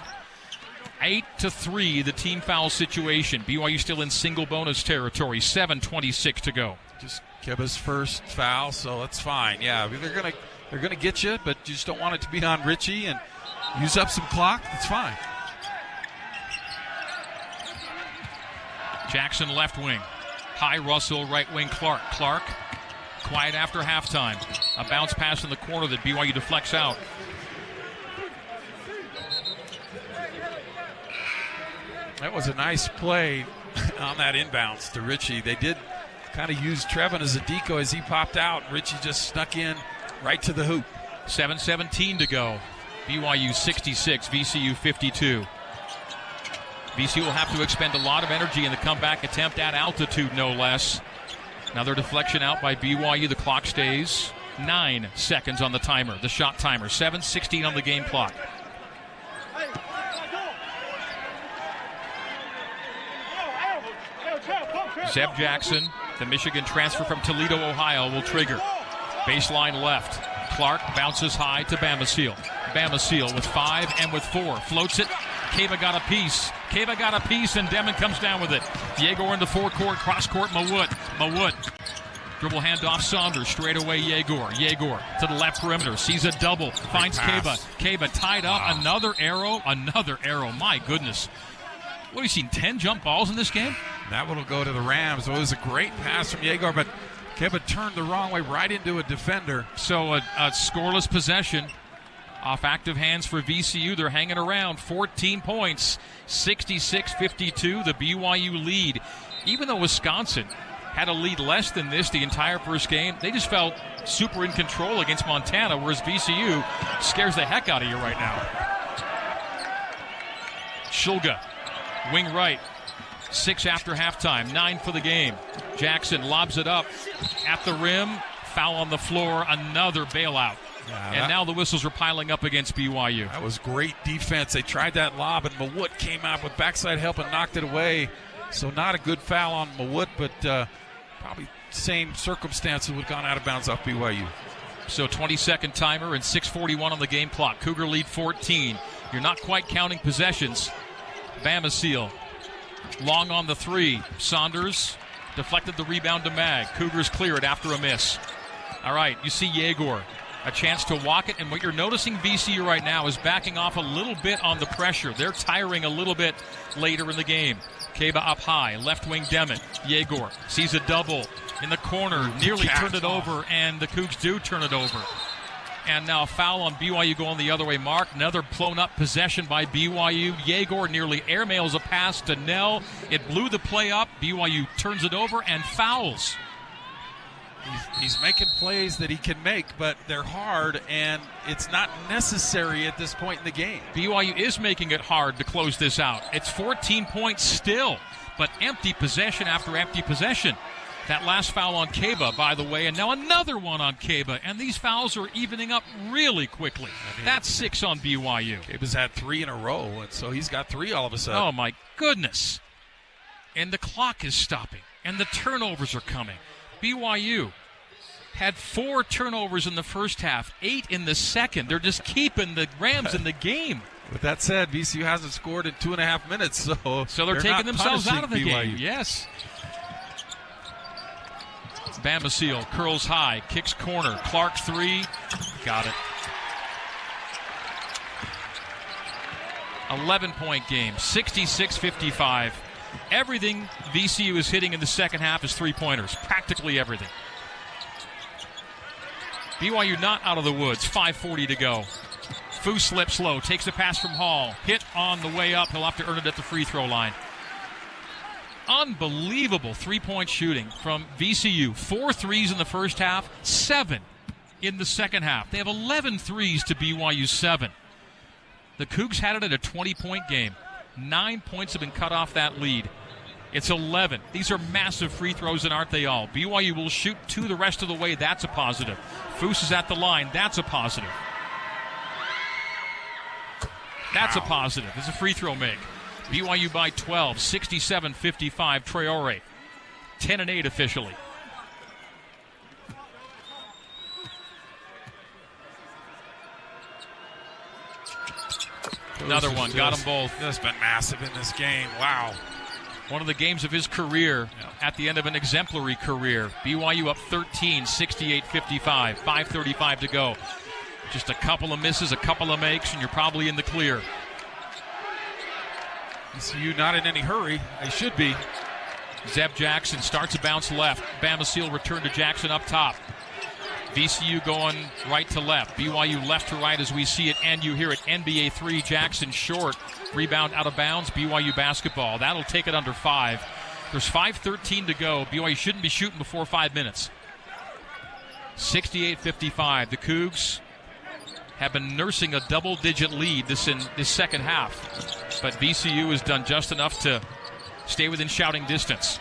8-3, the team foul situation. BYU still in single bonus territory. 7:26 to go. Just Keba's first foul, so that's fine. Yeah, they're gonna get you, but you just don't want it to be on Richie and use up some clock. That's fine. Jackson left wing. High Russell, right wing Clark. Clark, quiet after halftime. A bounce pass in the corner that BYU deflects out. That was a nice play on that inbounds to Richie. They did kind of use Trevin as a decoy as he popped out. Richie just snuck in right to the hoop. 7:17 to go. BYU 66, VCU 52. VCU will have to expend a lot of energy in the comeback attempt at altitude, no less. Another deflection out by BYU. The clock stays 9 seconds on the timer, the shot timer. 7:16 on the game clock. Zeb Jackson, the Michigan transfer from Toledo, Ohio, will trigger. Baseline left. Clark bounces high to Bamasil. Bamasil with 5 and with 4. Floats it. Kava got a piece. And Demon comes down with it. Yegor in the forecourt. Cross-court, Mawut. Dribble handoff, Saunders. Straight away, Yegor to the left perimeter. Sees a double. Finds Kava. Kava tied up. Another arrow. My goodness. What have you seen, 10 jump balls in this game? That one will go to the Rams. It was a great pass from Yegor, but Keva turned the wrong way right into a defender. So a scoreless possession off active hands for VCU. They're hanging around. 14 points. 66-52, the BYU lead. Even though Wisconsin had a lead less than this the entire first game, they just felt super in control against Montana, whereas VCU scares the heck out of you right now. Shulga, wing right. 6 after halftime, 9 for the game. Jackson lobs it up at the rim. Foul on the floor, another bailout. And now the whistles are piling up against BYU. That was great defense. They tried that lob, and Mawut came out with backside help and knocked it away. So not a good foul on Mawut, but probably same circumstances would have gone out of bounds off BYU. So 20-second timer and 6:41 on the game clock. Cougar lead 14. You're not quite counting possessions. Bamasil. Long on the 3. Saunders deflected the rebound to Mag. Cougars clear it after a miss. All right, you see Yegor. A chance to walk it, and what you're noticing VCU right now is backing off a little bit on the pressure. They're tiring a little bit later in the game. Kaba up high, left wing Demit. Yegor sees a double in the corner, nearly turned it over, and the Cougs do turn it over. And now a foul on BYU going the other way. Mark, another blown up possession by BYU. Yegor nearly airmails a pass to Nell. It blew the play up. BYU turns it over and fouls. He's making plays that he can make, but they're hard, and it's not necessary at this point in the game. BYU is making it hard to close this out. It's 14 points still, but empty possession after empty possession. That last foul on Kaba, by the way, and now another one on Kaba, and these fouls are evening up really quickly. That's 6 on BYU. Kaba's had 3 in a row, and so he's got 3 all of a sudden. Oh, my goodness. And the clock is stopping, and the turnovers are coming. BYU had 4 turnovers in the first half, 8 in the second. They're just keeping the Rams in the game. With that said, VCU hasn't scored in 2.5 minutes, so they're taking themselves out of the BYU. game. Yes. Bambasil curls high, kicks corner. Clark 3, got it. 11-point game, 66-55. Everything VCU is hitting in the second half is three-pointers, practically everything. BYU not out of the woods, 5:40 to go. Fu slips low, takes a pass from Hall. Hit on the way up, he'll have to earn it at the free throw line. Unbelievable three-point shooting from VCU. 4 threes in the first half, 7 in the second half. They have 11 threes to BYU 7. The Cougs had it at a 20-point game. 9 points have been cut off that lead. It's 11. These are massive free throws, and aren't they all? BYU will shoot 2 the rest of the way. That's a positive. Foose is at the line. That's a positive. That's a positive. It's a free throw make. BYU by 12, 67-55. Traore, 10-8 officially. Another one, got them both. That's been massive in this game. Wow. One of the games of his career at the end of an exemplary career. BYU up 13, 68-55, 5:35 to go. Just a couple of misses, a couple of makes, and you're probably in the clear. VCU not in any hurry. They should be. Zeb Jackson starts a bounce left. Bambasil return to Jackson up top. VCU going right to left. BYU left to right as we see it, and you hear it. NBA 3, Jackson short. Rebound out of bounds, BYU basketball. That'll take it under 5. There's 5:13 to go. BYU shouldn't be shooting before 5 minutes. 68-55. The Cougs have been nursing a double-digit lead this second half. But VCU has done just enough to stay within shouting distance.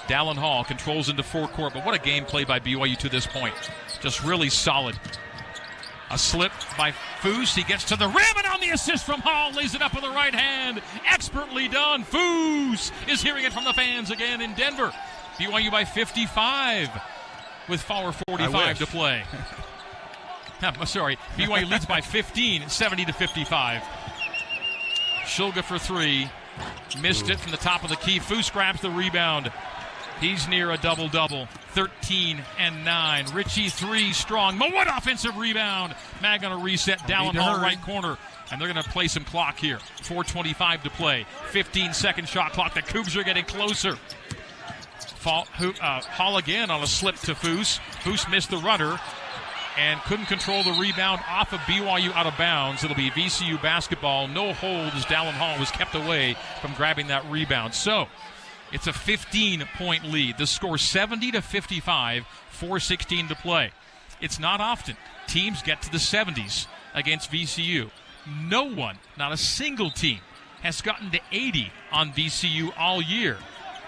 Dallin Hall controls into forecourt, but what a game played by BYU to this point. Just really solid. A slip by Foose. He gets to the rim, and on the assist from Hall, lays it up with the right hand. Expertly done. Foose is hearing it from the fans again in Denver. BYU by 55 with 4:45 to play. I'm sorry. BYU leads by 15, 70-55. Shulga for 3. Missed it from the top of the key. Foose grabs the rebound. He's near a double-double. 13 and 9. Richie 3 strong. What offensive rebound. Mag on a reset. Dallin Hall right corner. And they're going to play some clock here. 4:25 to play. 15-second shot clock. The Cougs are getting closer. Hall again on a slip to Foose. Foose missed the runner and couldn't control the rebound off of BYU out of bounds. It'll be VCU basketball. No hold as Dallin Hall was kept away from grabbing that rebound. So it's a 15-point lead. The score 70-55, 4:16 to play. It's not often teams get to the 70s against VCU. No one, not a single team, has gotten to 80 on VCU all year.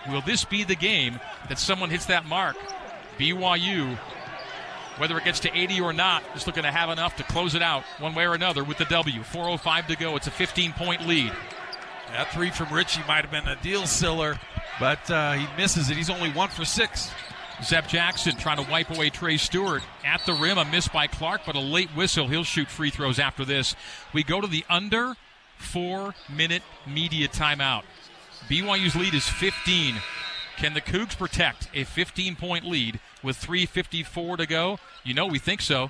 Will this be the game that someone hits that mark? BYU, whether it gets to 80 or not, is looking to have enough to close it out one way or another with the W. 4:05 to go. It's a 15-point lead. That 3 from Richie might have been a deal sealer, but he misses it. He's only 1 for 6. Zeb Jackson trying to wipe away Trey Stewart. At the rim, a miss by Clark, but a late whistle. He'll shoot free throws after this. We go to the under 4-minute media timeout. BYU's lead is 15. Can the Cougs protect a 15-point lead with 3:54 to go? You know we think so.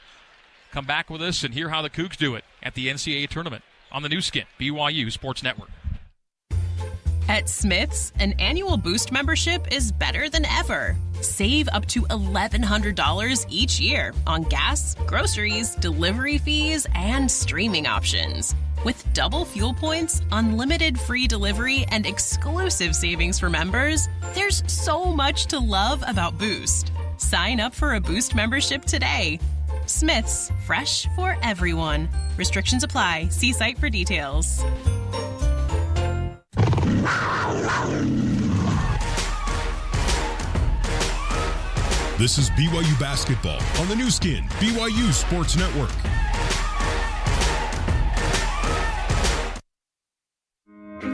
Come back with us and hear how the Cougs do it at the NCAA tournament on the new skin, BYU Sports Network. At Smith's, an annual Boost membership is better than ever. Save up to $1,100 each year on gas, groceries, delivery fees, and streaming options. With double fuel points, unlimited free delivery, and exclusive savings for members, there's so much to love about Boost. Sign up for a Boost membership today. Smith's, fresh for everyone. Restrictions apply. See site for details. This is BYU basketball on the new skin, BYU Sports Network.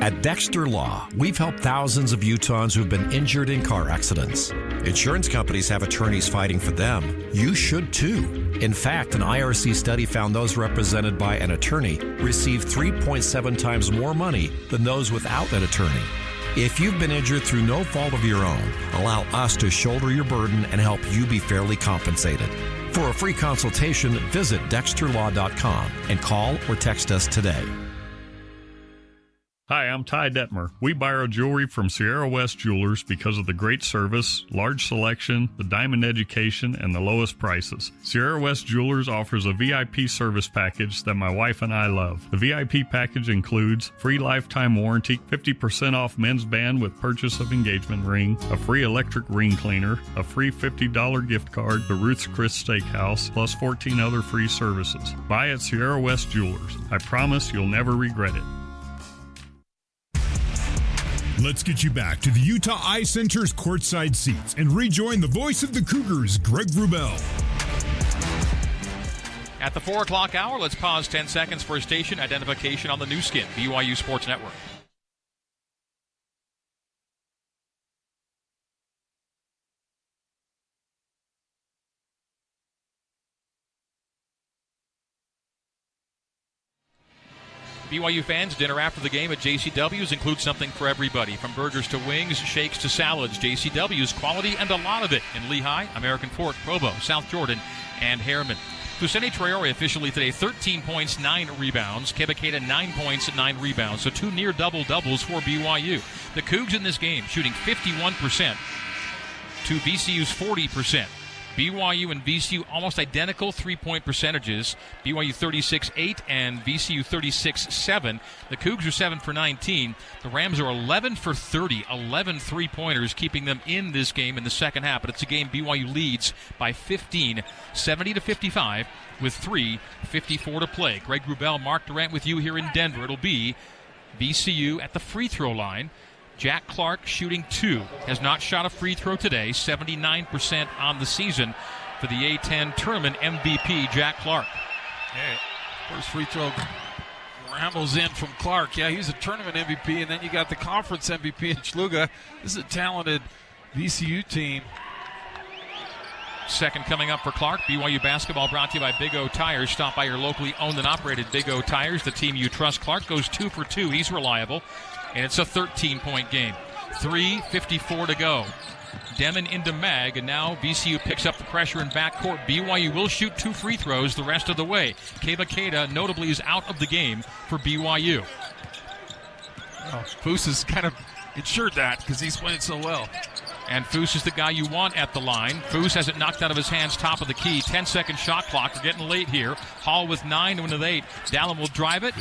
At Dexter Law, we've helped thousands of Utahns who've been injured in car accidents. Insurance companies have attorneys fighting for them. You should too. In fact, an IRC study found those represented by an attorney receive 3.7 times more money than those without an attorney. If you've been injured through no fault of your own, allow us to shoulder your burden and help you be fairly compensated. For a free consultation, visit dexterlaw.com and call or text us today. Hi, I'm Ty Detmer. We buy our jewelry from Sierra West Jewelers because of the great service, large selection, the diamond education, and the lowest prices. Sierra West Jewelers offers a VIP service package that my wife and I love. The VIP package includes free lifetime warranty, 50% off men's band with purchase of engagement ring, a free electric ring cleaner, a free $50 gift card to Ruth's Chris Steakhouse, plus 14 other free services. Buy at Sierra West Jewelers. I promise you'll never regret it. Let's get you back to the Utah Eye Center's courtside seats and rejoin the voice of the Cougars, Greg Wrubell. At the 4 o'clock hour, let's pause 10 seconds for station identification on the new skin, BYU Sports Network. BYU fans, dinner after the game at JCW's includes something for everybody. From burgers to wings, shakes to salads, JCW's quality and a lot of it in Lehigh, American Fork, Provo, South Jordan, and Harriman. Fousseyni Traore officially today, 13 points, 9 rebounds. Kebaketa, 9 points, 9 rebounds. So 2 near double-doubles for BYU. The Cougs in this game shooting 51% to VCU's 40%. BYU and VCU almost identical three-point percentages. BYU 36-8 and VCU 36-7. The Cougs are 7 for 19. The Rams are 11 for 30, 11 three-pointers, keeping them in this game in the second half. But it's a game BYU leads by 15, 70-55, with 3:54 to play. Greg Wrubell, Mark Durant with you here in Denver. It'll be VCU at the free throw line. Jack Clark shooting 2. Has not shot a free throw today. 79% on the season for the A10 tournament MVP, Jack Clark. Hey, first free throw rambles in from Clark. Yeah, he's a tournament MVP, and then you got the conference MVP in Schluga. This is a talented VCU team. Second coming up for Clark. BYU basketball brought to you by Big O Tires. Stop by your locally owned and operated Big O Tires, the team you trust. Clark goes 2 for 2. He's reliable. And it's a 13-point game. 3:54 to go. Demon into Mag, and now VCU picks up the pressure in backcourt. BYU will shoot 2 free throws the rest of the way. Kebaketa notably is out of the game for BYU. Oh, Foose has kind of ensured that because he's playing so well. And Foose is the guy you want at the line. Foose has it knocked out of his hands, top of the key. 10-second shot clock. We're getting late here. Hall with 9 with 8. Dallin will drive it,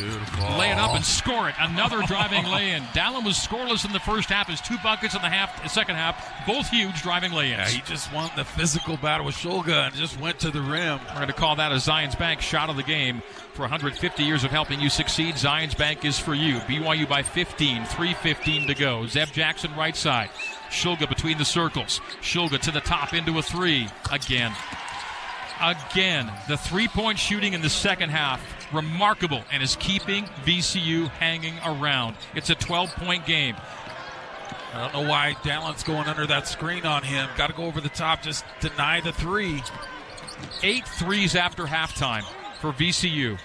lay it up, and score it. Another driving lay-in. Dallin was scoreless in the first half. His 2 buckets in the second half. Both huge driving lay-ins. Yeah, he just won the physical battle with Shulga and just went to the rim. We're going to call that a Zions Bank shot of the game. For 150 years of helping you succeed, Zions Bank is for you. BYU by 15, 3:15 to go. Zeb Jackson right side. Shulga between the circles. Shulga to the top into a 3. Again. The 3-point shooting in the second half, remarkable, and is keeping VCU hanging around. It's a 12-point game. I don't know why Dallin's going under that screen on him. Got to go over the top, just deny the 3. 8 threes after halftime for VCU.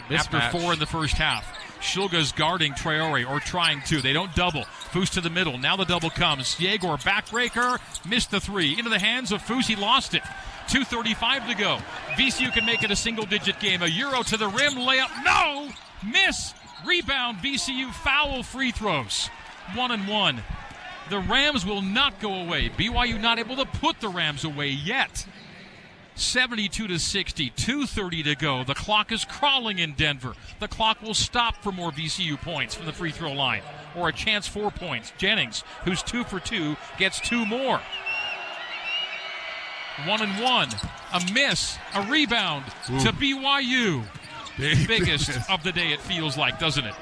After 4 in the first half. Shulga's guarding Traore, or trying to. They don't double. Foose to the middle. Now the double comes. Yegor, backbreaker, missed the 3. Into the hands of Foose. He lost it. 2:35 to go. VCU can make it a single-digit game. A Euro to the rim. Layup. No! Miss. Rebound. VCU foul free throws. 1-1. The Rams will not go away. BYU not able to put the Rams away yet. 72-60, 2:30 to go. The clock is crawling in Denver. The clock will stop for more VCU points from the free throw line, or a chance 4 points. Jennings, who's 2 for 2, gets 2 more. 1-and-1. A miss. A rebound to BYU. Biggest of the day, it feels like, doesn't it?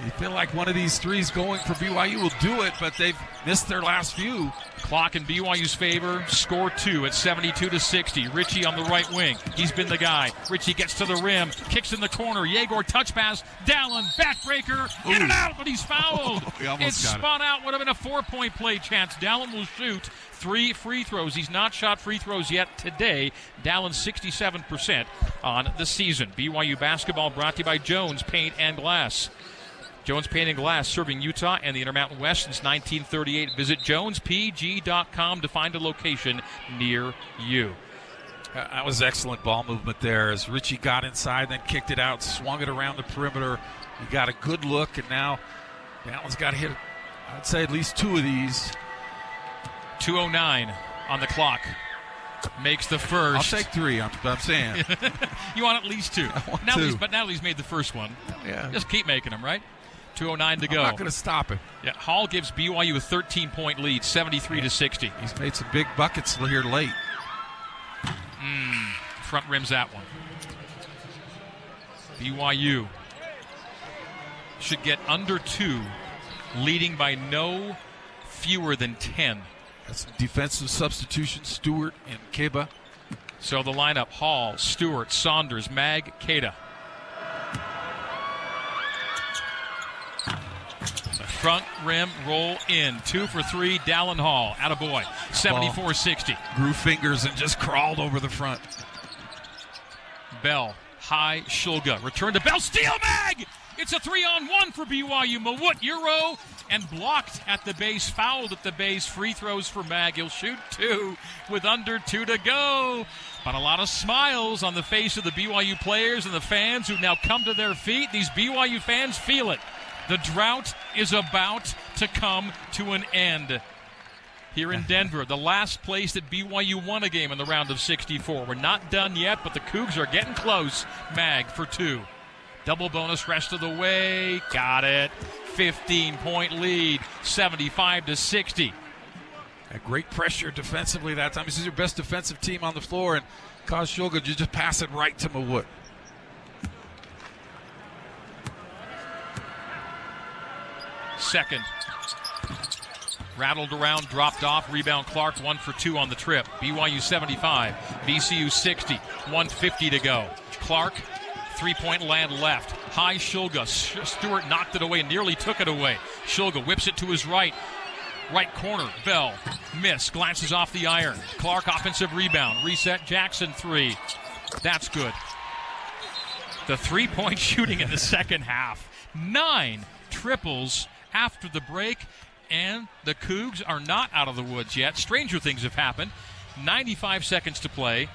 You feel like one of these threes going for BYU will do it, but they've missed their last few. Clock in BYU's favor. Score 2 at 72-60. Richie on the right wing. He's been the guy. Richie gets to the rim. Kicks in the corner. Yegor touch pass. Dallin backbreaker. In and out, but he's fouled. It's spun out. Would have been a 4-point play chance. Dallin will shoot 3 free throws. He's not shot free throws yet today. Dallin 67% on the season. BYU basketball brought to you by Jones Paint and Glass. Jones Paint and Glass, serving Utah and the Intermountain West since 1938. Visit jonespg.com to find a location near you. That was excellent ball movement there as Richie got inside, then kicked it out, swung it around the perimeter. He got a good look, and now Dallin's got to hit, I'd say, at least 2 of these. 2:09 on the clock. Makes the first. I'll take 3, I'm saying. You want at least 2. But Natalie's made the first one. Yeah. Just keep making them, right? 2:09 to go. I'm not going to stop him. Yeah, Hall gives BYU a 13-point lead, 73-60. He's made some big buckets here late. Front rims that one. BYU should get under 2, leading by no fewer than 10. That's some defensive substitution, Stewart and Keba. So the lineup, Hall, Stewart, Saunders, Mag, Keita. Front rim roll in. 2 for 3, Dallin Hall. Attaboy. 74-60. Grew fingers and just crawled over the front. Bell. High. Shulga. Return to Bell. Steal Mag! It's a 3-on-1 for BYU. Mawut Euro and blocked at the base. Fouled at the base. Free throws for Mag. He'll shoot 2 with under 2 to go. But a lot of smiles on the face of the BYU players and the fans who've now come to their feet. These BYU fans feel it. The drought is about to come to an end here in Denver, the last place that BYU won a game in the round of 64. We're not done yet, but the Cougs are getting close. Mag for 2. Double bonus rest of the way. Got it. 15-point lead, 75-60. A great pressure defensively that time. This is your best defensive team on the floor, and Kaz Shulga, you just pass it right to Mawut. Second. Rattled around, dropped off. Rebound Clark, 1 for 2 on the trip. BYU 75, VCU 60, 150 to go. Clark, 3-point land left. High Shulga. Stewart knocked it away, nearly took it away. Shulga whips it to his right. Right corner, Bell. Miss, glances off the iron. Clark, offensive rebound. Reset, Jackson 3. That's good. The 3-point shooting in the second half. 9 triples after the break, and the Cougs are not out of the woods yet. Stranger things have happened. 95 seconds to play.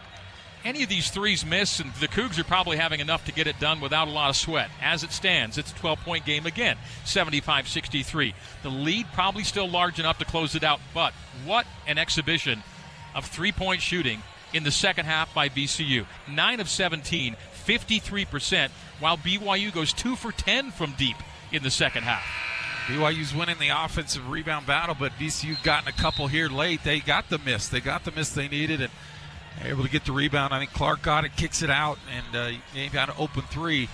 Any of these threes miss, and the Cougs are probably having enough to get it done without a lot of sweat. As it stands, it's a 12-point game again, 75-63. The lead probably still large enough to close it out, but what an exhibition of 3-point shooting in the second half by VCU. 9 of 17, 53%, while BYU goes 2 for 10 from deep in the second half. BYU's winning the offensive rebound battle, but VCU gotten a couple here late. They got the miss. They got the miss they needed, and able to get the rebound. I think Clark got it, kicks it out, and he got an open 3.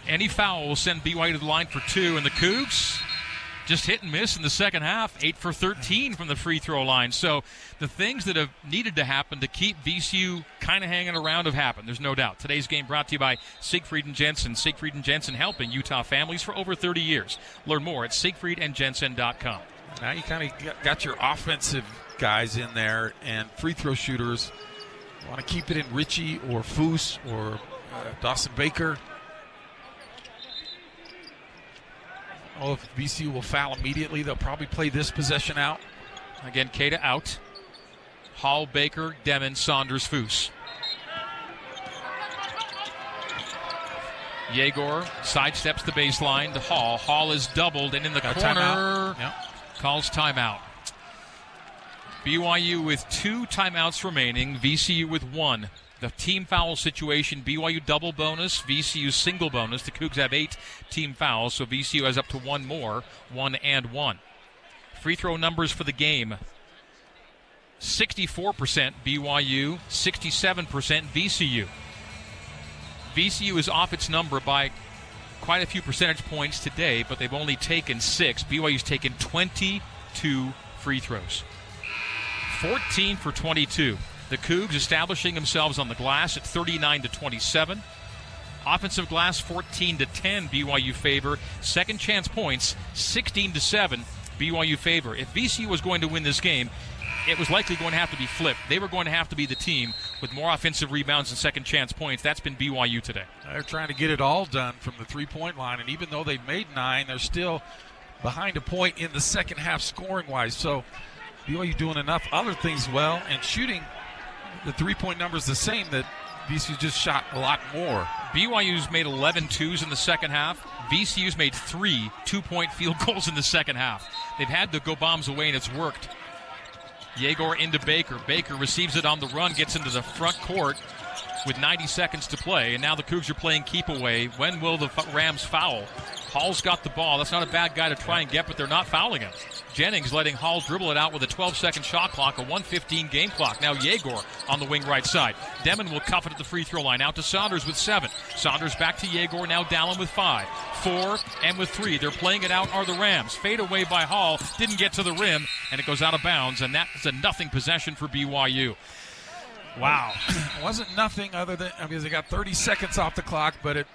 Any foul will send BYU to the line for 2, and the Cougs just hit and miss in the second half. 8 for 13 from the free throw line. So the things that have needed to happen to keep VCU kind of hanging around have happened. There's no doubt. Today's game brought to you by Siegfried & Jensen. Siegfried & Jensen, helping Utah families for over 30 years. Learn more at siegfriedandjensen.com. Now you kind of got your offensive guys in there and free throw shooters. You want to keep it in Richie or Foose or Dawson Baker. Oh, if VCU will foul immediately, they'll probably play this possession out. Again, Keita out. Hall, Baker, Demon, Saunders, Foose. Yegor sidesteps the baseline to Hall. Hall is doubled and in the corner. Timeout. Yep. Calls timeout. BYU with 2 timeouts remaining. VCU with 1. The team foul situation, BYU double bonus, VCU single bonus. The Cougs have 8 team fouls, so VCU has up to 1 more, 1 and 1. Free throw numbers for the game. 64% BYU, 67% VCU. VCU is off its number by quite a few percentage points today, but they've only taken 6. BYU's taken 22 free throws. 14 for 22. The Cougs establishing themselves on the glass at 39-27. Offensive glass 14-10 BYU favor. Second chance points 16-7 BYU favor. If VCU was going to win this game, it was likely going to have to be flipped. They were going to have to be the team with more offensive rebounds and second chance points. That's been BYU today. They're trying to get it all done from the three-point line, and even though they've made 9, they're still behind a point in the second half scoring-wise. So BYU doing enough other things well and shooting the three-point numbers the same, that VCU just shot a lot more. BYU's made 11 twos in the second half. VCU's made 3 two-point field goals in the second half. They've had to go bombs away, and it's worked. Yegor into Baker. Baker receives it on the run, gets into the front court with 90 seconds to play, and now the Cougs are playing keep away. When will the Rams foul? Hall's got the ball. That's not a bad guy to try and get, but they're not fouling him. Jennings letting Hall dribble it out with a 12-second shot clock, a 1:15 game clock. Now Yegor on the wing right side. Demon will cuff it at the free throw line. Out to Saunders with 7. Saunders back to Yegor. Now Dallin with 5. 4 and with 3. They're playing it out are the Rams. Fade away by Hall. Didn't get to the rim, and it goes out of bounds, and that's a nothing possession for BYU. Wow. It wasn't nothing other than, because they got 30 seconds off the clock, but it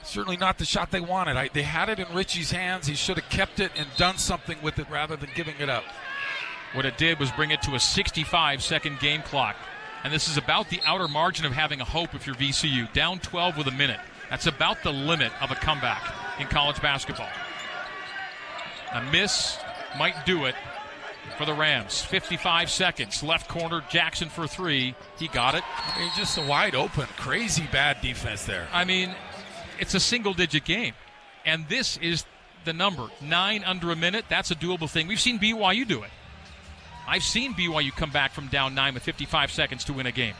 certainly not the shot they wanted. They had it in Richie's hands. He should have kept it and done something with it rather than giving it up. What it did was bring it to a 65-second game clock. And this is about the outer margin of having a hope if you're VCU. Down 12 with a minute. That's about the limit of a comeback in college basketball. A miss might do it for the Rams. 55 seconds. Left corner, Jackson for 3. He got it. I mean, just a wide open, crazy bad defense there. I mean, it's a single-digit game. And this is the number. 9 under a minute. That's a doable thing. We've seen BYU do it. I've seen BYU come back from down 9 with 55 seconds to win a game.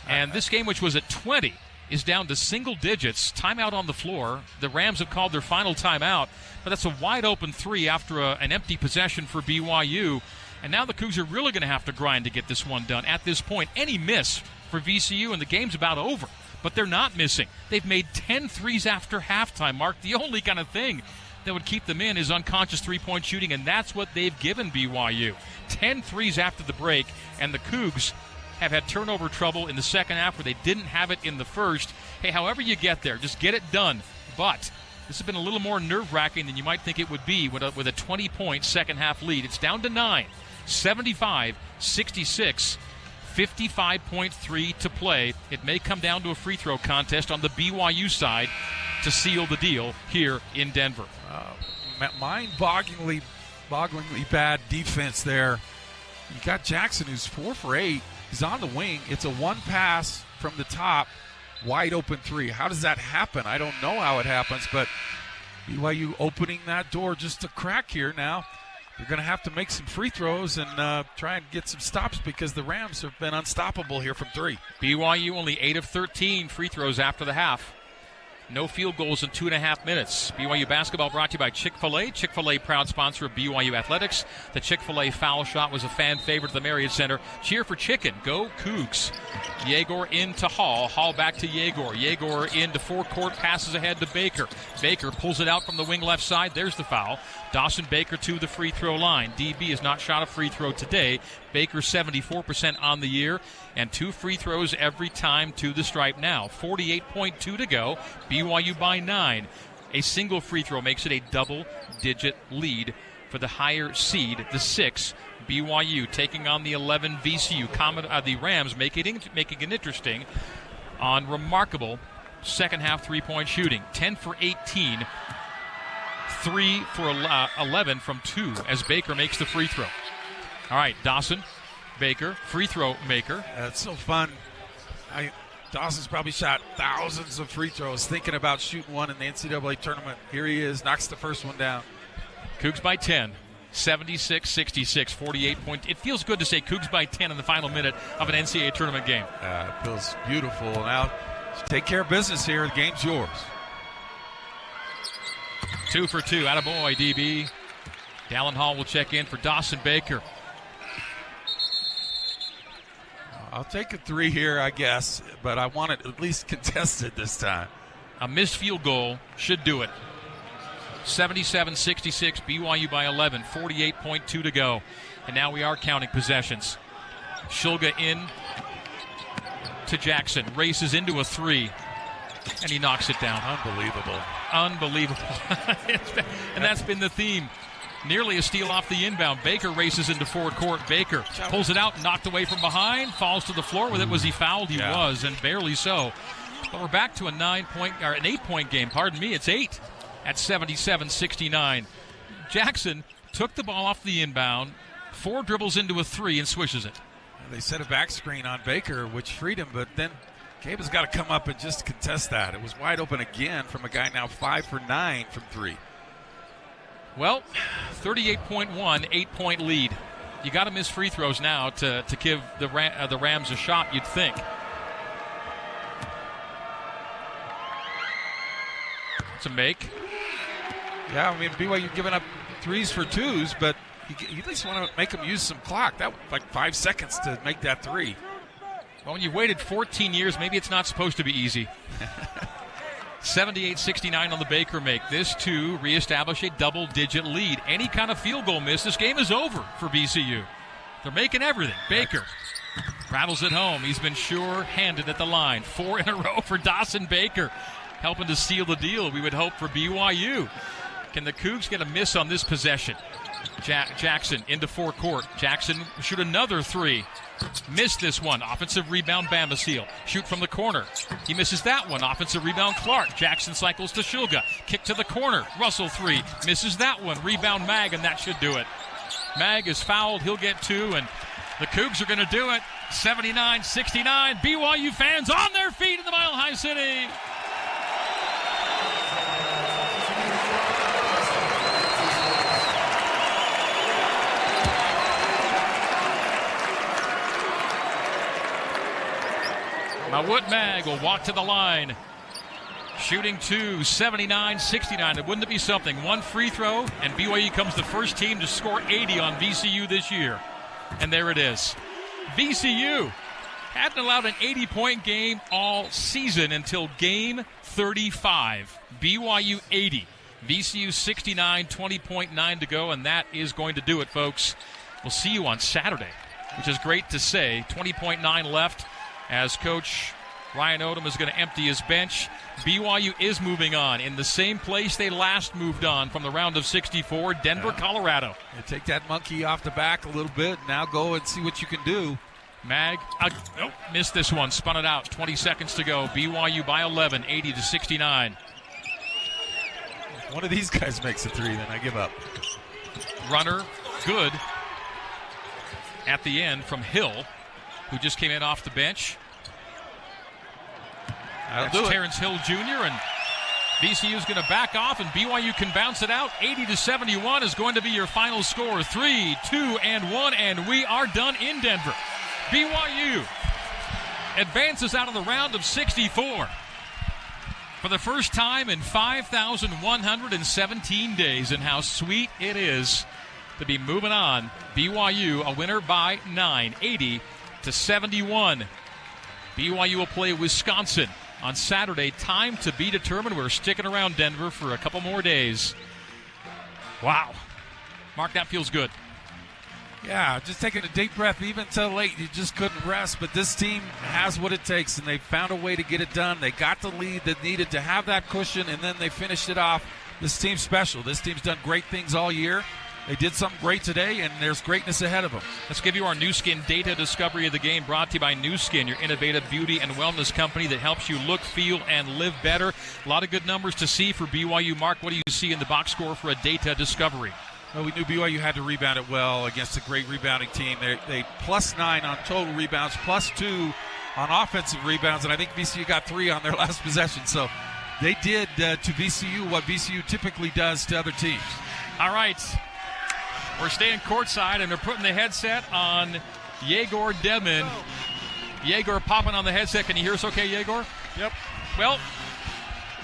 And this game, which was at 20, is down to single digits. Timeout on the floor. The Rams have called their final timeout. But that's a wide-open 3 after an empty possession for BYU. And now the Cougs are really going to have to grind to get this one done. At this point, any miss for VCU, and the game's about over. But they're not missing. They've made 10 threes after halftime, Mark. The only kind of thing that would keep them in is unconscious three-point shooting, and that's what they've given BYU. 10 threes after the break, and the Cougs have had turnover trouble in the second half where they didn't have it in the first. Hey, however you get there, just get it done. But this has been a little more nerve-wracking than you might think it would be with a 20-point second-half lead. It's down to 9, 75-66. 55.3 to play. It may come down to a free throw contest on the BYU side to seal the deal here in Denver. Mind-bogglingly bad defense there. You got Jackson, who's 4 for 8. He's on the wing. It's a one pass from the top, wide open 3. How does that happen? I don't know how it happens, but BYU opening that door just a crack here now. You're going to have to make some free throws and try and get some stops because the Rams have been unstoppable here from 3. BYU only 8 of 13 free throws after the half. No field goals in 2.5 minutes. BYU basketball brought to you by Chick-fil-A. Chick-fil-A, proud sponsor of BYU Athletics. The Chick-fil-A foul shot was a fan favorite at the Marriott Center. Cheer for chicken. Go Cougs. Yegor into Hall. Hall back to Yegor. Yegor into forecourt, passes ahead to Baker. Baker pulls it out from the wing left side. There's the foul. Dawson Baker to the free throw line. DB has not shot a free throw today. Baker 74% on the year, and 2 free throws every time to the stripe now. 48.2 to go. BYU by 9. A single free throw makes it a double-digit lead for the higher seed, the 6. BYU taking on the 11 VCU. The Rams making it interesting on remarkable second-half three-point shooting. 10 for 18. 3 for 11 from 2 as Baker makes the free throw. All right, Dawson, Baker, free throw maker. It's so fun. Dawson's probably shot thousands of free throws thinking about shooting one in the NCAA tournament. Here he is, knocks the first one down. Cougs by 10, 76-66, 48 points. It feels good to say Cougs by 10 in the final minute of an NCAA tournament game. It feels beautiful. Now, take care of business here. The game's yours. 2 for 2. Attaboy, DB. Dallin Hall will check in for Dawson Baker. I'll take a 3 here, I guess, but I want it at least contested this time. A missed field goal should do it. 77-66, BYU by 11, 48.2 to go. And now we are counting possessions. Shulga in to Jackson, races into a 3, and he knocks it down. Unbelievable. And that's been the theme. Nearly a steal off the inbound. Baker races into forward court. Baker pulls it out, knocked away from behind, falls to the floor with it. Was he fouled? He was, and barely so. But we're back to an 8-point game. Pardon me, it's 8 at 77-69. Jackson took the ball off the inbound, 4 dribbles into a 3, and swishes it. They set a back screen on Baker, which freed him, but then Gabe's got to come up and just contest that. It was wide open again from a guy now 5 for 9 from 3. Well, 38.1, 8-point lead. You got to miss free throws now to give the Rams a shot, you'd think. It's a make. Yeah, I mean, BYU giving up 3s for 2s, but you at least want to make them use some clock. That was like 5 seconds to make that 3. Well, when you've waited 14 years, maybe it's not supposed to be easy. 78-69 on the Baker make. This, too, reestablish a double-digit lead. Any kind of field goal miss, this game is over for VCU. They're making everything. Baker rattles it home. He's been sure-handed at the line. 4 in a row for Dawson Baker, helping to seal the deal, we would hope, for BYU. Can the Cougs get a miss on this possession? Jackson into forecourt. Jackson shoot another 3. Missed this one. Offensive rebound, Bama Seal. Shoot from the corner. He misses that one. Offensive rebound, Clark. Jackson cycles to Shulga. Kick to the corner. Russell 3. Misses that one. Rebound, Mag, and that should do it. Mag is fouled. He'll get 2, and the Cougs are going to do it. 79-69. BYU fans on their feet in the Mile High City. Mawut Mag will walk to the line. Shooting 2, 79-69. And wouldn't it be something? 1 free throw, and BYU becomes the first team to score 80 on VCU this year. And there it is. VCU hadn't allowed an 80-point game all season until game 35. BYU 80. VCU 69, 20.9 to go, and that is going to do it, folks. We'll see you on Saturday, which is great to say. 20.9 left. As Coach Ryan Odom is going to empty his bench. BYU is moving on in the same place they last moved on from the round of 64, Denver, Colorado. You take that monkey off the back a little bit. Now go and see what you can do. Mag, missed this one, spun it out. 20 seconds to go. BYU by 11, 80-69. If one of these guys makes a 3, then I give up. Runner, good. At the end from Hill, who just came in off the bench. That's Terrence Hill Jr., and VCU is going to back off, and BYU can bounce it out. 80-71 is going to be your final score. 3, 2, and 1, and we are done in Denver. BYU advances out of the round of 64 for the first time in 5,117 days, and how sweet it is to be moving on. BYU a winner by 9, 80-71. BYU will play Wisconsin on Saturday. Time to be determined. We're sticking around Denver for a couple more days. Wow. Mark, that feels good. Yeah, just taking a deep breath. Even till late, you just couldn't rest. But this team has what it takes, and they found a way to get it done. They got the lead that needed to have that cushion, and then they finished it off. This team's special. This team's done great things all year. They did something great today, and there's greatness ahead of them. Let's give you our Nu Skin data discovery of the game, brought to you by Nu Skin, your innovative beauty and wellness company that helps you look, feel, and live better. A lot of good numbers to see for BYU. Mark, what do you see in the box score for a data discovery? Well, we knew BYU had to rebound it well against a great rebounding team. They +9 on total rebounds, +2 on offensive rebounds, and I think VCU got 3 on their last possession. So they did to VCU what VCU typically does to other teams. All right. We're staying courtside, and they're putting the headset on Yegor Devin. Yegor popping on the headset. Can you hear us okay, Yegor? Yep. Well,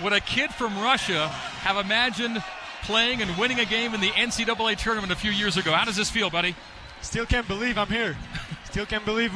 would a kid from Russia have imagined playing and winning a game in the NCAA tournament a few years ago? How does this feel, buddy? Still can't believe I'm here. Still can't believe we